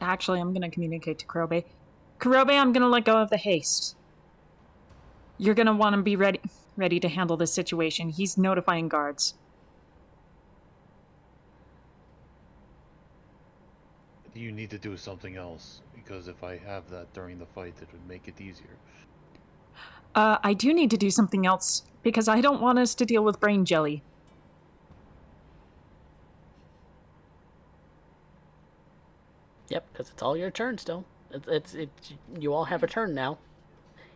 communicate to Kurobe. Kurobe, I'm going to let go of the haste. You're going to want to be ready to handle this situation. He's notifying guards. You need to do something else, because if I have that during the fight, it would make it easier. I do need to do something else, because I don't want us to deal with brain jelly. Yep, because it's all your turn still. You all have a turn now.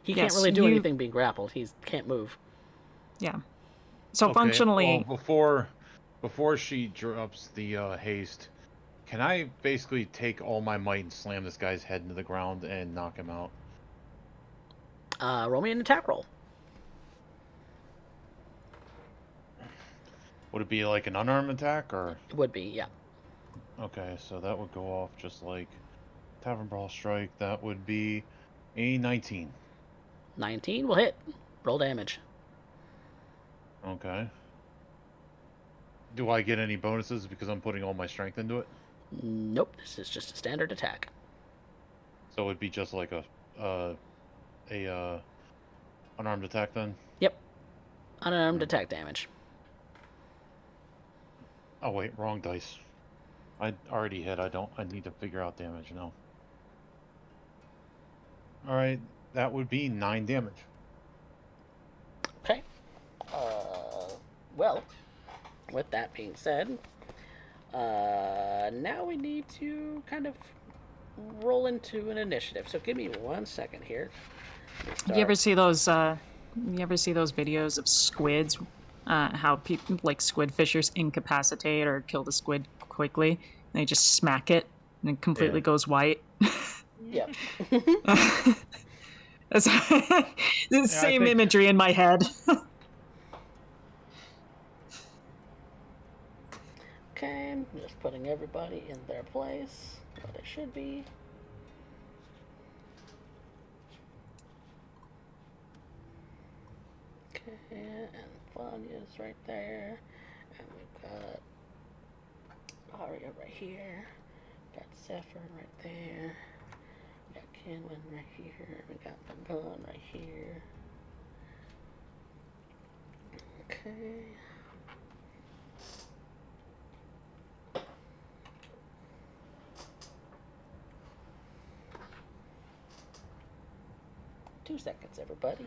He can't Yes, really do anything being grappled. He can't move. Yeah. So Okay, functionally, well, before she drops the haste, can I basically take all my might and slam this guy's head into the ground and knock him out? Roll me an attack roll. Would it be like an unarmed attack, or? It would be, yeah. Okay, so that would go off just like Tavern Brawl Strike. That would be a 19. 19 will hit. Roll damage. Okay. Do I get any bonuses because I'm putting all my strength into it? Nope, this is just a standard attack. So it'd be just like a unarmed attack then? Yep. Unarmed attack damage. Oh wait, wrong dice. I already hit. I need to figure out damage now. Alright, that would be 9 damage. Okay. Well, with that being said, now we need to kind of roll into an initiative. So give me 1 second here. you ever see those videos of squids? How people like squid fishers incapacitate or kill the squid quickly. And they just smack it and it completely goes white. Yep. It's the same imagery in my head. Okay, I'm just putting everybody in their place where they should be. Okay, and Vanya's right there. And we've got Arya right here. Got Zephyr right there. We got Kenwin right here. We got the gun right here. Okay. Two seconds, everybody.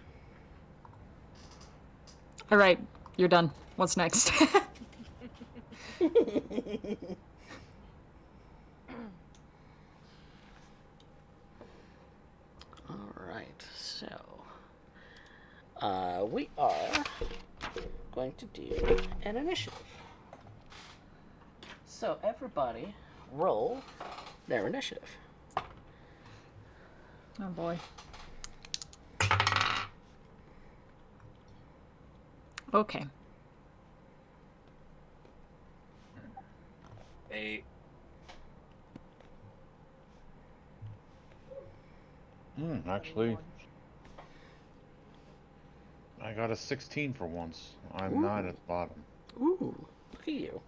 All right, you're done. What's next? Alright, so we are going to do an initiative. So everybody roll their initiative. Oh boy. Okay. 8. Actually, I got a 16 for once. I'm not at the bottom. Ooh, look at you.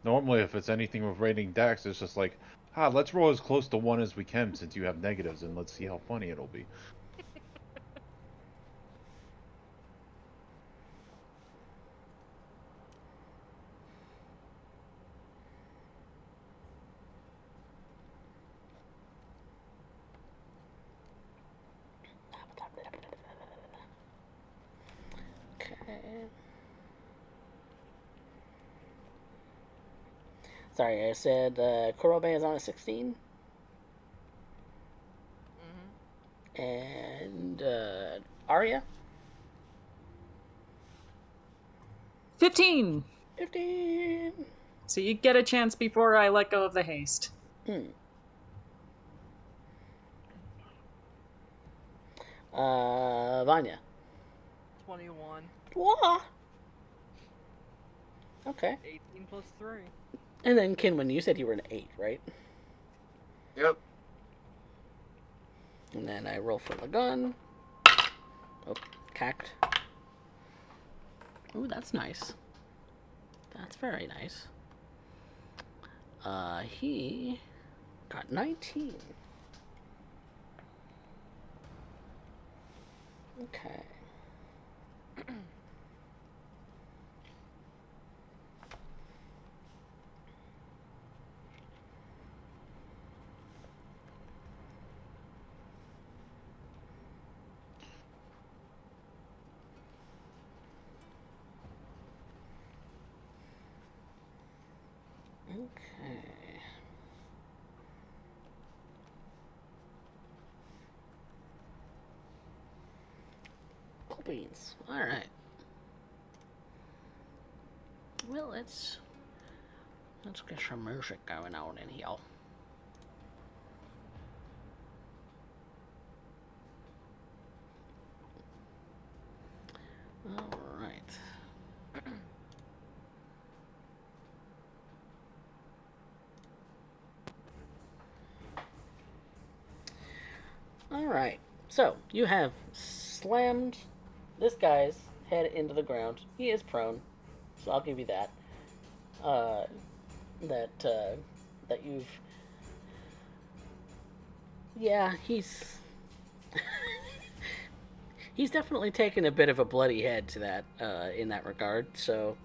Normally, if it's anything with rating dex, it's just like, let's roll as close to 1 as we can since you have negatives, and let's see how funny it'll be. Okay. Sorry, I said Kurobe is on a 16? And Arya? 15. 15. So you get a chance before I let go of the haste. Vanya? 21. Wah! Okay. 18 plus 3. And then Kinwin, you said you were an 8, right? Yep. And then I roll for the gun. Oh, cacked. Ooh, that's nice. That's very nice. He got 19. Okay. Okay. Cool beans. Alright. Well, let's get some music going on in here. Alright. Alright. So, you have slammed this guy's head into the ground. He is prone, so I'll give you that. That you've... Yeah, he's... he's definitely taken a bit of a bloody head to that, in that regard, so...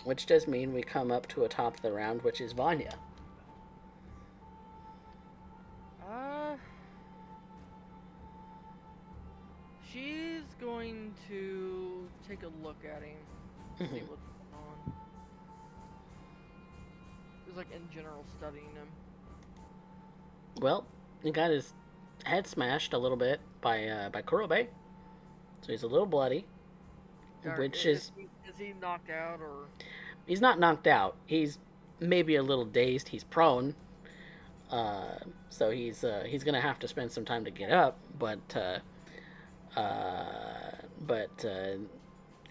which does mean we come up to a top of the round, which is Vanya. She's going to take a look at him, see what's going on. It's like in general studying him. Well, he got his head smashed a little bit by Kurobe, so he's a little bloody. Which is he knocked out or? He's not knocked out. He's maybe a little dazed. He's prone, so he's gonna have to spend some time to get up. But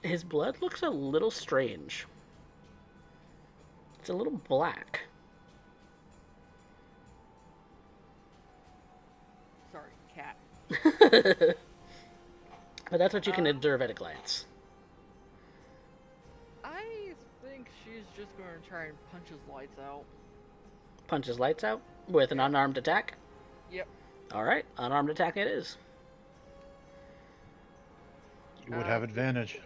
his blood looks a little strange. It's a little black. Sorry, cat. But that's what you can observe at a glance. I think she's just going to try and punch his lights out. Punch his lights out with an unarmed attack? Yep. Alright, unarmed attack it is. You would have advantage.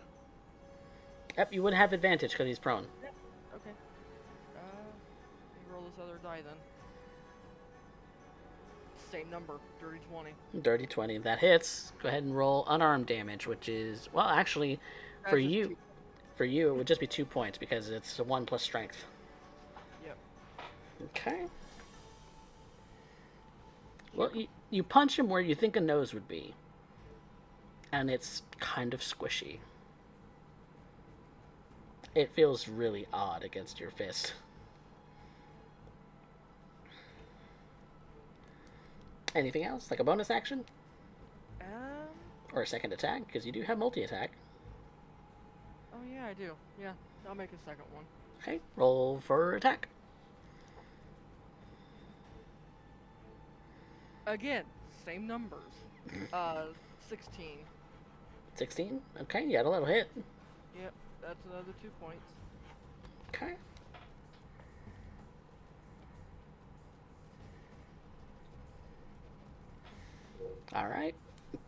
Yep, you would have advantage because he's prone. Yep. Okay. Let me roll this other die then. Same number, dirty 20. Dirty 20, that hits. Go ahead and roll unarmed damage, which is, well, actually, for you, it would just be 2 points because it's a 1 plus strength. Yep. Okay. Well, you punch him where you think a nose would be. And it's kind of squishy. It feels really odd against your fist. Anything else? Like a bonus action? Or a second attack? Because you do have multi-attack. Oh yeah, I do. Yeah, I'll make a second one. Okay, roll for attack. Again, same numbers. 16. 16? Okay, you had a little hit. Yep, that's another 2 points. Okay. Alright.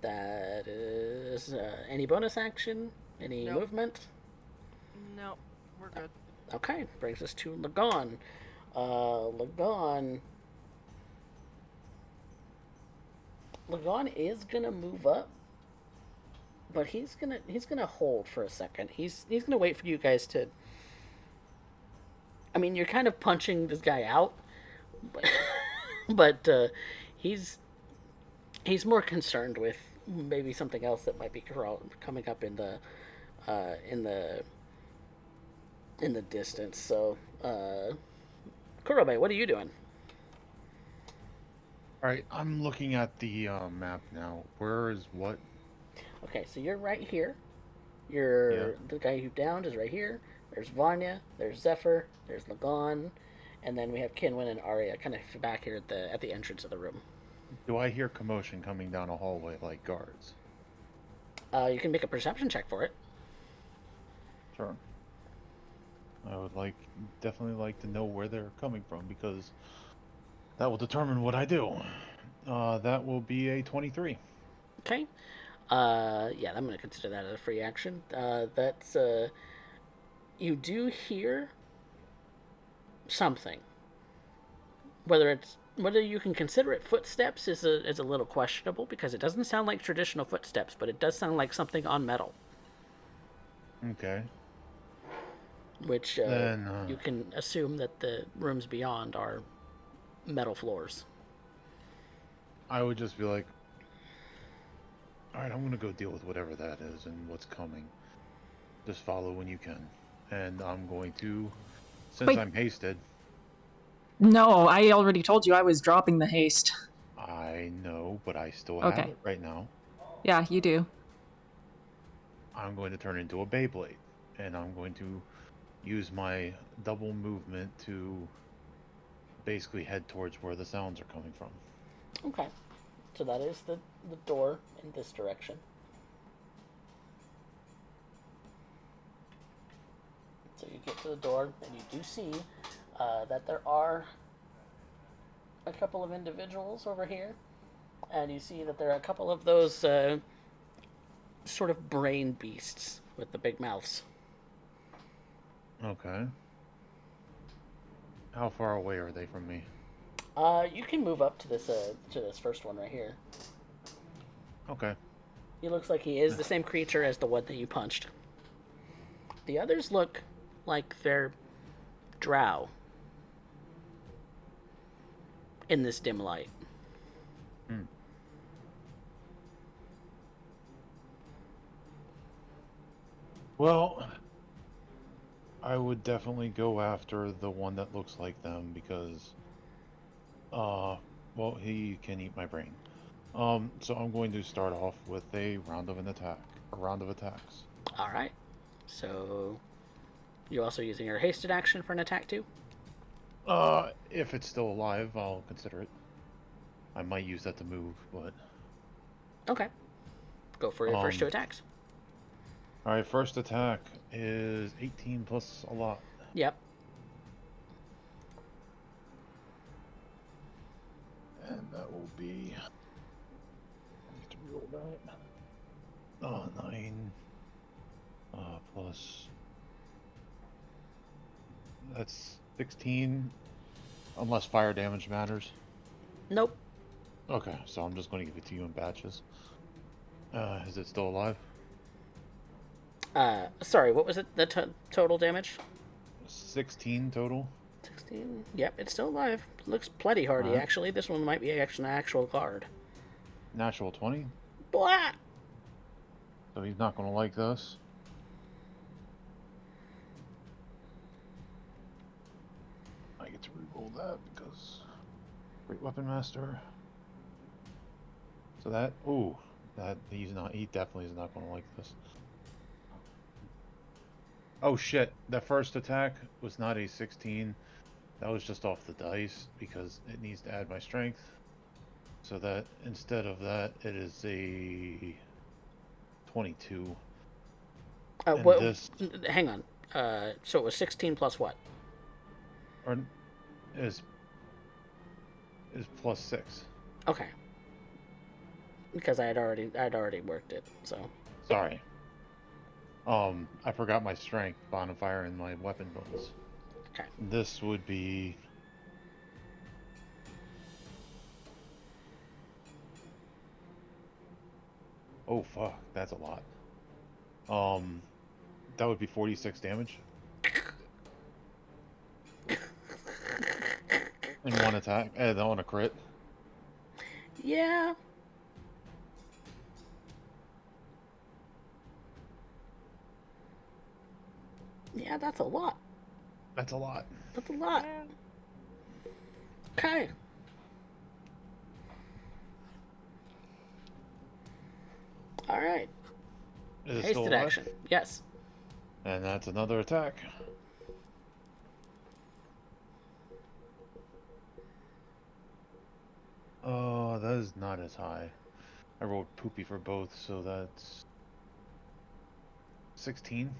That is... any bonus action? Any movement? No, we're good. Okay, brings us to Lagon. Lagon is gonna move up, but he's gonna hold for a second. He's gonna wait for you guys to. I mean, you're kind of punching this guy out, but he's He's more concerned with maybe something else that might be coming up uh, in the in the distance. So, Kurobe, what are you doing? All right, I'm looking at the map now. Where is what? Okay, so you're right here. Yeah. The guy you downed is right here. There's Vanya. There's Zephyr. There's Lagon, and then we have Kinwin and Arya kind of back here at the entrance of the room. Do I hear commotion coming down a hallway like guards? You can make a perception check for it. Sure. I would definitely like to know where they're coming from because that will determine what I do. That will be a 23. Okay. Yeah, I'm going to consider that as a free action. That's you do hear something. Whether you can consider it footsteps is a little questionable because it doesn't sound like traditional footsteps, but it does sound like something on metal, Okay. which Then you can assume that the rooms beyond are metal floors. I would just be like, all right, I'm going to go deal with whatever that is and what's coming. Just follow when you can. And I'm going to, since Wait. I'm hasted, No, I already told you I was dropping the haste. I know, but I still have Okay. it right now. Yeah, you do. I'm going to turn into a Beyblade. And I'm going to use my double movement to basically head towards where the sounds are coming from. Okay, so that is the door in this direction. So you get to the door and you do see that there are a couple of individuals over here, and you see that there are a couple of those sort of brain beasts with the big mouths. Okay. How far away are they from me? You can move up to this first one right here. Okay. He looks like he is the same creature as the one that you punched. The others look like they're drow in this dim light. Hmm. Well, I would definitely go after the one that looks like them because, well, he can eat my brain. So I'm going to start off with a round of attacks. All right. So you're also using your hasted action for an attack too. If it's still alive, I'll consider it. I might use that to move, but Okay. Go for your first two attacks. all right. First attack is 18 plus a lot. Yep. And that will be. I have to roll that. 9. Plus. That's 16. Unless fire damage matters. Nope. Okay, so I'm just going to give it to you in batches. Is it still alive? Sorry, what was it? The total damage? 16 total. 16. Yep, it's still alive. Looks plenty hardy, Alright. actually. This one might be an actual card. Natural 20. Blah! So he's not going to like this. I get to reroll that because Great Weapon Master. So that, he definitely is not going to like this. Oh shit, that first attack was not a 16. That was just off the dice because it needs to add my strength. So that instead of that, it is a 22. And What? this Hang on. So it was 16 plus what? or is plus 6. Okay. Because I'd already worked it. So. Sorry. I forgot my strength, bonfire, and my weapon bonus. Okay. This would be. Oh fuck, that's a lot. That would be 46 damage. In one attack, on a crit. Yeah. Yeah, that's a lot. That's a lot. That's a lot. Yeah. Okay. All right. Is it still Hasted alive? action. Yes. And that's another attack. Oh, that is not as high. I rolled poopy for both, so that's 16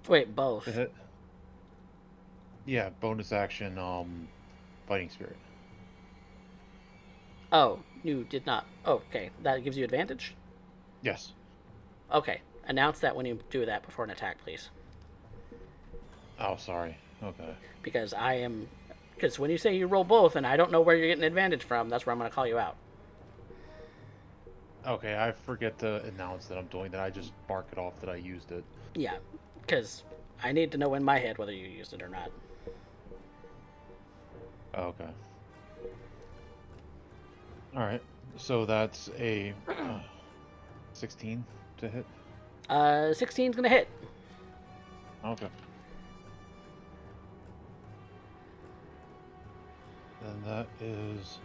Wait, both. to hit. Yeah, bonus action, fighting spirit. Oh, you did not. Oh, okay. That gives you advantage? Yes. Okay. Announce that when you do that before an attack, please. Oh, sorry. Okay. Because I am. Because when you say you roll both and I don't know where you're getting advantage from, that's where I'm going to call you out. Okay, I forget to announce that I'm doing that. I just bark it off that I used it. Yeah. Because I need to know in my head whether you used it or not. Okay. Alright, so that's a 16 to hit. 16's going to hit. Okay. Then that is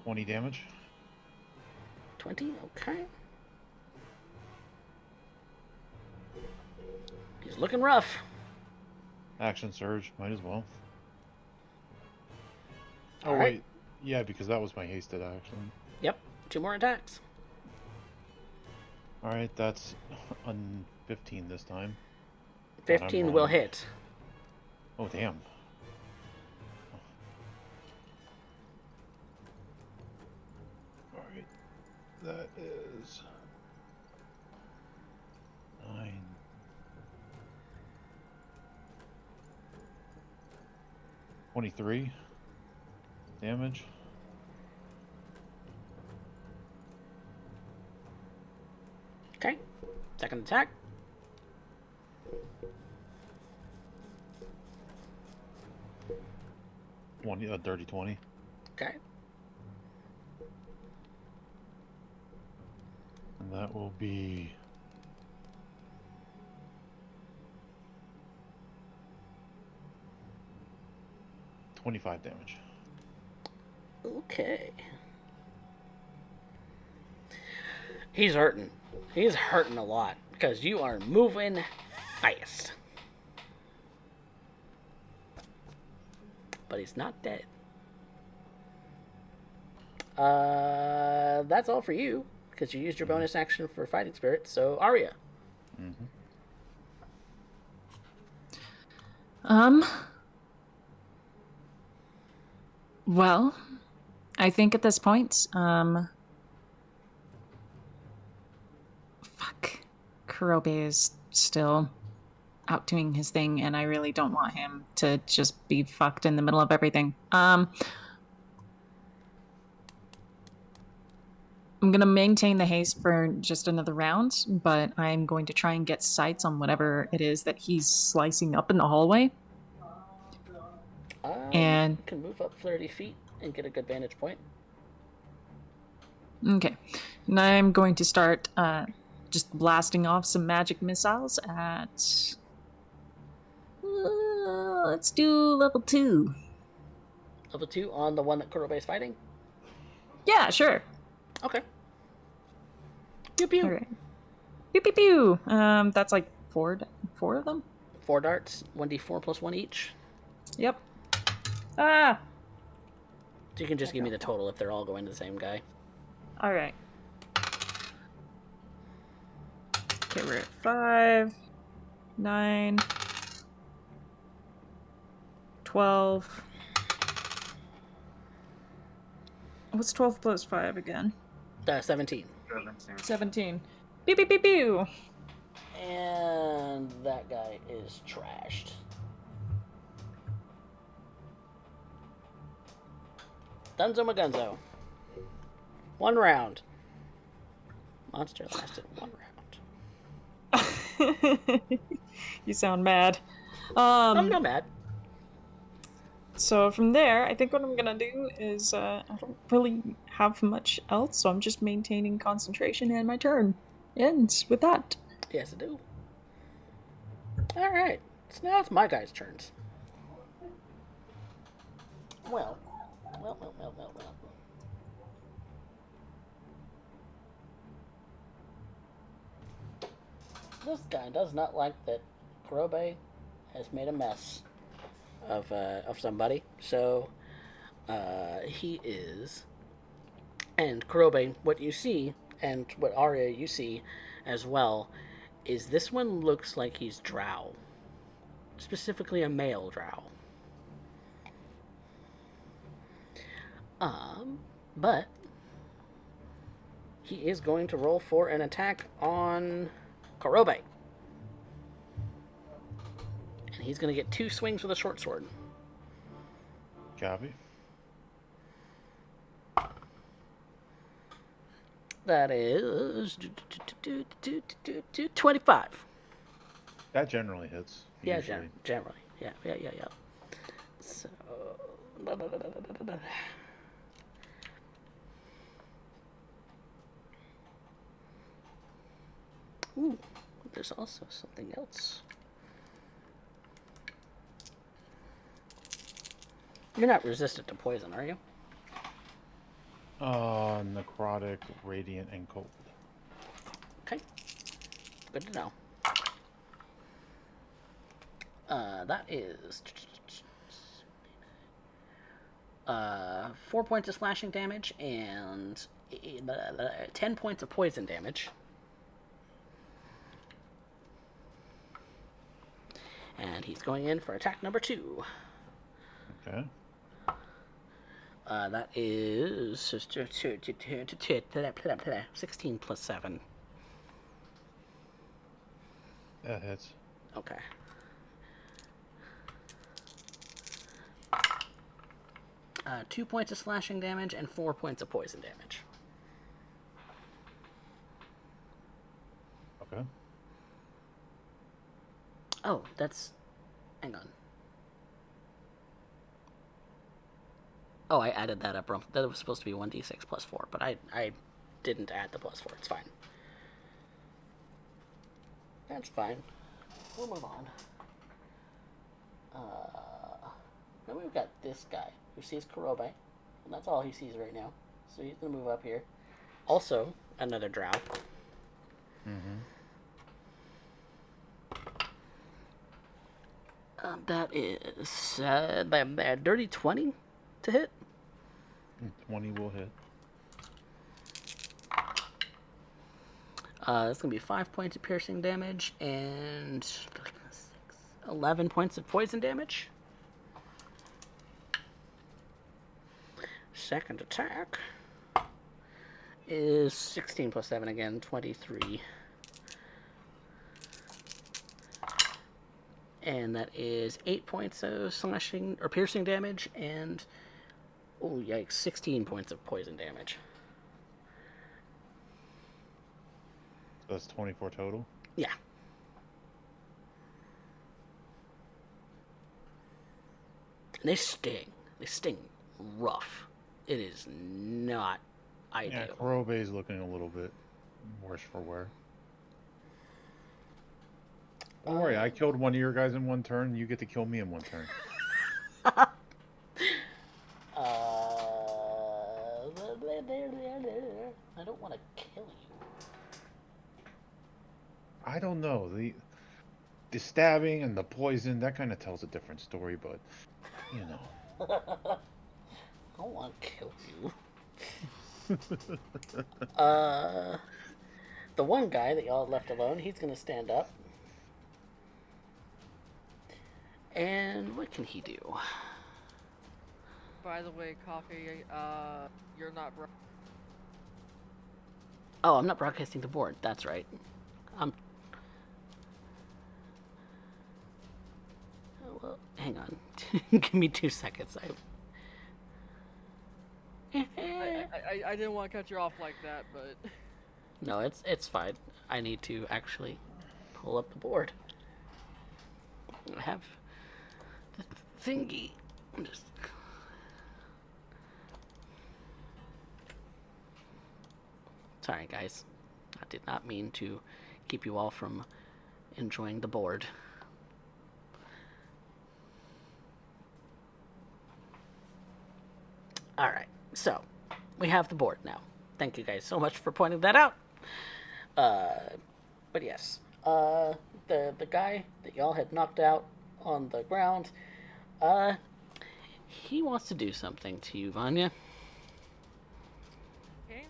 20 damage. 20? Okay. He's looking rough. Action surge, might as well. Oh, All right. wait. Yeah, because that was my hasted action. Yep. 2 more attacks. Alright, that's on 15 this time. 15 will rolling. hit. Oh, damn. Alright. That is 9. 23 damage. Okay. Second attack. Dirty 20. Okay. And that will be 25 damage. Okay. He's hurting. He's hurting a lot because you are moving fast. But he's not dead. That's all for you because you used your bonus action for fighting spirit. So Arya. Mm-hmm. Well, I think at this point, Kurobe is still out doing his thing, and I really don't want him to just be fucked in the middle of everything. I'm gonna maintain the haste for just another round, but I'm going to try and get sights on whatever it is that he's slicing up in the hallway. And you can move up 30 feet and get a good vantage point. okay, and I'm going to start just blasting off some magic missiles at. Let's do level 2. Level 2 on the one that Kurobe is fighting? Yeah, sure. Okay. Pew pew. All right. Pew pew pew. That's like four of them. 4 darts, 1d4 plus 1 each. Yep. Ah. So you can just give me the total if they're all going to the same guy. All right. Okay, we're at 5, 9, 12. What's 12 plus 5 again? 17. 17. Pew pew pew pew. And that guy is trashed. Dunzo Magunzo. 1 round. Monster lasted 1 round. You sound mad. I'm not mad. So from there, I think what I'm gonna do is I don't really have much else, so I'm just maintaining concentration and my turn. ends with that. Yes, I do. Alright, so now it's my guys' turns. Well. This guy does not like that Kurobe has made a mess of somebody. So he is, and Kurobe, what you see, and what Arya you see as well, is this one looks like he's drow, specifically a male drow. But he is going to roll for an attack on Kurobe. And he's going to get 2 swings with a short sword. Copy. That is 25. That generally hits. Yeah, Usually. generally. Yeah. So... Ooh, there's also something else. You're not resistant to poison, are you? Necrotic, radiant, and cold. Okay. Good to know. That is 4 points of slashing damage and 10 points of poison damage. And he's going in for attack number 2. Okay. That is 16 plus 7. That hits. Okay. Uh, 2 points of slashing damage and 4 points of poison damage. Okay. Oh, that's... Hang on. Oh, I added that up wrong. That was supposed to be 1d6 plus 4, but I didn't add the plus 4. It's fine. That's fine. We'll move on. Then we've got this guy who sees Kurobe. And that's all he sees right now. So he's going to move up here. Also, another drow. Mm-hmm. That is a dirty 20 to hit. 20 will hit. That's going to be 5 points of piercing damage and 11 points of poison damage. Second attack is 16 plus 7 again, 23. And that is 8 points of slashing or piercing damage and, oh yikes, 16 points of poison damage. So that's 24 total? Yeah. And they sting. They sting rough. It is not ideal. Yeah, Kurobe's looking a little bit worse for wear. Don't worry, I killed one of your guys in one turn. You get to kill me in one turn. I don't want to kill you. I don't know. The stabbing and the poison, that kind of tells a different story, but, you know. I don't want to kill you. The one guy that y'all left alone, he's going to stand up. And what can he do? By the way, Coffee, you're not. Oh, I'm not broadcasting the board. That's right. Well, hang on. Give me 2 seconds. I didn't want to cut you off like that, but No, it's fine. I need to actually pull up the board. I have the thingy. Just... Sorry, guys. Not did not mean to keep you all from enjoying the board. Alright, so we have the board now. Thank you guys so much for pointing that out. But yes, the guy that y'all had knocked out on the ground, he wants to do something to you, Vanya. Okay.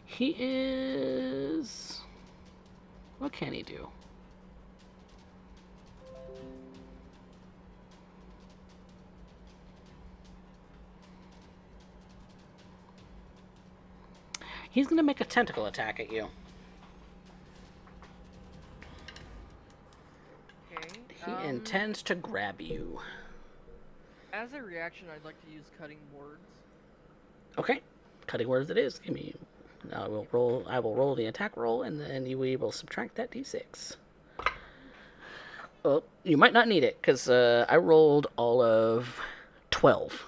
He is... What can he do? He's going to make a tentacle attack at you. Okay. He intends to grab you. As a reaction, I'd like to use cutting words. Okay, cutting words it is. Give me. I will roll the attack roll, and then we will subtract that d6. Oh, you might not need it because I rolled all of 12.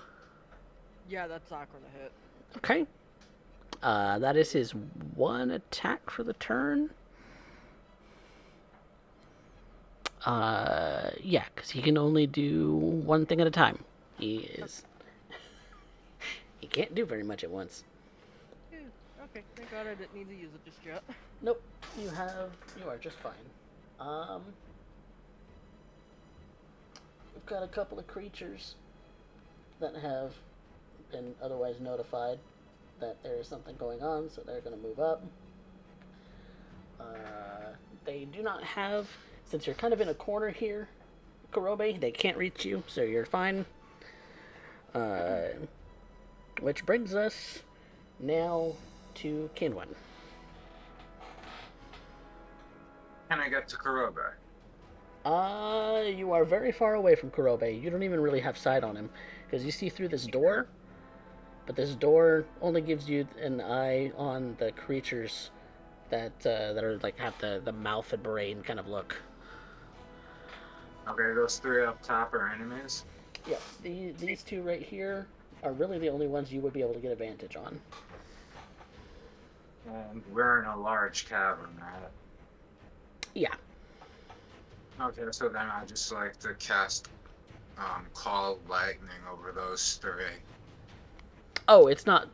Yeah, that's not gonna hit. Okay. That is his one attack for the turn. Yeah, because he can only do one thing at a time. He can't do very much at once. Okay, thank God I didn't need to use it just yet. Nope, you are just fine. We've got a couple of creatures that have been otherwise notified that there is something going on, so they're going to move up. They do not have, since you're kind of in a corner here, Kurobe, they can't reach you, so you're fine. Which brings us now to Kinwin. Can I get to Kurobe? You are very far away from Kurobe. You don't even really have sight on him, because you see through this door, but this door only gives you an eye on the creatures that are like have the mouth and brain kind of look. Okay, those three up top are enemies. Yeah, these two right here are really the only ones you would be able to get advantage on. And we're in a large cavern, right? Yeah. Okay, so then I just like to cast Call of Lightning over those three. Oh, it's not.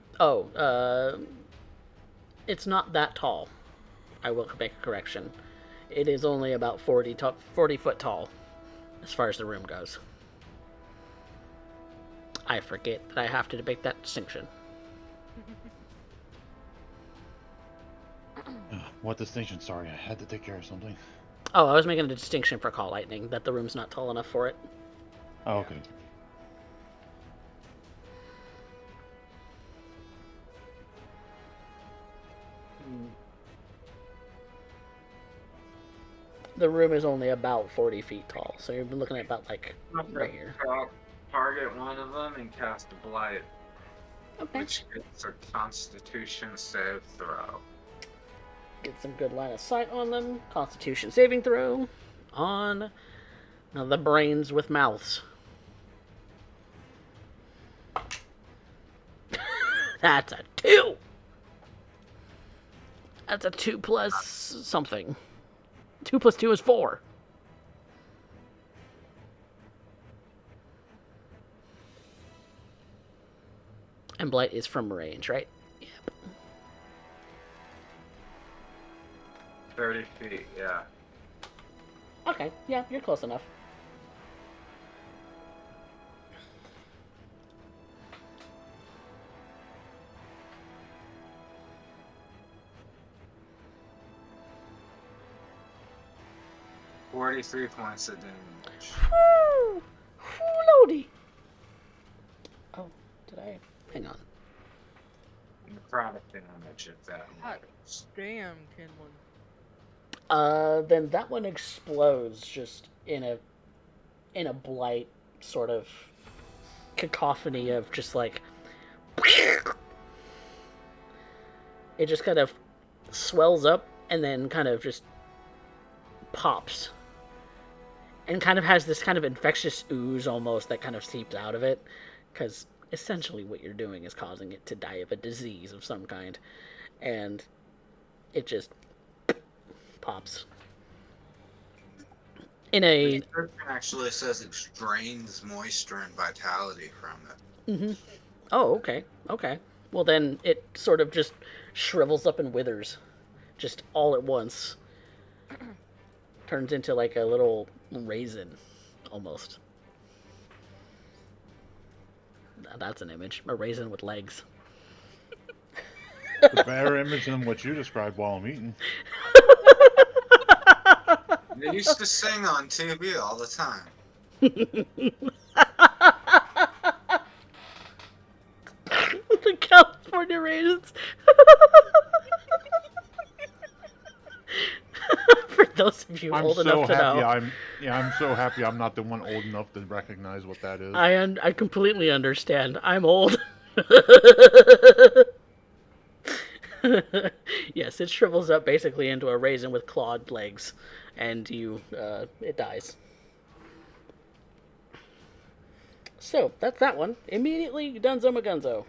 It's not that tall. I will make a correction. It is only about 40 foot tall, as far as the room goes. I forget that I have to make that distinction. What distinction? Sorry, I had to take care of something. Oh, I was making a distinction for Call Lightning, that the room's not tall enough for it. Oh, okay. The room is only about 40 feet tall, so you're looking at about, like, Okay, right here. so I'll target one of them and cast a Blight, Okay. which gets a Constitution save throw. Get some good line of sight on them. Constitution saving throw on the brains with mouths. That's a 2! That's a 2 plus something. 2 plus 2 is 4. And Blight is from range, right? Yep. 30 feet, yeah. Okay, yeah, you're close enough. $43 points of damage. Woo! Lordy! Oh, did I? Hang on. Necrotic damage if that Hot matters. damn, Kinlan. Then that one explodes just in a blight sort of cacophony of just like it just kind of swells up and then kind of just pops. and kind of has this kind of infectious ooze almost that kind of seeps out of it, because essentially what you're doing is causing it to die of a disease of some kind, and it just pops. In The a description actually says it drains moisture and vitality from it. oh, okay, okay. Well, then it sort of just shrivels up and withers, just all at once. Turns into like a little raisin, almost. Now that's an image. A raisin with legs. The better image than what you described while I'm eating. They used to sing on TV all the time. The California raisins. For those of you I'm old so enough to happy. know, I'm so happy I'm not the one old enough to recognize what that is. I completely understand. I'm old. Yes, it shrivels up basically into a raisin with clawed legs, and it dies. So that's that one. Immediately Dunzo Magunzo.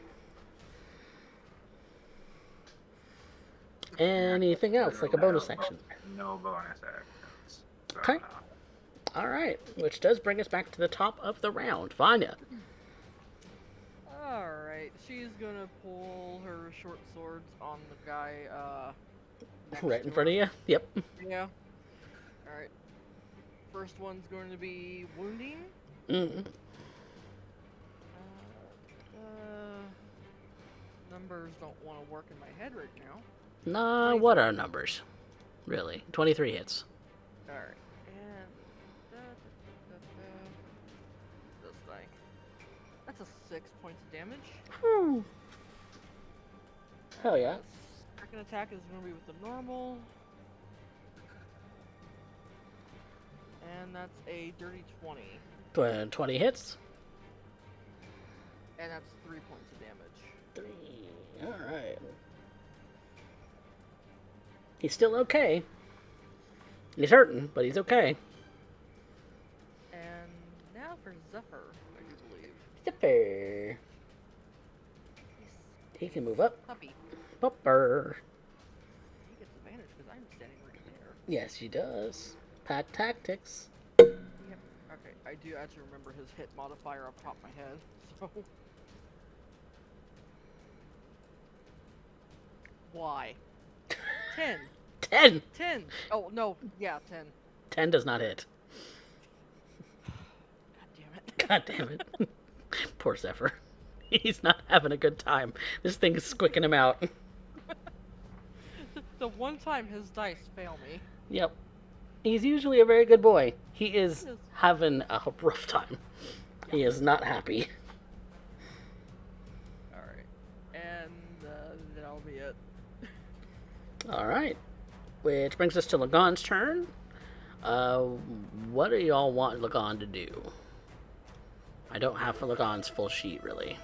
Anything else, like a bonus action? No bonus actions. So Okay. no. All right, which does bring us back to the top of the round. Vanya. Alright, she's gonna pull her short swords on the guy, next Right in to front of her. you. Yep. Yeah. Alright. First one's going to be wounding. Mm. Numbers don't want to work in my head right now. Nah, what are numbers? Really? 23 hits. Alright. And this thing. That's a 6 points of damage. Whew. Hell yeah. Second attack is going to be with the normal. And that's a dirty 20. 20 hits. And that's 3 points of damage. 3. Alright. He's still okay. He's hurting, but he's okay. And now for Zephyr, I do believe. Zipper. He can move up. Puppy. Bupper. He gets advantage because I'm standing right there. Yes, he does. Pack tactics. Yep. Okay, I do actually remember his hit modifier off the top of my head, so... Why? 10. 10! 10! Oh, no, yeah, 10. 10 does not hit. God damn it. God damn it. Poor Zephyr. He's not having a good time. This thing is squicking him out. The one time his dice fail me. Yep. He's usually a very good boy. He is Yes. having a rough time. He is not happy. Alright. And that'll be it. Alright. Which brings us to Lagon's turn. What do y'all want Lagon to do? I don't have for Lagon's full sheet, really.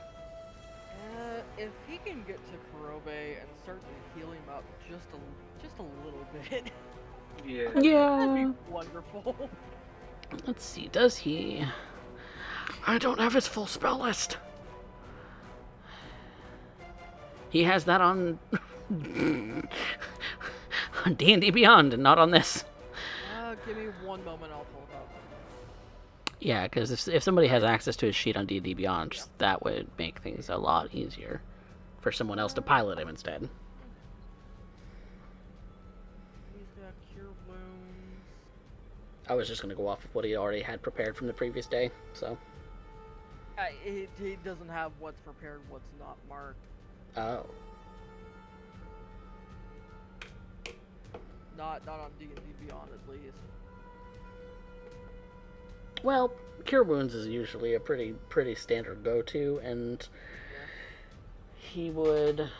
If he can get to Kurobe and start to heal him up just a little bit, Yeah. that'd Yeah. be wonderful. Let's see, does he... I don't have his full spell list. He has that on... on D&D Beyond and not on this. Give me one moment, I'll pull it up. Yeah, because if somebody has access to his sheet on D&D Beyond, that would make things a lot easier for someone else to pilot him instead. He's got Cure Wounds. I was just going to go off of what he already had prepared from the previous day, so... He doesn't have what's prepared, what's not marked. Oh. Not on D&D Beyond, at least. Well, Cure Wounds is usually a pretty standard go-to, and he would...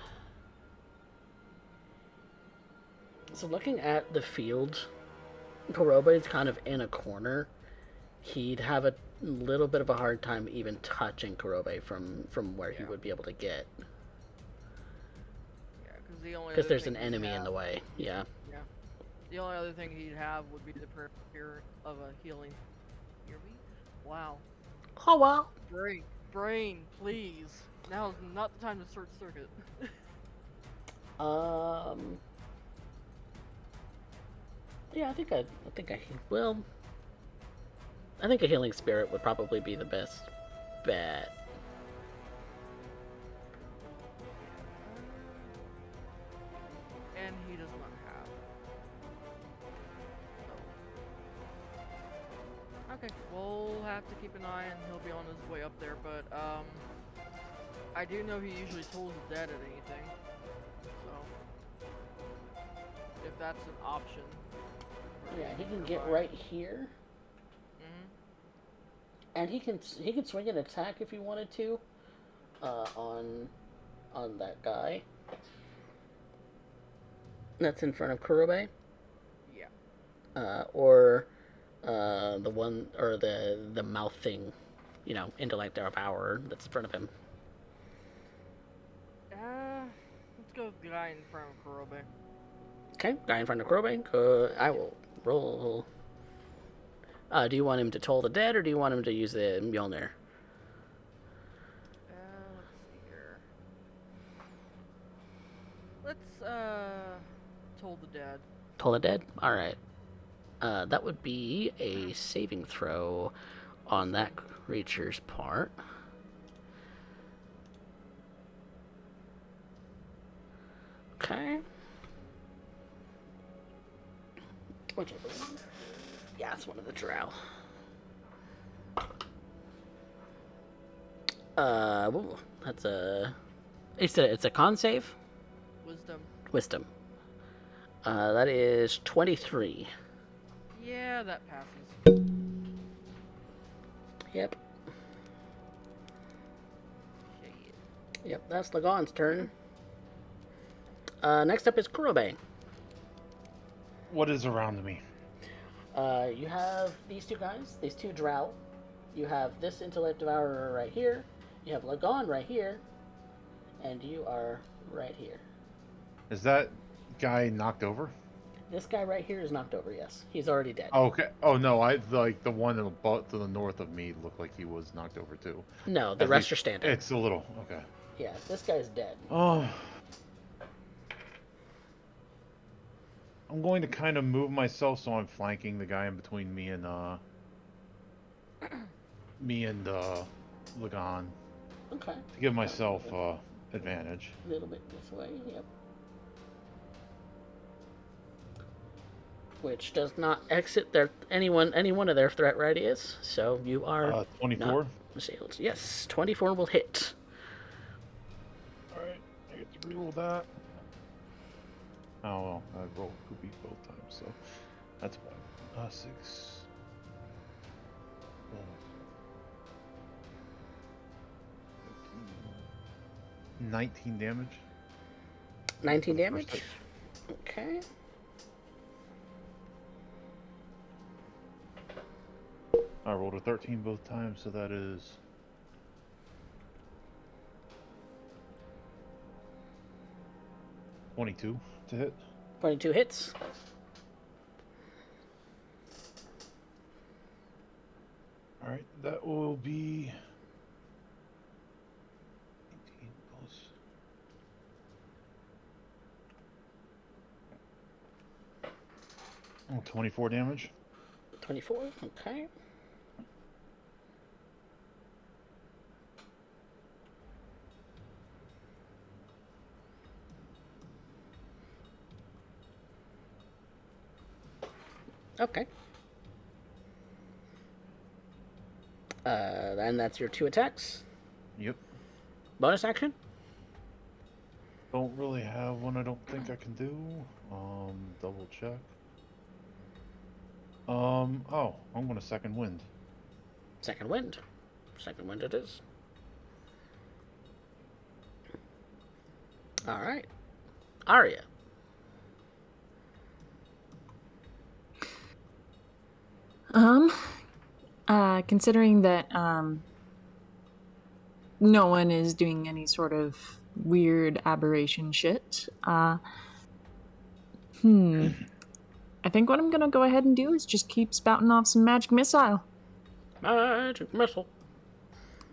So looking at the field, Kurobe is kind of in a corner. He'd have a little bit of a hard time even touching Kurobe from where he would be able to get. Yeah, because Because there's an enemy in the way, yeah. The only other thing he'd have would be the prayer of a healing Wow. Oh well. Brain, please. Now's not the time to short circuit. Yeah, well, I think a healing spirit would probably be the best bet. And he does not have. So. Okay, we'll have to keep an eye and he'll be on his way up there, but I do know he usually tolls the dead at anything. So if that's an option. Yeah, he can get right here. And he can swing an attack if he wanted to, on that guy. That's in front of Kurube. Yeah. Or the one or the mouth thing, intellect or power that's in front of him. Let's go with the guy in front of Kurube. Okay, guy in front of Kurube. I will roll. Do you want him to toll the dead, or do you want him to use the Mjolnir? Let's see here. Let's toll the dead. Toll the dead? Alright. That would be a saving throw on that creature's part. Okay. Which I believe. Yeah, it's one of the drow. That's a. It's a con save. Wisdom. That is 23. Yeah, that passes. Yep. Shit. Yep, that's Lagon's turn. Next up is Kurube. What is around me? You have these two guys, these two drow. You have this intellect devourer right here. You have Lagon right here. And you are right here. Is that guy knocked over? This guy right here is knocked over, yes. He's already dead. Okay. Oh, no, I like the one to the north of me looked like he was knocked over, too. No, the rest are standing. It's a little, okay. Yeah, this guy's dead. Oh. I'm going to kind of move myself so I'm flanking the guy in between me and Lagon. Okay. To give myself advantage. A little bit this way, yep. Which does not exit any one of their threat radius, so you are 24? not assailed. Yes, 24 will hit. Alright, I get to reroll that. Oh well, I rolled poopy both times, so that's fine. 6. 19 damage. 19 damage? Okay. I rolled a 13 both times, so that is 22 to hit. 22 hits. Alright, that will be 18 plus 24 damage. 24, okay. Okay. And that's your 2 attacks. Yep. Bonus action? Don't really have one I don't think I can do. Double check. Oh, I'm gonna second wind. Second wind. Second wind it is. Alright. Arya. Considering that, no one is doing any sort of weird aberration shit, I think what I'm gonna go ahead and do is just keep spouting off some magic missile. Magic missile.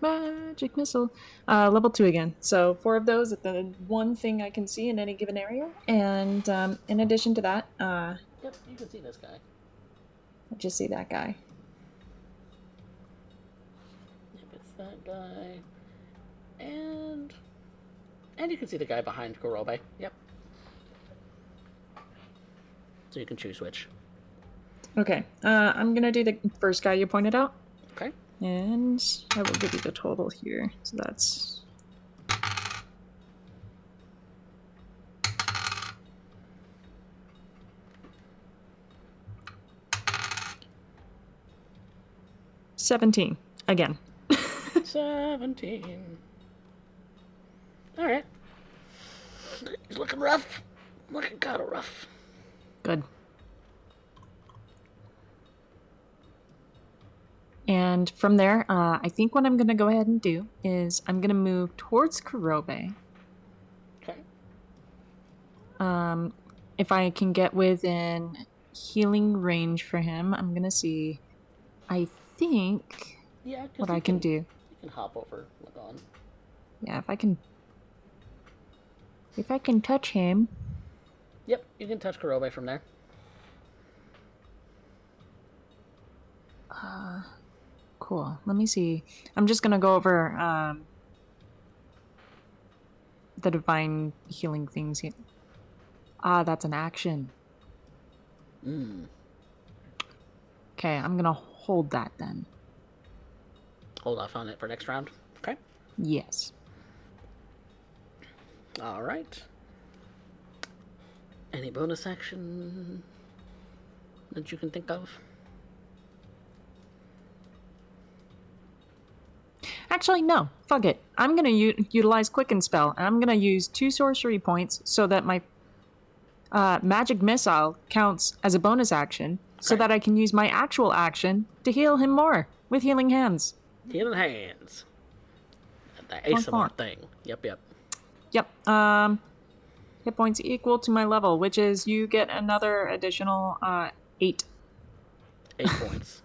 Magic missile. Level 2 again. So 4 of those at the one thing I can see in any given area. And in addition to that, Yep, you can see this guy. I just see that guy. Yep, it's that guy. And you can see the guy behind Kurobe. Yep. So you can choose which. Okay. I'm gonna do the first guy you pointed out. Okay. And I will give you the total here. So that's... $17 again. 17. Alright. He's looking rough. Looking kind of rough. Good. And from there, I think what I'm going to go ahead and do is I'm going to move towards Kurobe. Okay. If I can get within healing range for him, I'm going to see, I think, Yeah, 'cause what you I can do. You can hop over Lagon. Yeah, if I can touch him. Yep, you can touch Kurobe from there. Cool. Let me see. I'm just gonna go over the divine healing things here. That's an action. Okay, I'm gonna hold that then. Hold off on it for next round. Okay. Yes. Alright. Any bonus action that you can think of? Actually, no. Fuck it. I'm gonna utilize Quicken Spell, and I'm gonna use 2 sorcery points so that my magic missile counts as a bonus action, so Okay. that I can use my actual action to heal him more with Healing Hands. Healing hands. The Clonk, ASMR clonk. thing. Yep. Yep. Hit points equal to my level, which is you get another additional 8. 8 points.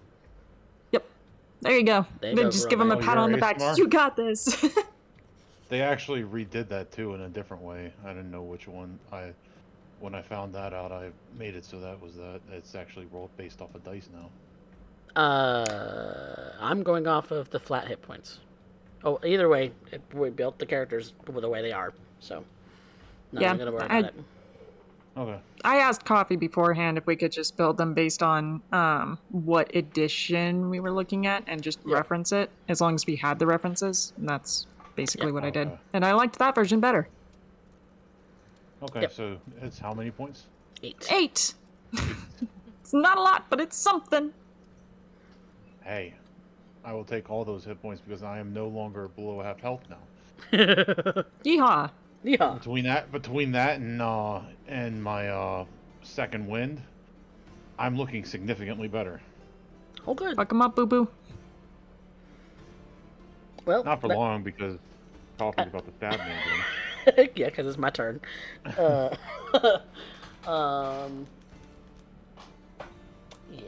Yep. There you go. There you Then go, just give him a Oh, pat you're on the back. ASMR? You got this. They actually redid that too in a different way. I didn't know which one. When I found that out, I made it so that was that. It's actually rolled based off of dice now. I'm going off of the flat hit points. Oh, either way, we built the characters the way they are, so not Yeah, even gonna worry about it. Okay. I asked Coffee beforehand if we could just build them based on what edition we were looking at and just Yeah. reference it, as long as we had the references. And that's basically Yep. what I did. Okay. And I liked that version better. Okay, Yep. so it's how many points? 8. 8! It's not a lot, but it's something. Hey, I will take all those hit points because I am no longer below half health now. Yeehaw! Yeah. Between that and my second wind, I'm looking significantly better. Oh, good. Fuck 'em up, boo boo. Well, Not for that- long because Coffee's about to stab me again. yeah, because it's my turn. Um. Yeah.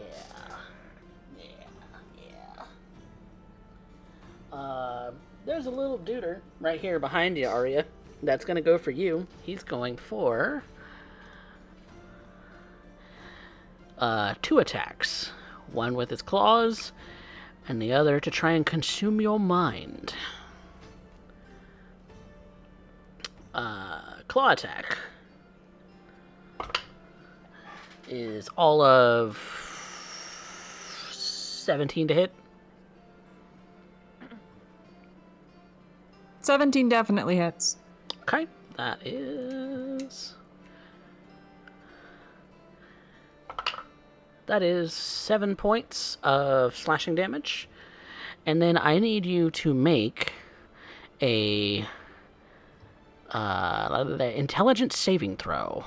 There's a little duder right here behind you, Arya. That's gonna go for you. He's going for 2 attacks. One with his claws, and the other to try and consume your mind. Claw attack is all of 17 to hit. 17 definitely hits. Okay, that is 7 points of slashing damage, and then I need you to make a intelligence saving throw.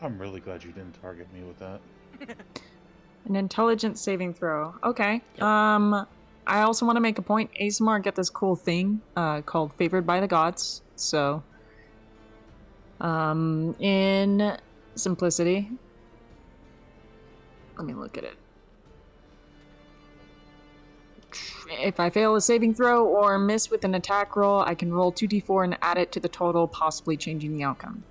I'm really glad you didn't target me with that. An intelligence saving throw. Okay. Yep. I also want to make a point. ASMR get this cool thing called Favored by the Gods. So, in simplicity, let me look at it. If I fail a saving throw or miss with an attack roll, I can roll 2d4 and add it to the total, possibly changing the outcome.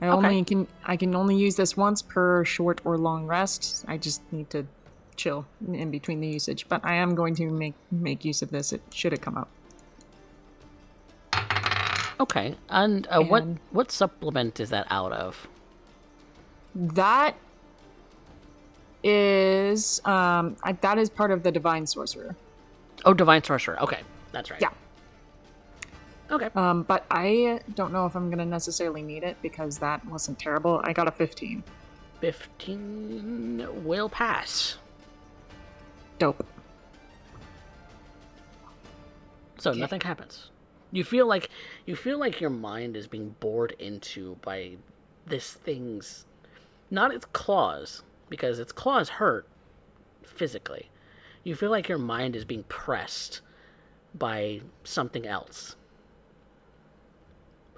I can only use this once per short or long rest. I just need to chill in between the usage, but I am going to make use of this. Should it come up. Okay, and what supplement is that out of? That is that is part of the Divine Sorcerer. Oh, Divine Sorcerer. Okay, that's right. Yeah. Okay. But I don't know if I'm gonna necessarily need it because that wasn't terrible. I got a 15. 15 will pass. Dope. So nothing happens. You feel like your mind is being bored into by this thing's, not its claws, because its claws hurt physically. You feel like your mind is being pressed by something else.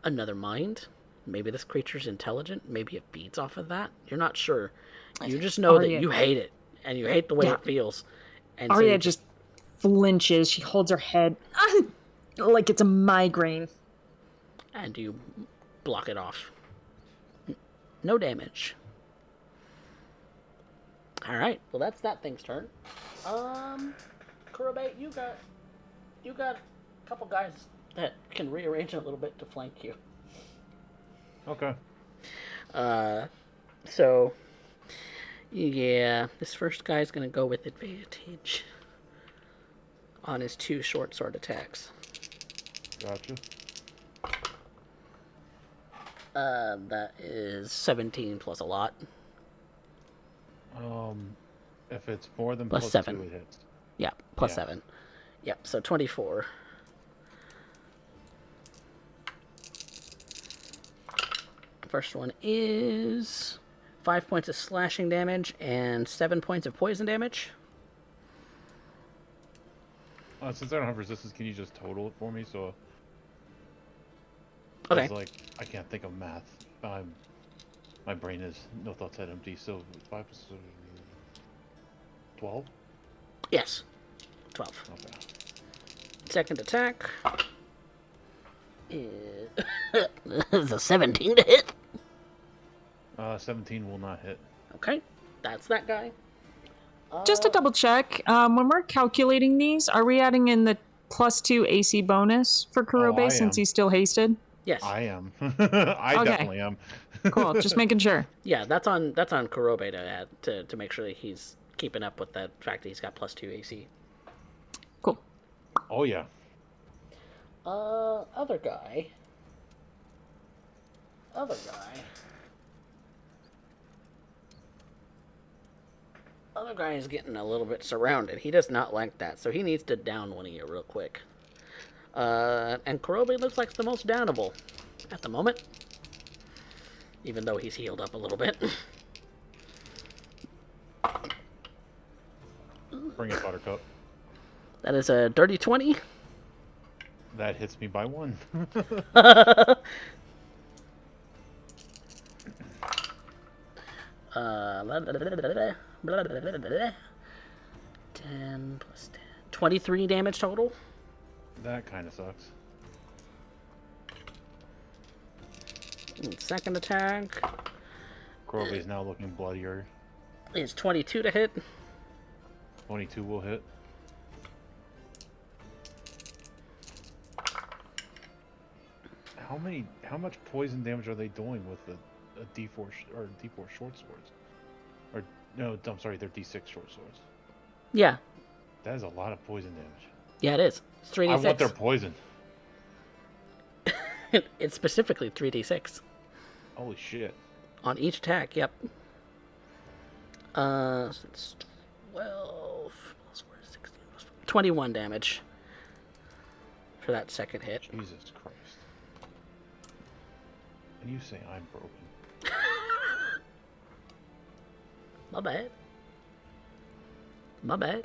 Another mind? Maybe this creature's intelligent. Maybe it feeds off of that. You're not sure. You just know that you hate it, and you hate the way it feels. And Arya so just flinches. She holds her head like it's a migraine. And you block it off. No damage. All right. Well, that's that thing's turn. Kurobe, you got a couple guys that can rearrange it a little bit to flank you. Okay. So yeah, this first guy's gonna go with advantage on his 2 short sword attacks. Gotcha. That is 17 plus a lot. If it's more than Plus plus 7. 2, it hits. Yeah, plus 7. Yep, so 24. First one is 5 points of slashing damage and 7 points of poison damage. Since I don't have resistance, can you just total it for me? So, Okay. like, I can't think of math. My brain is no thoughts head empty. So 5, 12. Yes, 12. Okay. Second attack is a 17 to hit. 17 will not hit. Okay, that's that guy. Just to double check, when we're calculating these, are we adding in the +2 AC bonus for Kurobe since he's still hasted? Yes, I am. I definitely am. Cool. Just making sure. Yeah, that's on Kurobe to add to make sure that he's keeping up with the fact that he's got +2 AC. Cool. Oh yeah. Other guy. Other guy is getting a little bit surrounded. He does not like that, so he needs to down one of you real quick. And Kurobe looks like the most downable at the moment, even though he's healed up a little bit. Bring it, Buttercup. That is a dirty 20. That hits me by 1. 10 plus 10. 23 damage total. That kind of sucks. And second attack Kurobe is now looking bloodier. is 22 to hit. 22 will hit. How much poison damage are they doing with a D4 or D4 short swords? Or no, I'm sorry, they're D6 short swords. Yeah. That is a lot of poison damage. Yeah, it is. It's 3d6. I want their poison. It's specifically 3d6. Holy shit. On each attack, yep. So it's 12 plus 4 is 16 plus 4, 21 damage for that second hit. Jesus Christ. And you say I'm broken. My bad.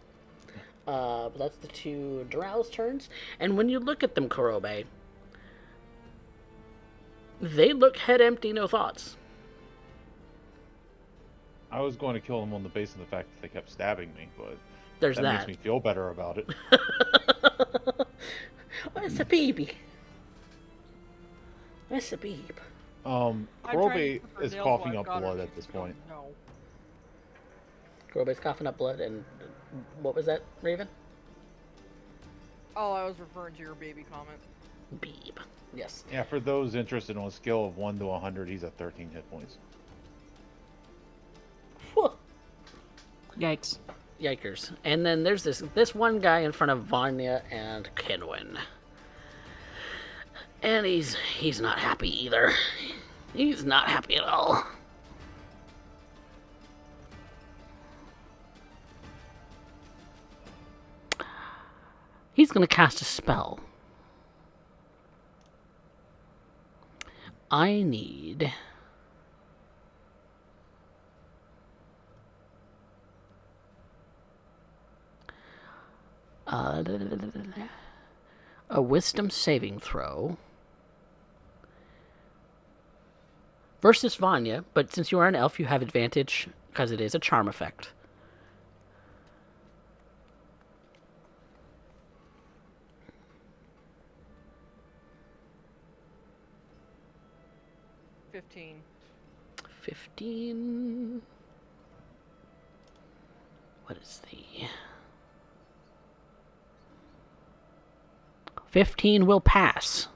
But that's the 2 Drow's turns. And when you look at them, Kurobe, they look head empty, no thoughts. I was going to kill them on the basis of the fact that they kept stabbing me, but There's That makes that. me feel better about it. Oh, it's a baby. It's a babe. I'm trying to Korobe keep her is nails while coughing I've up got her, blood and at she's this going, point. No. Grobe's coughing up blood, and what was that, Raven? Oh, I was referring to your baby comment. Beep. Yes. Yeah, for those interested on a scale of 1 to 100, he's at 13 hit points. Whew. Yikes. Yikers. And then there's this one guy in front of Vanya and Kenwin. And he's not happy either. He's not happy at all. He's gonna cast a spell. I need a wisdom saving throw versus Vanya, but since you are an elf, you have advantage because it is a charm effect. $15. 15. What is the 15 will pass.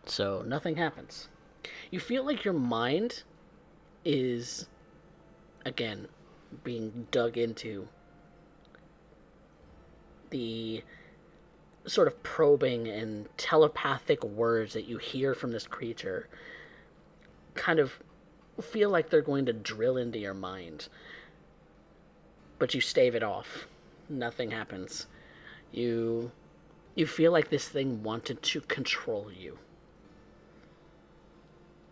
So nothing happens. You feel like your mind is, again, being dug into. The sort of probing and telepathic words that you hear from this creature kind of feel like they're going to drill into your mind. But you stave it off. Nothing happens. You feel like this thing wanted to control you.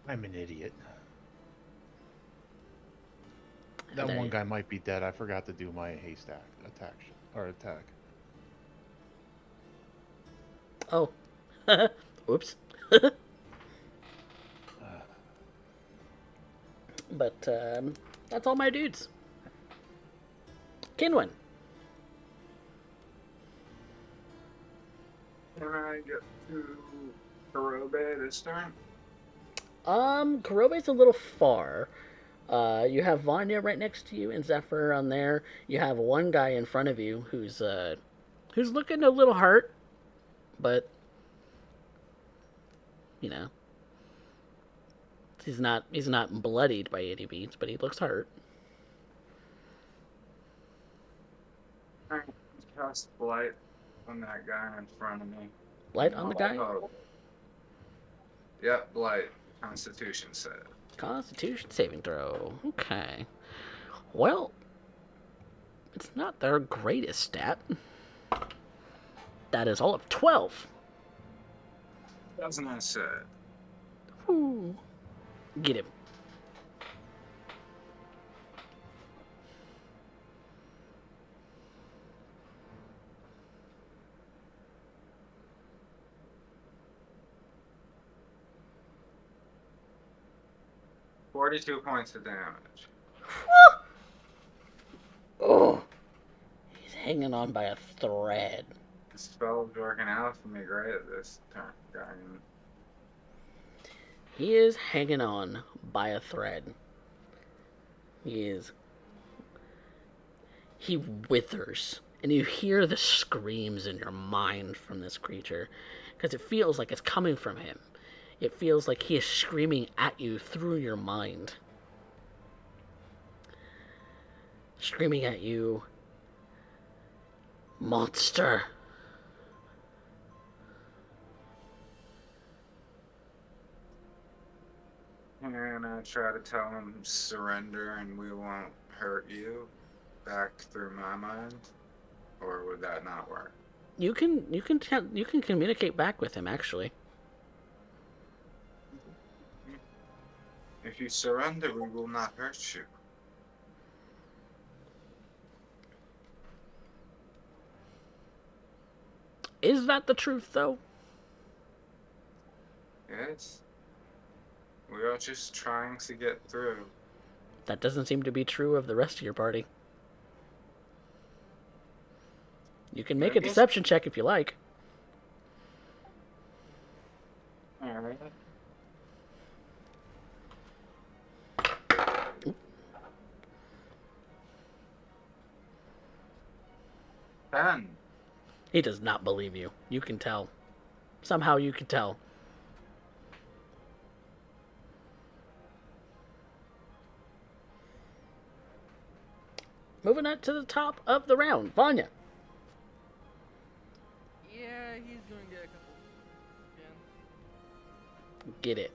I'm an idiot. That one guy might be dead. I forgot to do my haste attack. Oh. Oops. But that's all my dudes. Kinwin. Can I get to Korobe this turn? Kurobe's a little far. You have Vanya right next to you and Zephyr on there. You have one guy in front of you who's looking a little hurt, but you know, he's not bloodied by any means, but he looks hurt. Alright, cast Blight on that guy in front of me. Blight on the guy? Oh. Yep, Blight. Constitution save. Constitution saving throw. Okay. Well, it's not their greatest stat. That is all of 12. Doesn't I say? Ooh. Get him. $42 points of damage. Oh. He's hanging on by a thread. The spell's working out for me great at this turn. He is hanging on by a thread. He withers, and you hear the screams in your mind from this creature, because it feels like it's coming from him. It feels like he is screaming at you through your mind. Screaming at you, monster. And I try to tell him surrender and we won't hurt you back through my mind, or would that not work? You can communicate back with him, actually. If you surrender, we will not hurt you. Is that the truth, though? Yes. We are just trying to get through. That doesn't seem to be true of the rest of your party. You can make a deception check if you like. Alright. Dan. He does not believe you. You can tell. Somehow you can tell. Moving on to the top of the round. Vanya. Yeah, he's gonna get a couple again. Get it.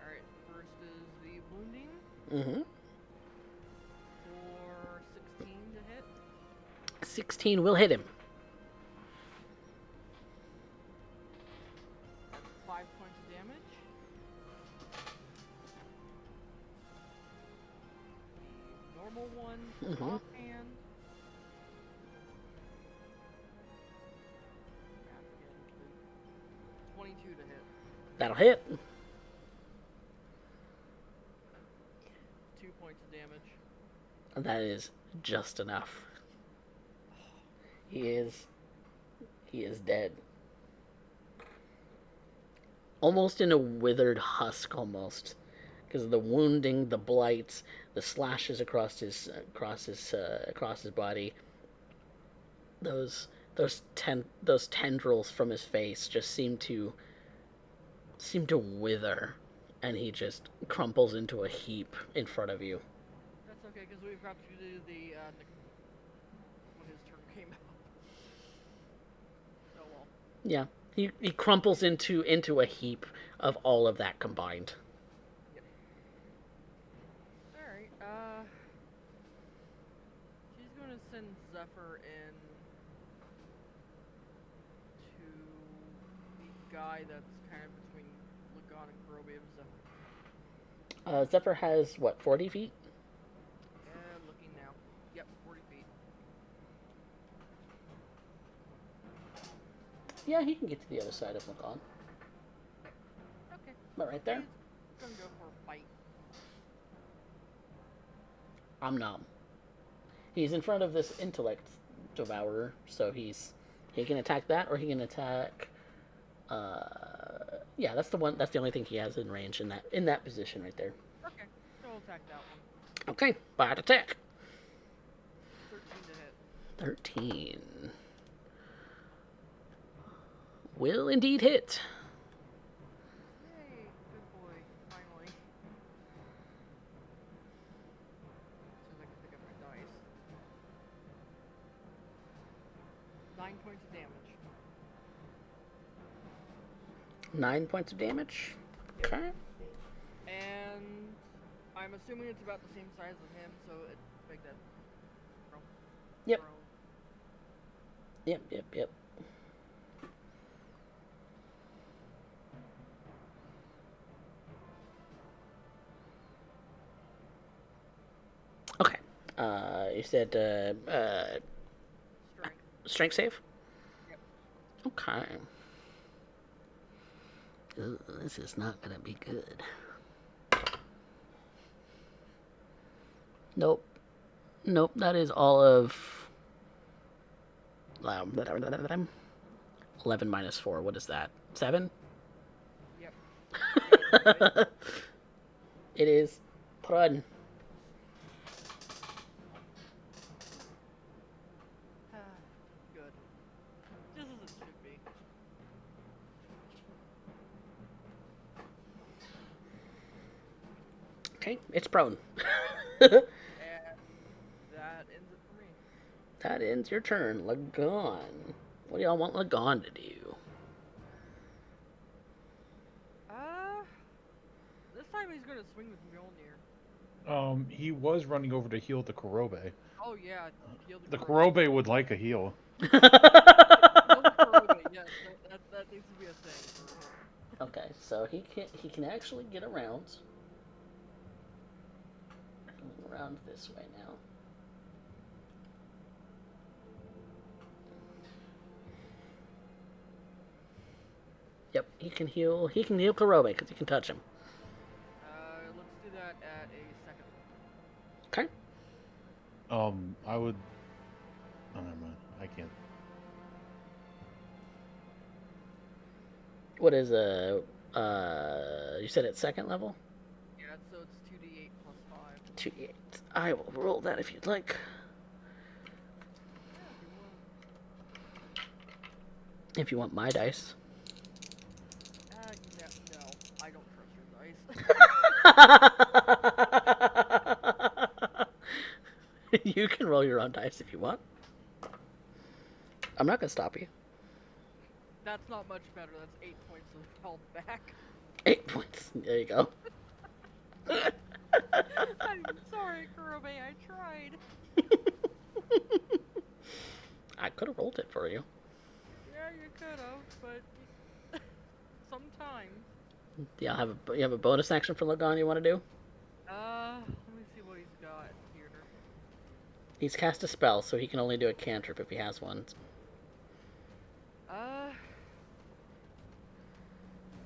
Alright, first is the wounding Mm-hmm. for 16 to hit. 16 will hit him. That's 5 points of damage. The normal one, Mhm. offhand. 22 to hit. That'll hit. 2 points of damage. That is just enough. He is dead. Almost in a withered husk, almost, because of the wounding, the blights, the slashes across his body. Those tendrils from his face just seem to wither, and he just crumples into a heap in front of you. That's okay, because we've got to do the when his turn came out. Oh well. Yeah, he crumples into a heap of all of that combined. Yep. Alright, she's gonna send Zephyr in to the guy that's kind of between Lagon and Kurobe and Zephyr. Zephyr has, what, 40 feet? Looking now. Yep, 40 feet. Yeah, he can get to the other side of Lagon. Okay. But right there, He's gonna go for a bite. nom. He's in front of this intellect devourer, so he can attack that, or he can attack. Yeah, that's the only thing he has in range in that position right there. Okay, so we'll attack that one. Okay, bite attack. 13 to hit. 13 will indeed hit. Yay, good boy, finally. As soon as I can pick up my dice. 9 points of damage. 9 points of damage. Okay. And I'm assuming it's about the same size as him, so it make that throw. Yep. Throw. Yep. Okay. You said Strength. strength save? Yep. Okay. Ooh, this is not gonna be good. Nope, that is all of 11 minus 4. What is that? 7? Yep. It is prun. Good. Just as it should be. Okay, it's prone. And that ends it for me. That ends your turn. Lagon. What do y'all want Lagon to do? This time he's gonna swing with Mjolnir. He was running over to heal the Kurobe. Oh yeah, heal The Kurobe. Kurobe would like a heal. Heal the Kurobe, yes, that needs to be a thing for him. Okay, so he can actually get around this way now. Yep, he can heal Kurobe because he can touch him. Let's do that at a second. Okay. I would Oh, never mind. I can't. What is you said it's second level? Yeah, so it's 2d8 plus 5. 2d8. I will roll that if you'd like. Yeah, if you want. If you want my dice. No, I don't trust your dice. You can roll your own dice if you want. I'm not gonna stop you. That's not much better. That's 8 points of health back. 8 points. There you go. I'm sorry, Kurobe, I tried. I could have rolled it for you. Yeah, you could have, but sometimes. Yeah, you have a bonus action for Lagan you want to do? Let me see what he's got here. He's cast a spell, so he can only do a cantrip if he has one.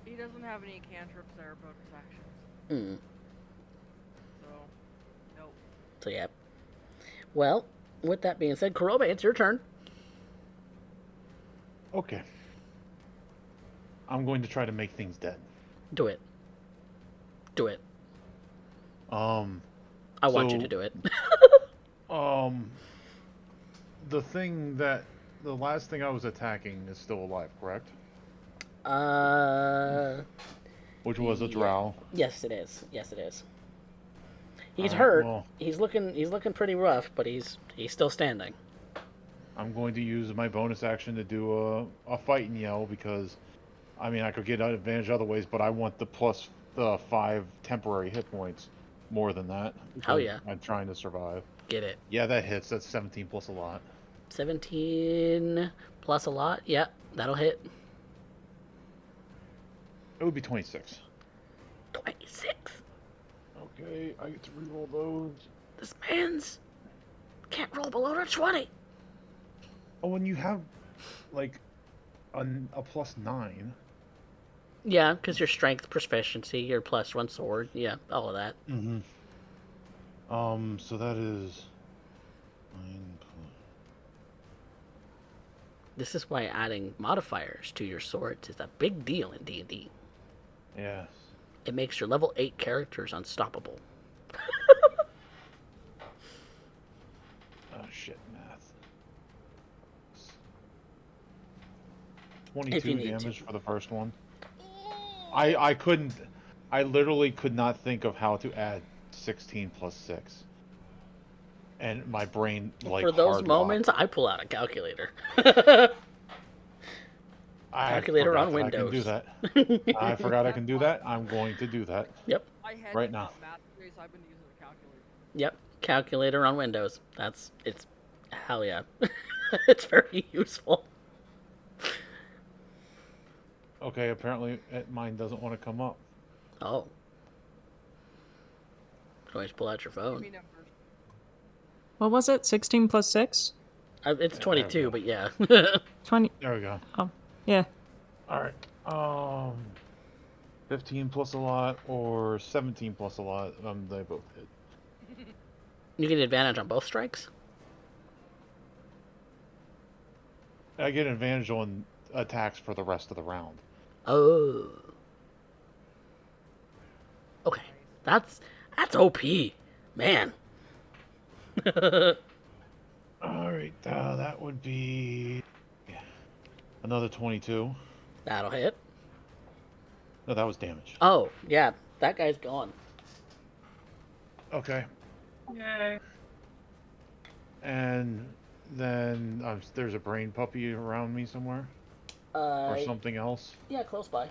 He doesn't have any cantrips that are bonus actions. Hmm. So, nope. So yeah. Well, with that being said, Kurobe, it's your turn. Okay. I'm going to try to make things dead. Do it. Do it. I want you to do it. The last thing I was attacking is still alive, correct? Which was a drow. Yes, it is. Yes, it is. He's Alright, hurt. well, He's looking pretty rough, but he's still standing. I'm going to use my bonus action to do a fighting yell because, I mean, I could get an advantage other ways, but I want the 5 temporary hit points more than that. Oh yeah. I'm trying to survive. Get it. Yeah, that hits. That's 17 plus a lot. 17 plus a lot. Yep, that'll hit. It would be 26. 26. Okay, I get to reroll those. This man's can't roll below a 20. Oh, when you have, like, a plus 9. Yeah, because your strength proficiency, your +1 sword, yeah, all of that. Mm-hmm. So that is 9 plus... This is why adding modifiers to your swords is a big deal in D&D. Yes. It makes your level 8 characters unstoppable. Oh, shit, math. If you 22 need damage to. for the first one. I couldn't... I literally could not think of how to add 16 plus 6. And my brain, like, For those hard moments, locked. I pull out a calculator. I Calculator forgot on that I can do Windows. that. I forgot I can do that. I'm going to do that. Yep, I had Right now. math today, so I've been using a calculator. yep. Calculator on Windows. It's hell yeah. It's very useful. Okay, apparently mine doesn't want to come up. Oh. You can always pull out your Give phone. me numbers. What was it? 16 plus 6? It's Yeah, there we 22, go. but yeah. 20. There we go. Oh, yeah. Alright. 15 plus a lot or 17 plus a lot. They both hit. You get advantage on both strikes? I get advantage on attacks for the rest of the round. Oh. Okay. That's OP. Man. Alright, that would be another 22. That'll hit. No, that was damage. Oh, yeah. That guy's gone. Okay. Yay. And then there's a brain puppy around me somewhere? Or something else? Yeah, close by.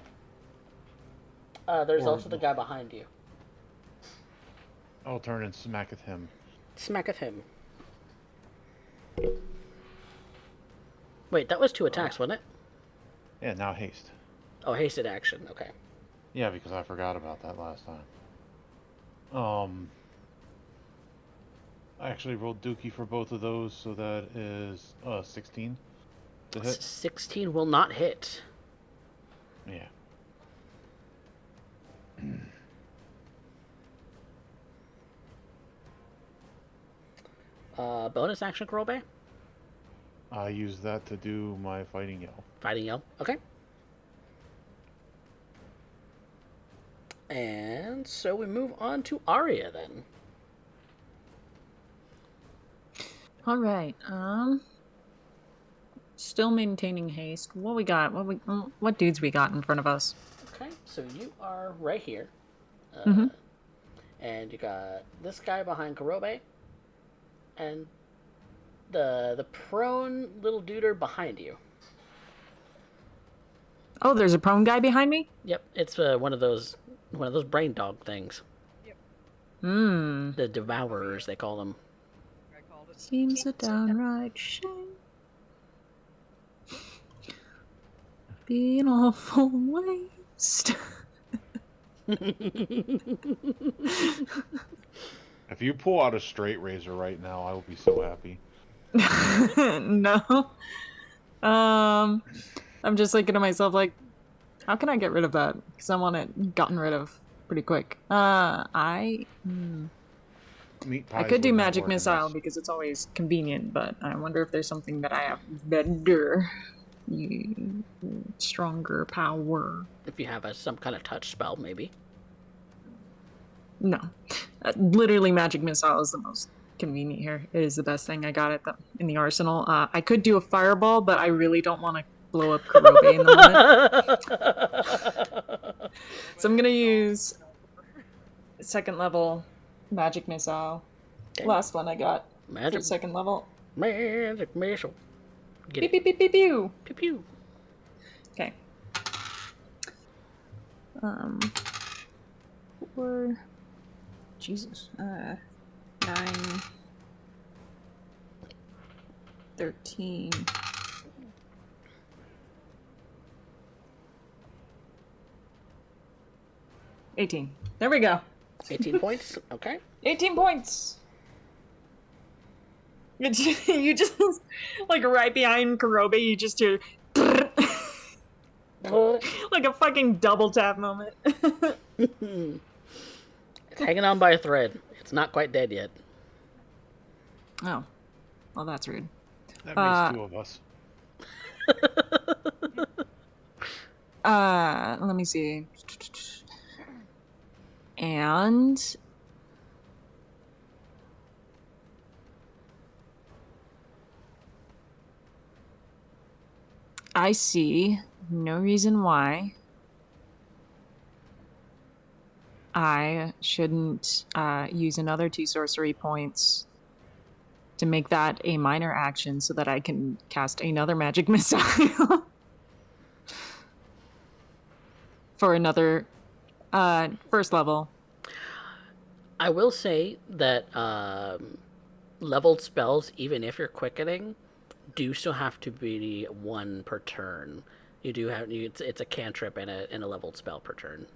There's Or- also the guy behind you. I'll turn and smack at him. Smack at him. Wait, that was 2 attacks, wasn't it? Yeah, now haste. Oh, hasted action. Okay. Yeah, because I forgot about that last time. I actually rolled Dookie for both of those, so that is 16 to hit. 16 will not hit. Yeah. Bonus action, Kurobe? I use that to do my fighting yell. Fighting yell. Okay. And so we move on to Arya then. All right. Still maintaining haste. What we got? What dudes we got in front of us? Okay, so you are right here. Mhm. And you got this guy behind Karobe. And the prone little duder behind you. Oh, there's a prone guy behind me? Yep, it's one of those brain dog things. Hmm. The devourers, they call them. I called it. Seems a downright shame. Be an awful waste. If you pull out a straight razor right now, I will be so happy. No. I'm just thinking to myself, like, how can I get rid of that? Because I want it gotten rid of pretty quick. I Meat I pies could do would not magic work in missile this. because it's always convenient, but I wonder if there's something that I have better, stronger power. If you have some kind of touch spell, maybe. No, literally, magic missile is the most convenient here. It is the best thing I got in the arsenal. I could do a fireball, but I really don't want to blow up Karobe in the moment. So I'm gonna use second level magic missile. Okay. Last one I got for Magic second level. magic missile. Get Pew it. pew pew pew pew. Pew pew. Okay. 4. Jesus. 9. 13. 18. There we go. 18 points. Okay. 18 points. You just, like, right behind Karobe, you just hear like a fucking double tap moment. It's hanging on by a thread. It's not quite dead yet. Oh. Well, that's rude. That makes 2 of us. Let me see. And I see no reason why I shouldn't use another 2 sorcery points to make that a minor action so that I can cast another magic missile for another first level. I will say that leveled spells, even if you're quickening, do still have to be 1 per turn. You do have it's a cantrip and a leveled spell per turn,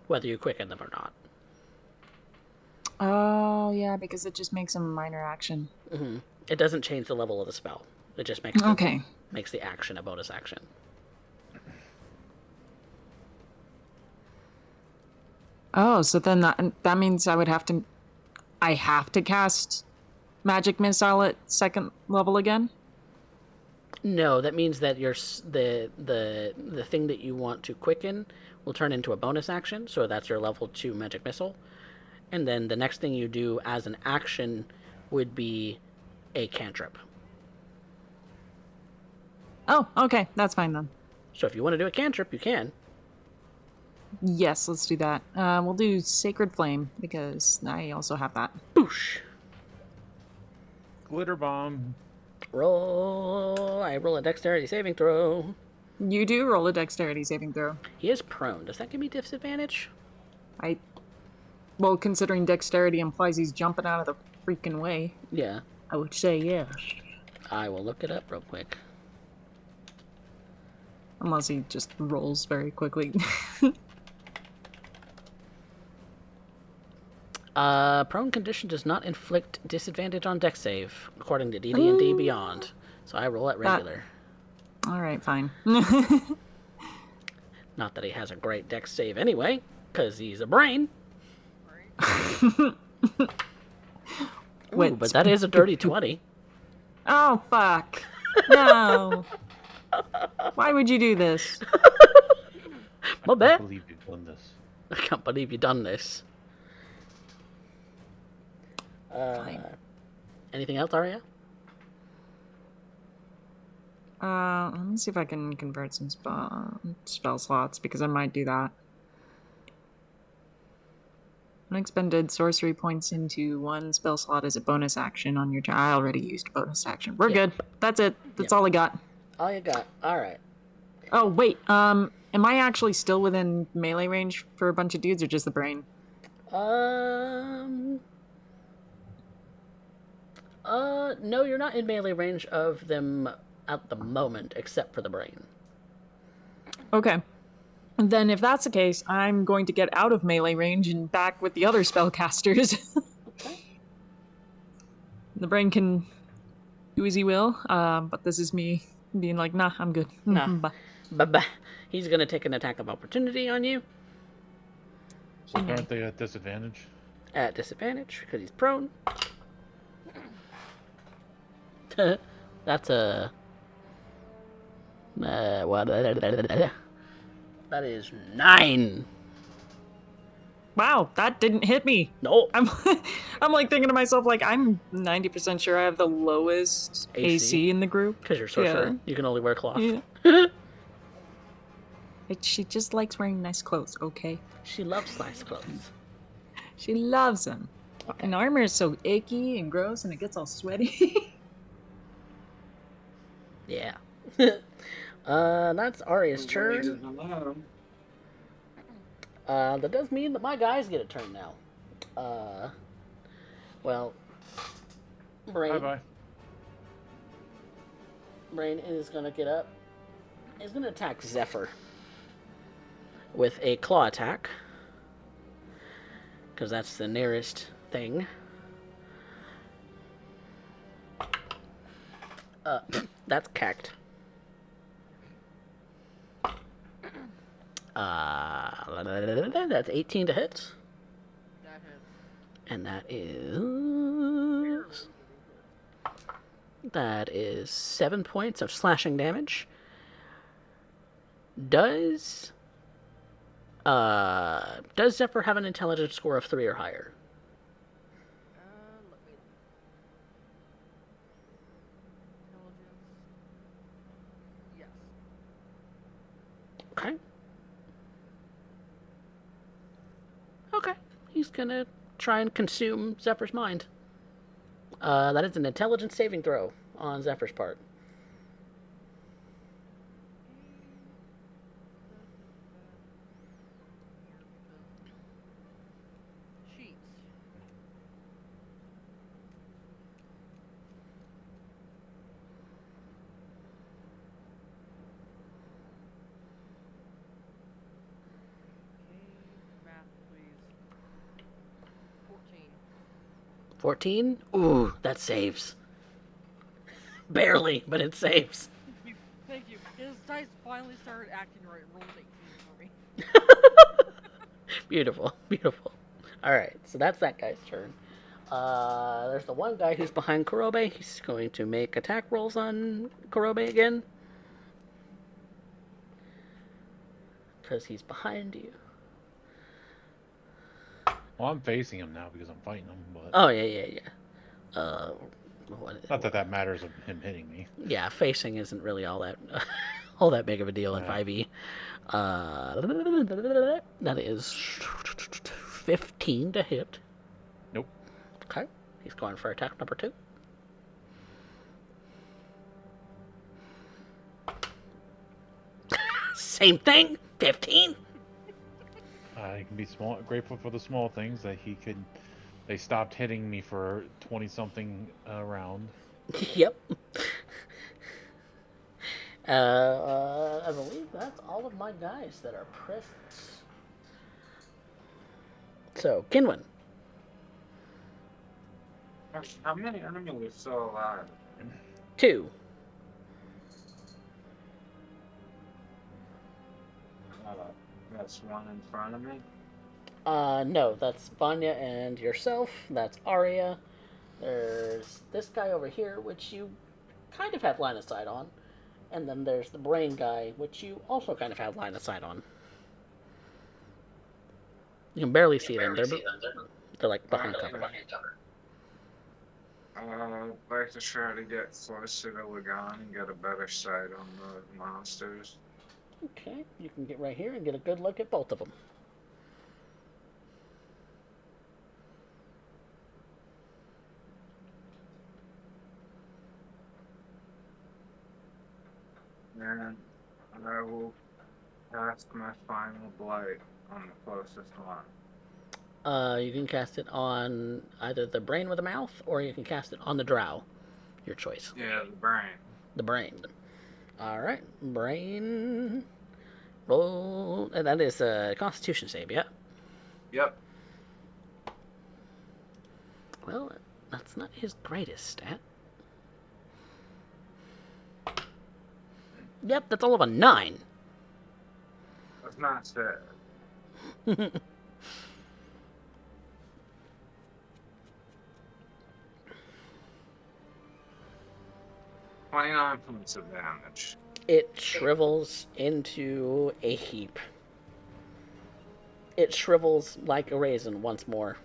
whether you quicken them or not. Oh yeah, because it just makes a minor action. Mm-hmm. It doesn't change the level of the spell. It just makes makes the action a bonus action. Oh, so then that means I have to cast magic missile at second level again? No, that means that the thing that you want to quicken will turn into a bonus action, so that's your level 2 magic missile. And then the next thing you do as an action would be a cantrip. Oh, okay, that's fine then. So if you want to do a cantrip, you can. Yes, let's do that. We'll do Sacred Flame, because I also have that. Boosh. Glitter bomb. I roll a dexterity saving throw. You do roll a dexterity saving throw. He is prone. Does that give me disadvantage? Well, considering dexterity implies he's jumping out of the freaking way, Yeah. I would say yes. I will look it up real quick. Unless he just rolls very quickly. Prone condition does not inflict disadvantage on dex save, according to D&D Beyond. So I roll at regular. Alright, fine. Not that he has a great dex save anyway, because he's a brain. Ooh, but that is a dirty 20. Oh, fuck. No. Why would you do this? My I bad. can't believe you've done this. I can't believe you done this. Fine. Anything else, Arya? Let me see if I can convert some spell slots, because I might do that. Unexpended sorcery points into one spell slot as a bonus action on your turn. I already used a bonus action. We're Yeah. good. That's it. That's Yeah. all I got. All you got. All right. Oh, wait. Am I actually still within melee range for a bunch of dudes, or just the brain? No, you're not in melee range of them at the moment, except for the brain. Okay. Then if that's the case, I'm going to get out of melee range and back with the other spellcasters. Okay. The brain can do as he will, but this is me being like, nah, I'm good. Nah. Bye. Bye-bye. He's gonna take an attack of opportunity on you So aren't they at disadvantage? at disadvantage because he's prone. That's a... what? That is 9. Wow, that didn't hit me. No. I'm like thinking to myself, like, I'm 90% sure I have the lowest AC in the group. Because you're sorcerer. Yeah. You can only wear cloth. Yeah. She just likes wearing nice clothes, okay? She loves nice clothes. She loves them. Okay. And armor is so icky and gross and it gets all sweaty. Yeah. That's Arya's turn. Reason alone. That does mean that my guys get a turn now. Well, Brain Bye-bye. Brain is gonna get up. He's gonna attack Zephyr with a claw attack, because that's the nearest thing. That's cacked. That's 18 to hit. That hits. And that is 7 points of slashing damage. Does Zephyr have an intelligence score of 3 or higher? Let me. Intelligence. Yes. Okay. Okay. He's gonna try and consume Zephyr's mind. That is an intelligence saving throw on Zephyr's part. Sheets. Math, please. 14. 14? Ooh, that saves. Barely, but it saves. Thank you. His dice finally started acting right. Rolled 18 for me. Beautiful, beautiful. Alright, so that's that guy's turn. There's the one guy who's behind Kurobe. He's going to make attack rolls on Kurobe again. Because he's behind you. Well, I'm facing him now because I'm fighting him, but Oh, yeah. not that that matters of him hitting me. Yeah, facing isn't really all that all that big of a deal in Yeah. 5e. That is 15 to hit. Nope. Okay, he's going for attack number 2. Same thing, 15. I can be grateful for the small things that they stopped hitting me for 20-something round. Yep. I believe that's all of my guys that are present. So, Kinwin. How many enemies are still alive? 2. That's one in front of me. No, that's Vanya and yourself. That's Arya. There's this guy over here, which you kind of have line of sight on. And then there's the brain guy, which you also kind of have line of sight on. You can barely see them. They're like behind cover. I'd like to try to get closer to Lagan and get a better sight on the monsters. Okay, you can get right here and get a good look at both of them. And I will cast my final blight on the closest one. You can cast it on either the brain with a mouth, or you can cast it on the drow. Your choice. Yeah, the brain. The brain. Alright, brain. Roll. And that is a constitution save, yeah? Yep. Well, that's not his greatest stat. Yep, that's all of a 9. That's not fair. 29 points of damage. It shrivels into a heap. It shrivels like a raisin once more.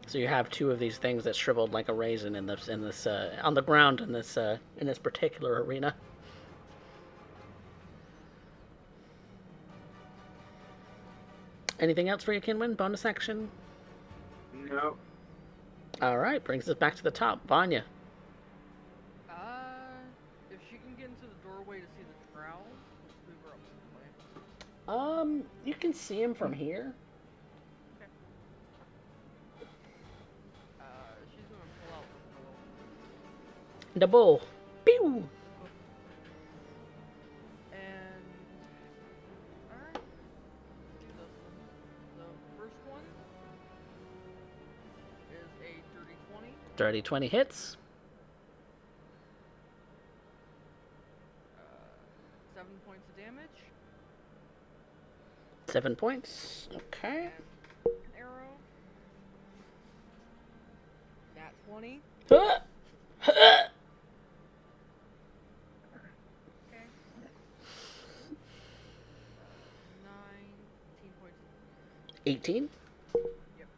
So you have 2 of these things that shriveled like a raisin in this on the ground in this particular arena. Anything else for you, Kinwin? Bonus action? Nope. All right, brings us back to the top. Vanya. If she can get into the doorway to see the drow, let's move her up this way. You can see him from here. Okay. She's gonna pull out the bow. The bull. Pew! And alright. Let's do this one. The first one is a dirty 20. Dirty 20 hits. 7 points of damage. 7 points. Okay. And an arrow. Nat 20. Okay. 19 points. 18. Yep.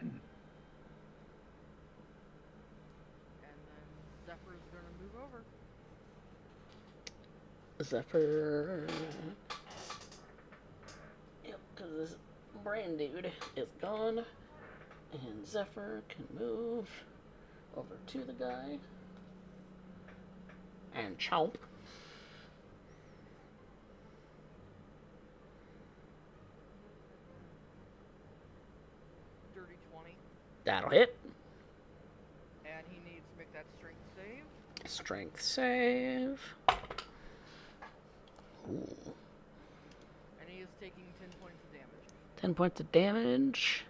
And then Zephyr's gonna move over. Zephyr. Yep, because this brain dude is gone. And Zephyr can move over to the guy. And chomp. Dirty 20. That'll hit. And he needs to make that strength save. Strength save. Ooh. And he is taking 10 points of damage. 10 points of damage.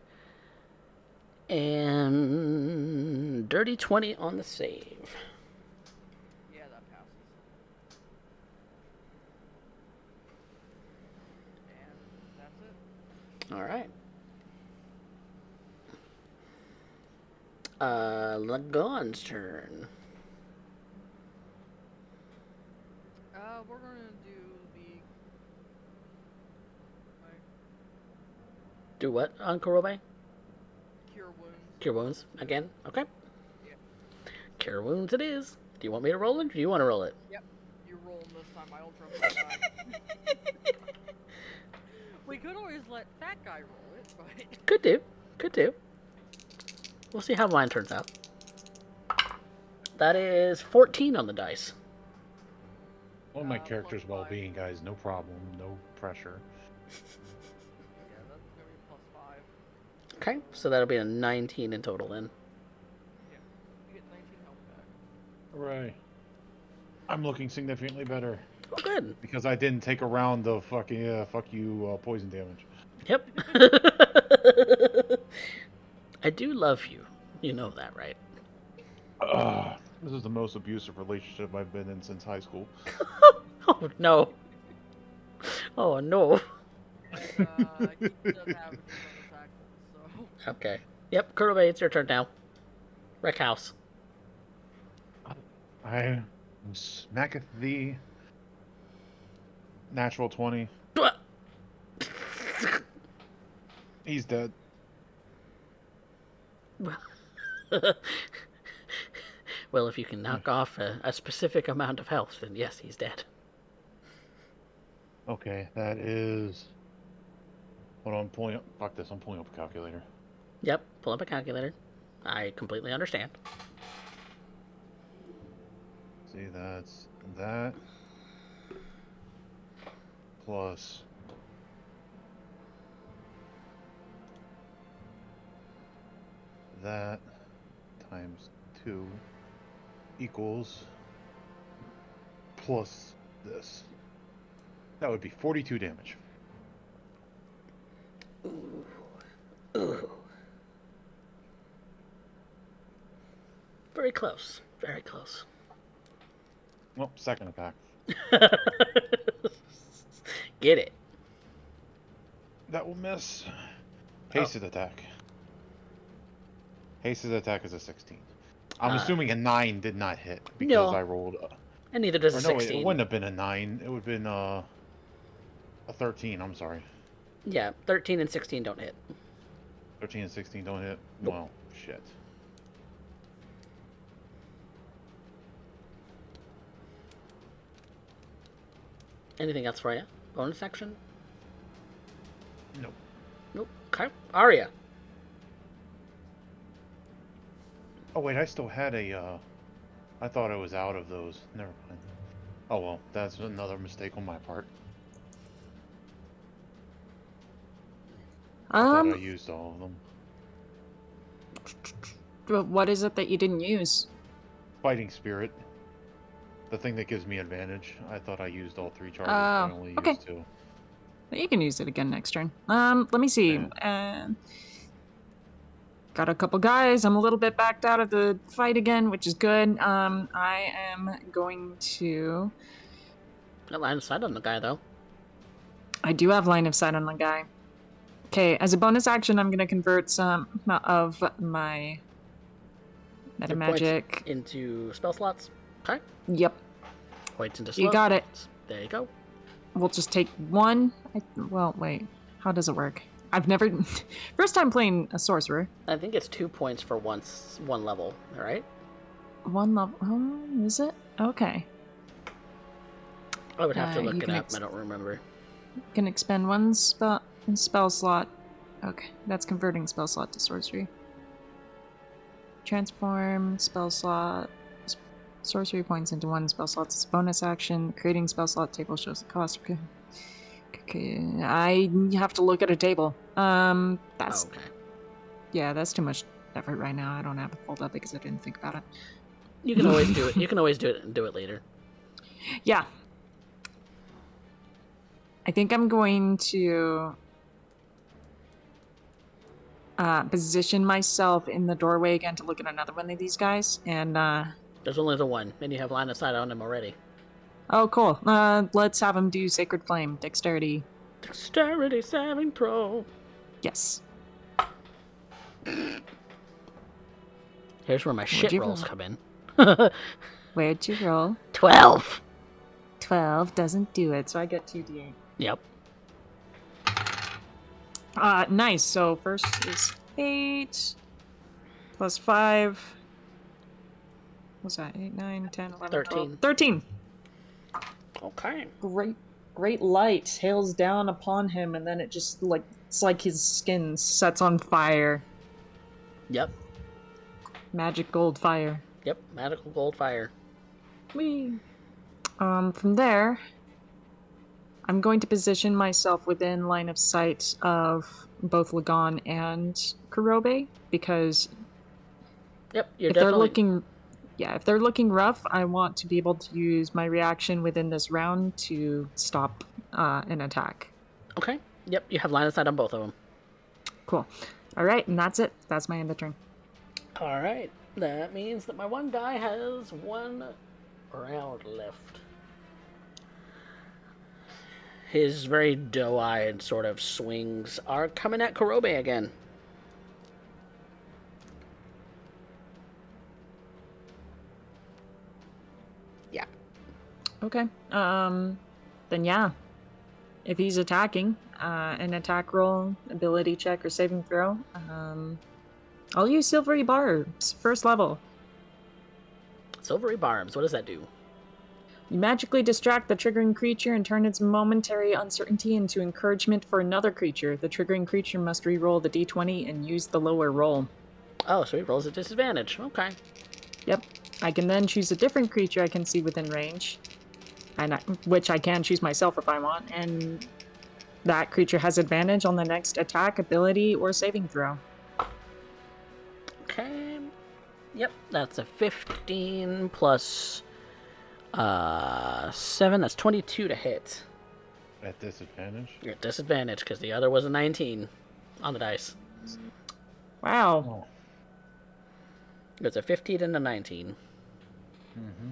And dirty 20 on the save. Yeah, that passes. And that's it. All right. Lagon's turn. We're gonna do the. Do what on Kurobe? Cure wounds. Cure wounds again. Okay. Yep. Cure wounds it is. Do you want me to roll it, or do you want to roll it? Yep. You roll them this time. I will trust that guy. We could always let that guy roll it, but. Could do. Could do. We'll see how mine turns out. That is 14 on the dice. Well, my Plus character's 5. well-being, guys. No problem. No pressure. Yeah, that's gonna be plus 5. Okay, so that'll be a 19 in total then. Yeah. You get 19 health back. Hooray. I'm looking significantly better. Oh, good. Because I didn't take a round of fucking, fuck you, poison damage. Yep. I do love you. You know that, right? This is the most abusive relationship I've been in since high school. Oh, no. Oh, no. He does have a bonus action, so. Okay. Yep, Kurobe, it's your turn now. Wreck house. I smacketh thee. Natural 20. He's dead. Well, if you can knock off a specific amount of health, then yes, he's dead. Okay, that is. Hold on, I'm pulling up. Fuck this, I'm pulling up a calculator. Yep, pull up a calculator. I completely understand. See, that's that. Plus. That times 2 equals plus this. That would be 42 damage. Ooh. Very close. Very close. Well, second attack. Get it. That will miss. Hasted attack. Hasted attack is a 16. I'm assuming a 9 did not hit because no. I rolled. And neither does a no, 16. it wouldn't have been a 9. It would have been a 13. I'm sorry. Yeah, 13 and 16 don't hit. 13 and 16 don't hit? Nope. Well, shit. Anything else for you? Bonus action? Nope. Nope. Okay. Arya. Oh, wait, I still had a, I thought I was out of those. Never mind. Oh, well, that's another mistake on my part. I thought I used all of them. What is it that you didn't use? Fighting Spirit. The thing that gives me advantage. I thought I used all 3 charges, but I only used 2. You can use it again next turn. Let me see. Got a couple guys. I'm a little bit backed out of the fight again, which is good. I am going to... Got line of sight on the guy, though. I do have line of sight on the guy. Okay, as a bonus action, I'm going to convert some of my meta magic into spell slots. Okay. Yep. Points into You got it. There you go. We'll just take one. Well, wait. How does it work? I've never... First time playing a sorcerer. I think it's 2 points for one level, all right? One level... Oh, is it? Okay. I would have to look it up. I don't remember. You can expend one spell slot. Okay, that's converting spell slot to sorcery. Transform spell slot. Sorcery points into one spell slot. It's a bonus action. Creating spell slot table shows the cost. Okay. I have to look at a table. That's... okay. Yeah, that's too much effort right now. I don't have it pulled up because I didn't think about it. You can always do it. You can always do it and do it later. Yeah. I think I'm going to position myself in the doorway again to look at another one of these guys. And there's only the one, and you have line of sight on him already. Oh, cool. Let's have him do Sacred Flame. Dexterity. Dexterity saving throw. Yes. Here's where my shit rolls come in. Where'd you roll? 12. 12 doesn't do it, so I get 2d8. Yep. Nice. So first is 8 plus 5. What's that? 8, 9, 10, 11, 13. 12. 13. Okay. Great light hails down upon him, and then it just, like, it's like his skin sets on fire. Yep. Magic gold fire. Yep, magical gold fire. Whee! From there, I'm going to position myself within line of sight of both Lagon and Kurobe, because yep, if they're looking rough, I want to be able to use my reaction within this round to stop an attack. Okay. Yep, you have line of sight on both of them. Cool. All right, and that's it. That's my end of turn. All right. That means that my one guy has 1 round left. His very doe-eyed sort of swings are coming at Kurobe again. Okay. Then yeah. If he's attacking, an attack roll, ability check, or saving throw, I'll use Silvery Barbs, first level. Silvery Barbs, what does that do? You magically distract the triggering creature and turn its momentary uncertainty into encouragement for another creature. The triggering creature must re-roll the d20 and use the lower roll. Oh, so he rolls at disadvantage. Okay. Yep. I can then choose a different creature I can see within range, which I can choose myself if I want, and that creature has advantage on the next attack, ability, or saving throw. Okay. Yep, that's a 15 plus 7. That's 22 to hit. At disadvantage? You're at disadvantage because the other was a 19 on the dice. Wow. Oh. It's a 15 and a 19. Mm-hmm.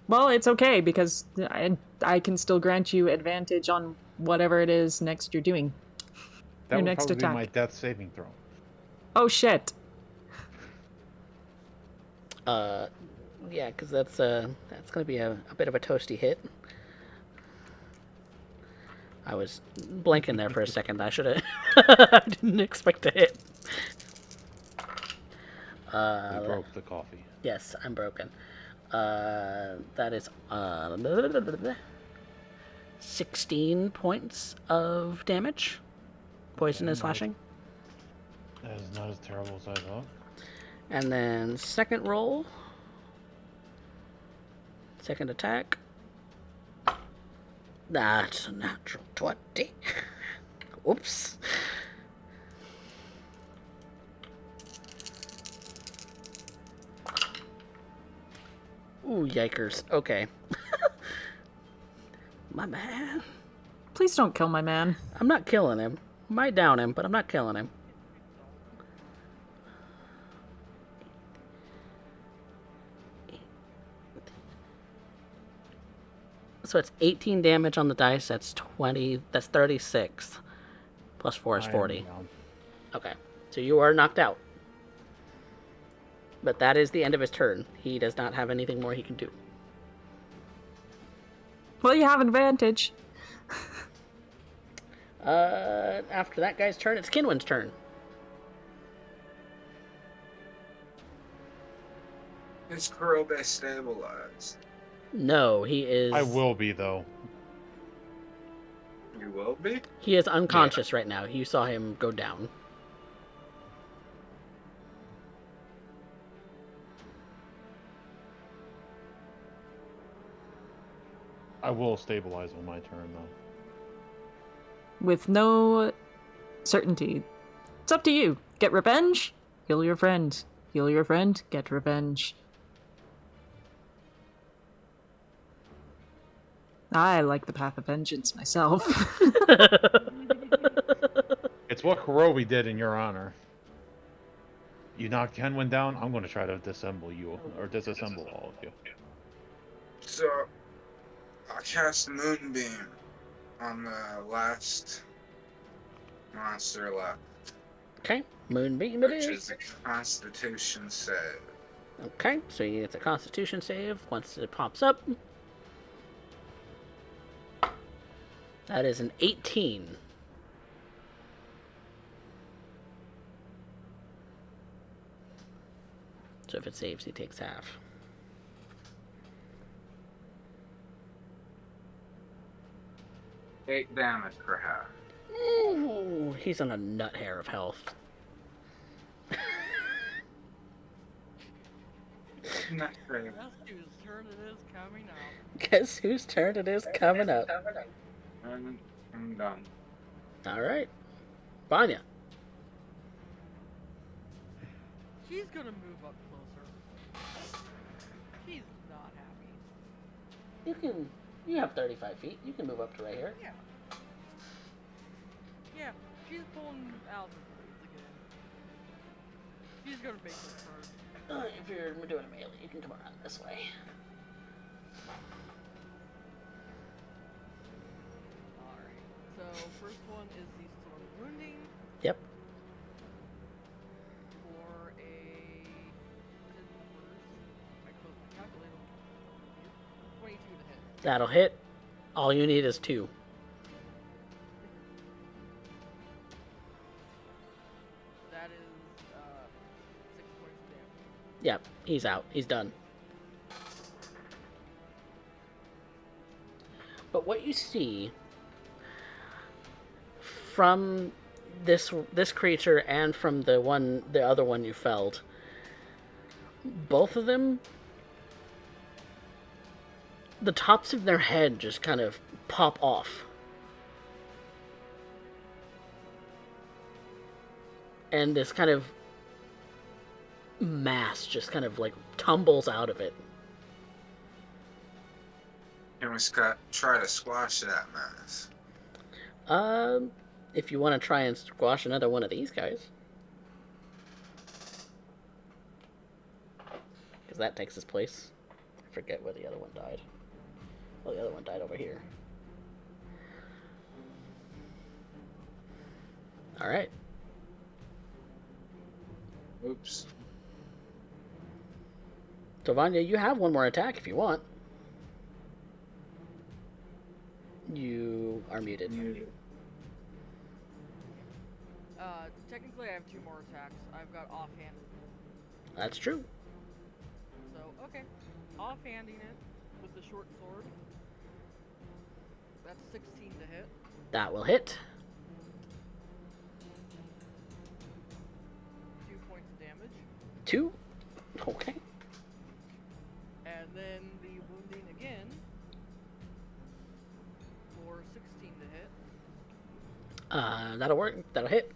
Well, it's okay because I can still grant you advantage on whatever it is next you're doing. That Your would next probably attack. be my death saving throw. Oh shit. Yeah, because that's gonna be a bit of a toasty hit. I was blanking there for a second. I should have. I didn't expect to hit. We broke the coffee. Yes, I'm broken. That is 16 points of damage. Poison and slashing. That is not as terrible as I thought. And then second roll. Second attack. That's a natural 20. Oops. Ooh, yikers. Okay. My man. Please don't kill my man. I'm not killing him. Might down him, but I'm not killing him. So it's 18 damage on the dice. That's 20. That's 36. Plus 4 is 40. Okay. So you are knocked out. But that is the end of his turn. He does not have anything more he can do. Well, you have advantage. After that guy's turn, it's Kinwin's turn. Is Kurobe stabilized? No, he is. I will be, though. You will be? He is unconscious right now. You saw him go down. I will stabilize on my turn, though. With no certainty. It's up to you. Get revenge? Heal your friend. Heal your friend? Get revenge. I like the path of vengeance myself. It's what Kurobe did in your honor. You knocked Kenwin down, I'm going to try to disassemble you, or disassemble all of you. So, I cast Moonbeam on the last monster left, Okay, Moonbeam it which is. is a Constitution save. Okay, so it's a Constitution save once it pops up. That is an 18. So if it saves, he takes half. Eight damage per half. Ooh, he's on a nut hair of health. Not great. Guess whose turn it is coming up. Guess whose turn it is coming up? I'm done. Alright. Vanya. She's gonna move up closer. She's not happy. You have 35 feet. You can move up to right here. Yeah. Yeah, she's pulling out the blades again. She's gonna make this turn. If you're doing a melee, you can come around this way. Alright, so first one is the Storm Wounding Yep. for a. I closed my calculator. That'll hit. All you need is 2. That is 6 points of damage. Yep, he's out. He's done. But what you see from this creature and from the other one you felled, both of them, the tops of their head just kind of pop off. And this kind of mass just kind of like tumbles out of it. Can we try to squash that mass? If you want to try and squash another one of these guys. Because that takes his place. I forget where the other one died. Well, the other one died over here. Alright. Oops. So, Vanya, you have one more attack if you want. You are muted. Technically, I have 2 more attacks. I've got offhanded. That's true. So, okay. Offhanding it with the short sword. That's 16 to hit. That will hit. 2 points of damage. 2. Okay. And then the wounding again for 16 to hit. That'll work. That'll hit.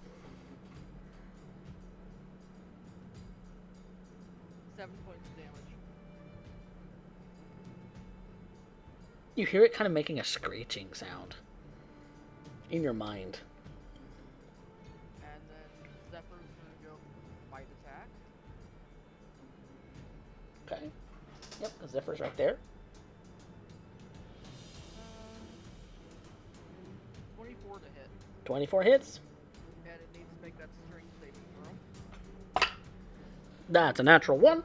7 points of damage. You hear it kind of making a screeching sound in your mind. And then Zephyr's gonna go bite attack. Okay. Yep, the Zephyr's right there. 24 to hit. 24 hits. And it needs to make that strength saving throw. That's a natural 1.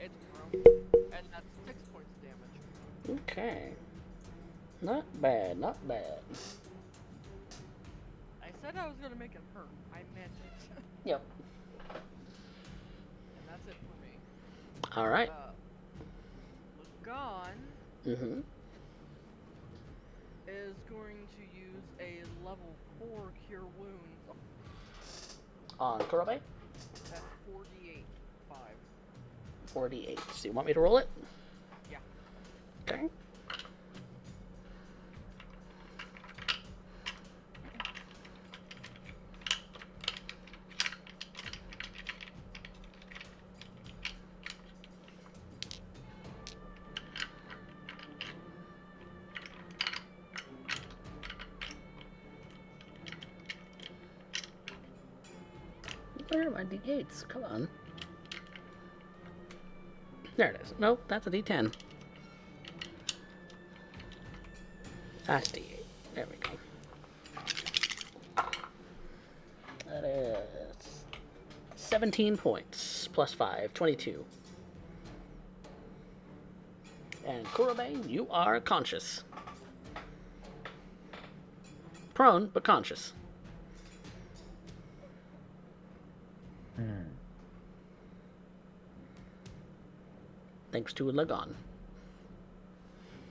It's thrown. And that's 6 points of damage. Okay. Not bad, not bad. I said I was gonna make it hurt. I meant it. Yep. And that's it for me. Alright. Lagon Mm-hmm. is going to use a level 4 Cure Wounds. On Kurobe. That's 4d8. 5. 48. So you want me to roll it? Yeah. Okay. Where are my d8s? Come on. There it is. Nope, that's a d10. That's d8. There we go. That is 17 points plus 5, 22. And Kurobe, you are conscious. Prone, but conscious. Thanks to Lagon.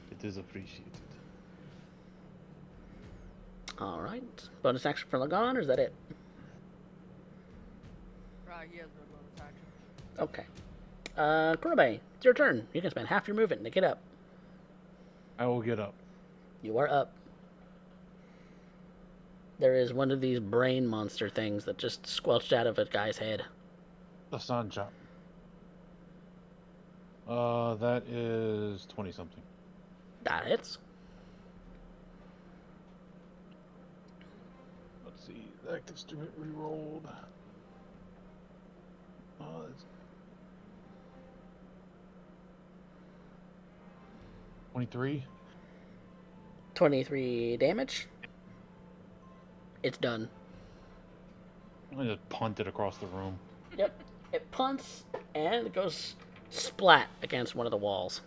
It is appreciated. Alright. Bonus action for Lagon, or is that it? He has no bonus action. Okay. Kurobe, it's your turn. You can spend half your movement to get up. I will get up. You are up. There is one of these brain monster things that just squelched out of a guy's head. The sun chop. That is 20 something. That hits. Let's see. That instrument re-rolled. It's 23. 23 damage. It's done. I just punt it across the room. Yep. It punts and it goes splat against one of the walls.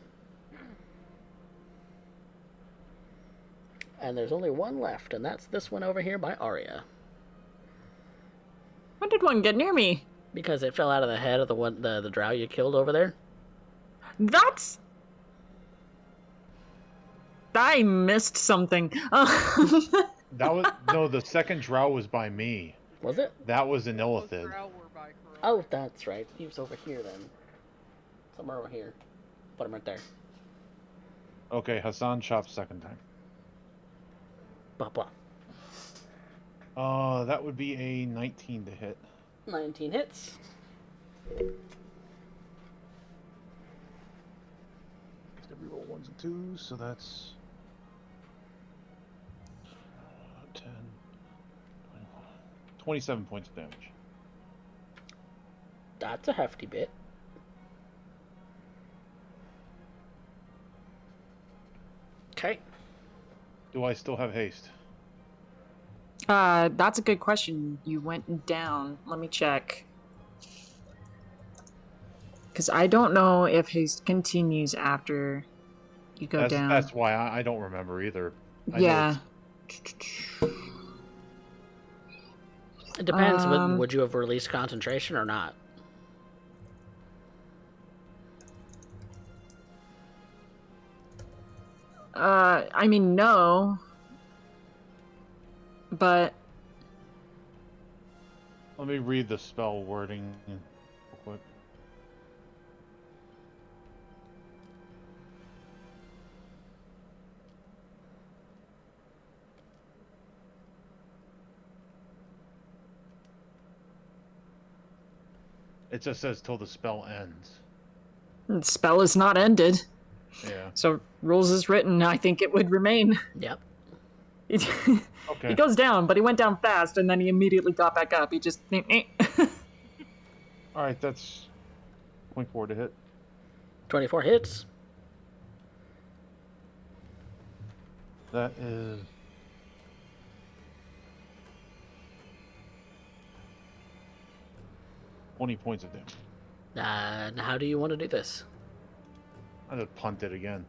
And there's only one left, and that's this one over here by Arya. When did one get near me? Because it fell out of the head of the drow you killed over there. That's... I missed something. That was no. The second drow was by me. Was it? That was an Those illithid. drow were by Kurobe. Oh, that's right. He was over here then. Somewhere over here. Put him right there. Okay, Hassan chops second time. Blah, blah. That would be a 19 to hit. 19 hits. Every roll 1s and 2s, so that's 10, 21, 27 points of damage. That's a hefty bit. Okay. Do I still have haste? That's a good question. You went down. Let me check. Because I don't know if haste continues after you go down. That's why I don't remember either. I know Yeah. It depends. Would you have released concentration or not? I mean, no. But Let me read the spell wording real quick. It just says till the spell ends. the spell is not ended. Yeah. So, rules as written, I think it would remain. Yep. Okay. He goes down, but he went down fast, and then he immediately got back up. He just... Alright, that's 24 to hit. 24 hits. That is... $20 points of damage. And how do you want to do this? I just punt it again.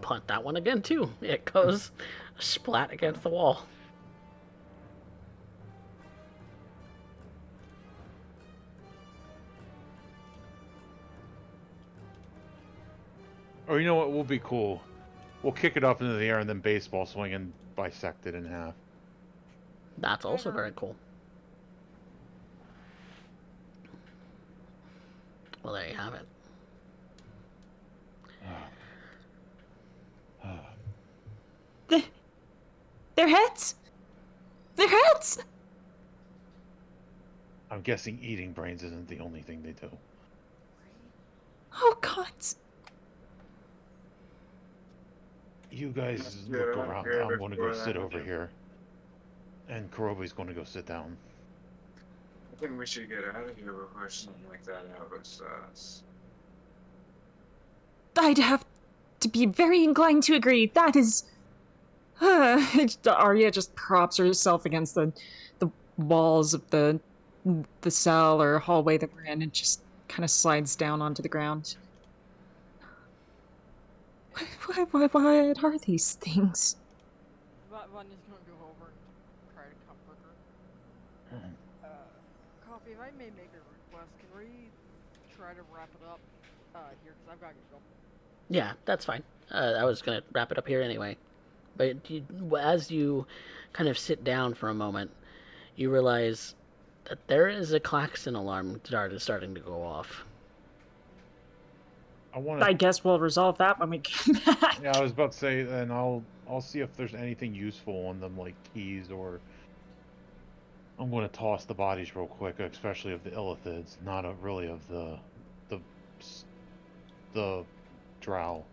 Punt that one again, too. It goes splat against the wall. Or you know what will be cool? We'll kick it up into the air and then baseball swing and bisect it in half. That's also very cool. Well, there you have it. Their heads! Their heads! I'm guessing eating brains isn't the only thing they do. Oh, God. You guys Yeah, look around. yeah, I'm going to go before sit that, over yeah. here. And Kurobe's going to go sit down. I think we should get out of here before something like that happens to us. I'd have to be very inclined to agree. That is... Arya just props herself against the walls of the cell or hallway that we're in and just kind of slides down onto the ground. What are these things? Vanya's gonna go over and try to comfort her. Coffee, if I may make a request, can we try to wrap it up here? Because I've got to go. Yeah, that's fine. I was going to wrap it up here anyway. But as you kind of sit down for a moment, you realize that there is a klaxon alarm starting to go off. I guess we'll resolve that when we get back. Yeah, I was about to say, and I'll see if there's anything useful on them, like keys or... I'm going to toss the bodies real quick, especially of the illithids, not really of the drow.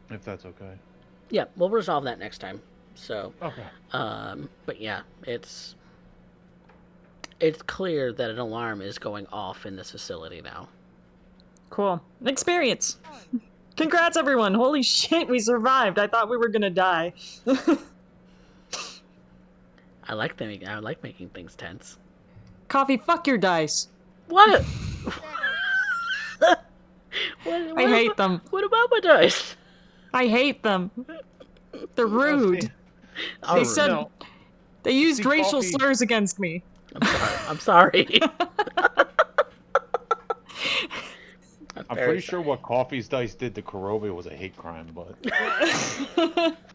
If that's okay. Yeah, we'll resolve that next time. So, Okay. but yeah, it's clear that an alarm is going off in this facility now. Cool. Experience. Congrats, everyone. Holy shit, we survived. I thought we were gonna die. I like making things tense. Coffee, fuck your dice. What? What I hate them. What about my dice? I hate them. They're rude. They said No, they used See, racial coffee- slurs against me. I'm sorry. I'm very pretty sure what Coffee's Dice did to Kurobe was a hate crime, but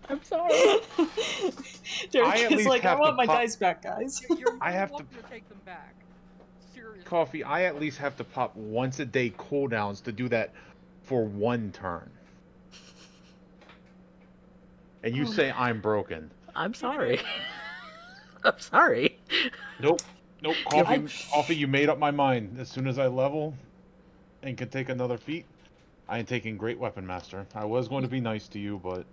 I'm sorry. Derek I at is least like, I have to want my pop- dice back, guys. You're I have to- welcome to take them back. Seriously. Coffee, I at least have to pop once a day cooldowns to do that for one turn. And you say I'm broken. I'm sorry. I'm sorry. Nope. Coffee, I- Coffee, you made up my mind. As soon as I level and can take another feat, I am taking Great Weapon Master. I was going to be nice to you, but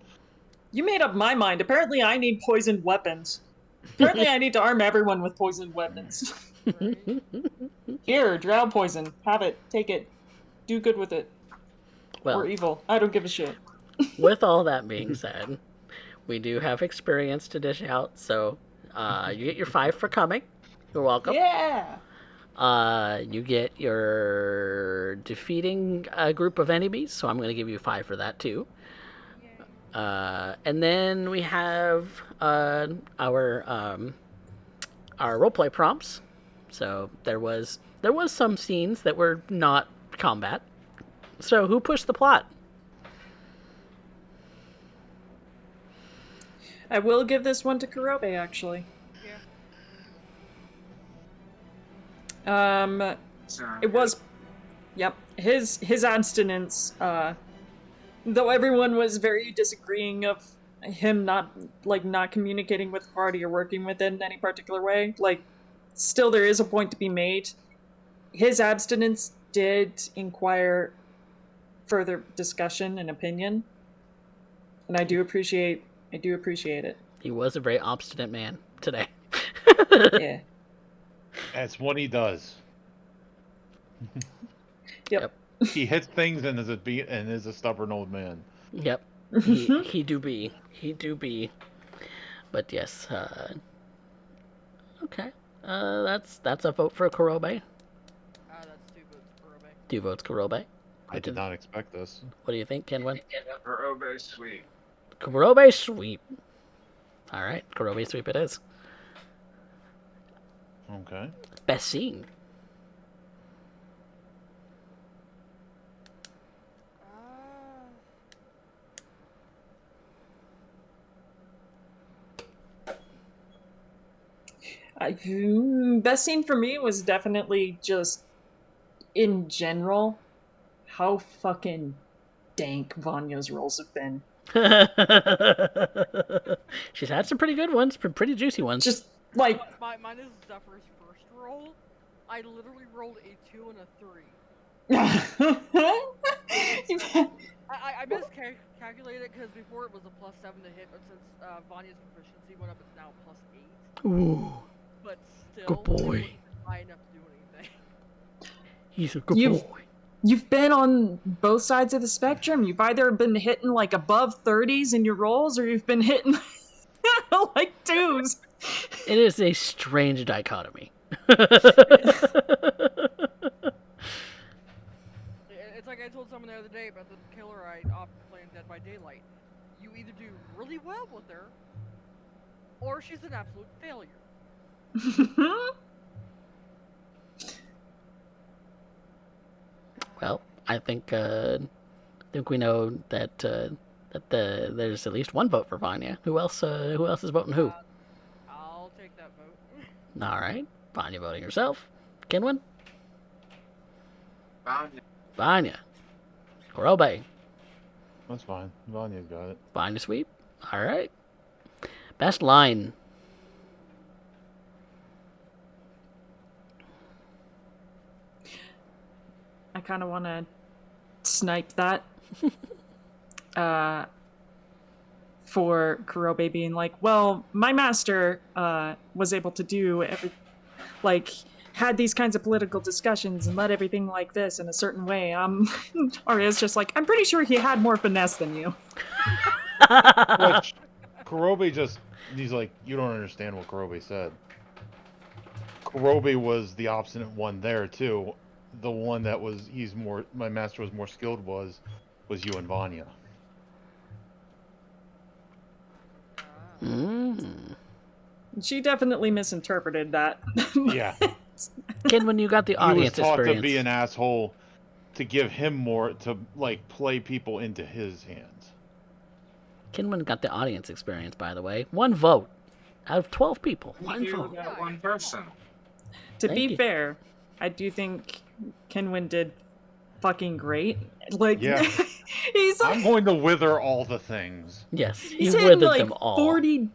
You made up my mind. Apparently, I need poisoned weapons. Apparently, I need to arm everyone with poisoned weapons. Right? Here, drow poison. Have it. Take it. Do good with it. Well, Or evil. I don't give a shit. with all that being said, we do have experience to dish out, so you get your 5 for coming. You're welcome. Yeah! You get your defeating a group of enemies, so I'm going to give you 5 for that too. And then we have our roleplay prompts. So there was some scenes that were not combat. So who pushed the plot? I will give this one to Kurobe, actually. Yeah. Sound It good. was... Yep. His abstinence, though everyone was very disagreeing of him not communicating with the party or working with it in any particular way, still there is a point to be made. His abstinence did inquire further discussion and opinion, and I do appreciate it. He was a very obstinate man today. Yeah. that's what he does. Yep. He hits things and is a stubborn old man. Yep. He do be. But yes, okay. That's a vote for Kurobe. That's 2 votes for Rebecca. 2 votes Kurobe. I did not expect this. What do you think, Kenwin? Kurobe sweet. Kurobe sweep. All right, Kurobe sweep it is. Okay. Best scene. Best scene for me was definitely just, in general, how fucking dank Vanya's rolls have been. She's had some pretty good ones, pretty juicy ones. Just, like, Mine is Zephyr's first roll. I literally rolled a 2 and a 3. I miscalculated because before it was a +7 to hit, but since Vanya's proficiency went up, it's now +8. Ooh, But still, good boy. it wasn't high enough to do anything. He's a good You've- boy. You've been on both sides of the spectrum. You've either been hitting like above 30s in your rolls, or you've been hitting like 2s. It is a strange dichotomy. It's like I told someone the other day about the killer I off playing Dead by Daylight. You either do really well with her, or she's an absolute failure. Well, I think we know that there's at least one vote for Vanya. Who else is voting who? I'll take that vote. All right, Vanya voting herself. Kenwin, Found Vanya, Kurobe, That's fine. Vanya's got it. Vanya sweep. All right. Best line. I kind of want to snipe that. For Kurobe being like, well, my master was able to do had these kinds of political discussions and led everything like this in a certain way. Arya's just like, I'm pretty sure he had more finesse than you. Which Kurobe he's like, you don't understand what Kurobe said. Kurobe was the obstinate one there too. The one that my master was more skilled was you and Vanya. Mm. She definitely misinterpreted that. Yeah. Kinwin, you got the He was audience taught experience. to be an asshole to give him more, to, like, play people into his hands. Kinwin got the audience experience, by the way. 1 vote out of 12 people. 1 You vote. got one person. To Thank be you. fair, I do think Kenwin did fucking great. Like, Yeah. he's like, I'm going to wither all the things. Yes, he's you hitting withered like them all. 40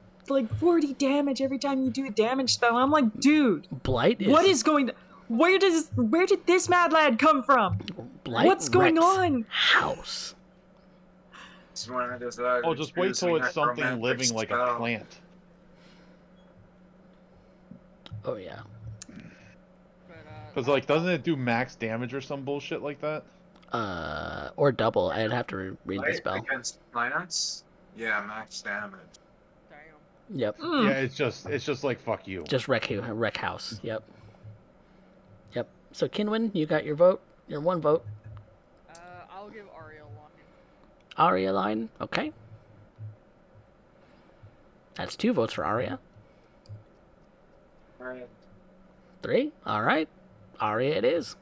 damage every time you do a damage spell. I'm like, dude, Blight is what is going? Where did this mad lad come from? Blight What's going wrecks on? house. It's one of those that Oh, just wait till it's something necromantic living like a spell. plant. Oh yeah. But, Because, like, doesn't it do max damage or some bullshit like that? Or double. I'd have to read the Light spell. against plants? Yeah, max damage. damn. Yep. Mm. Yeah, it's just like, fuck you. Just wreck house. Yep. Yep. So Kinwin, you got your vote. Your 1 vote. I'll give Aria one. Arya line. Okay. That's 2 votes for Arya. Alright. 3. All right. Arya it is.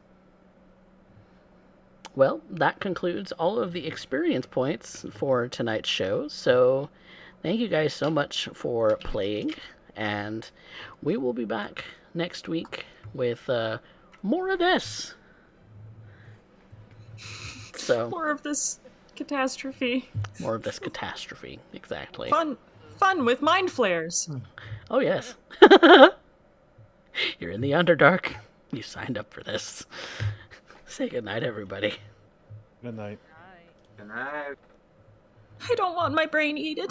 Well, that concludes all of the experience points for tonight's show. So, thank you guys so much for playing, and we will be back next week with more of this. So, More of this catastrophe. more of this catastrophe, exactly. Fun with mind flares. Oh yes. You're in the Underdark. You signed up for this. Say goodnight, everybody. Good night. Night. Good night. I don't want my brain eaten.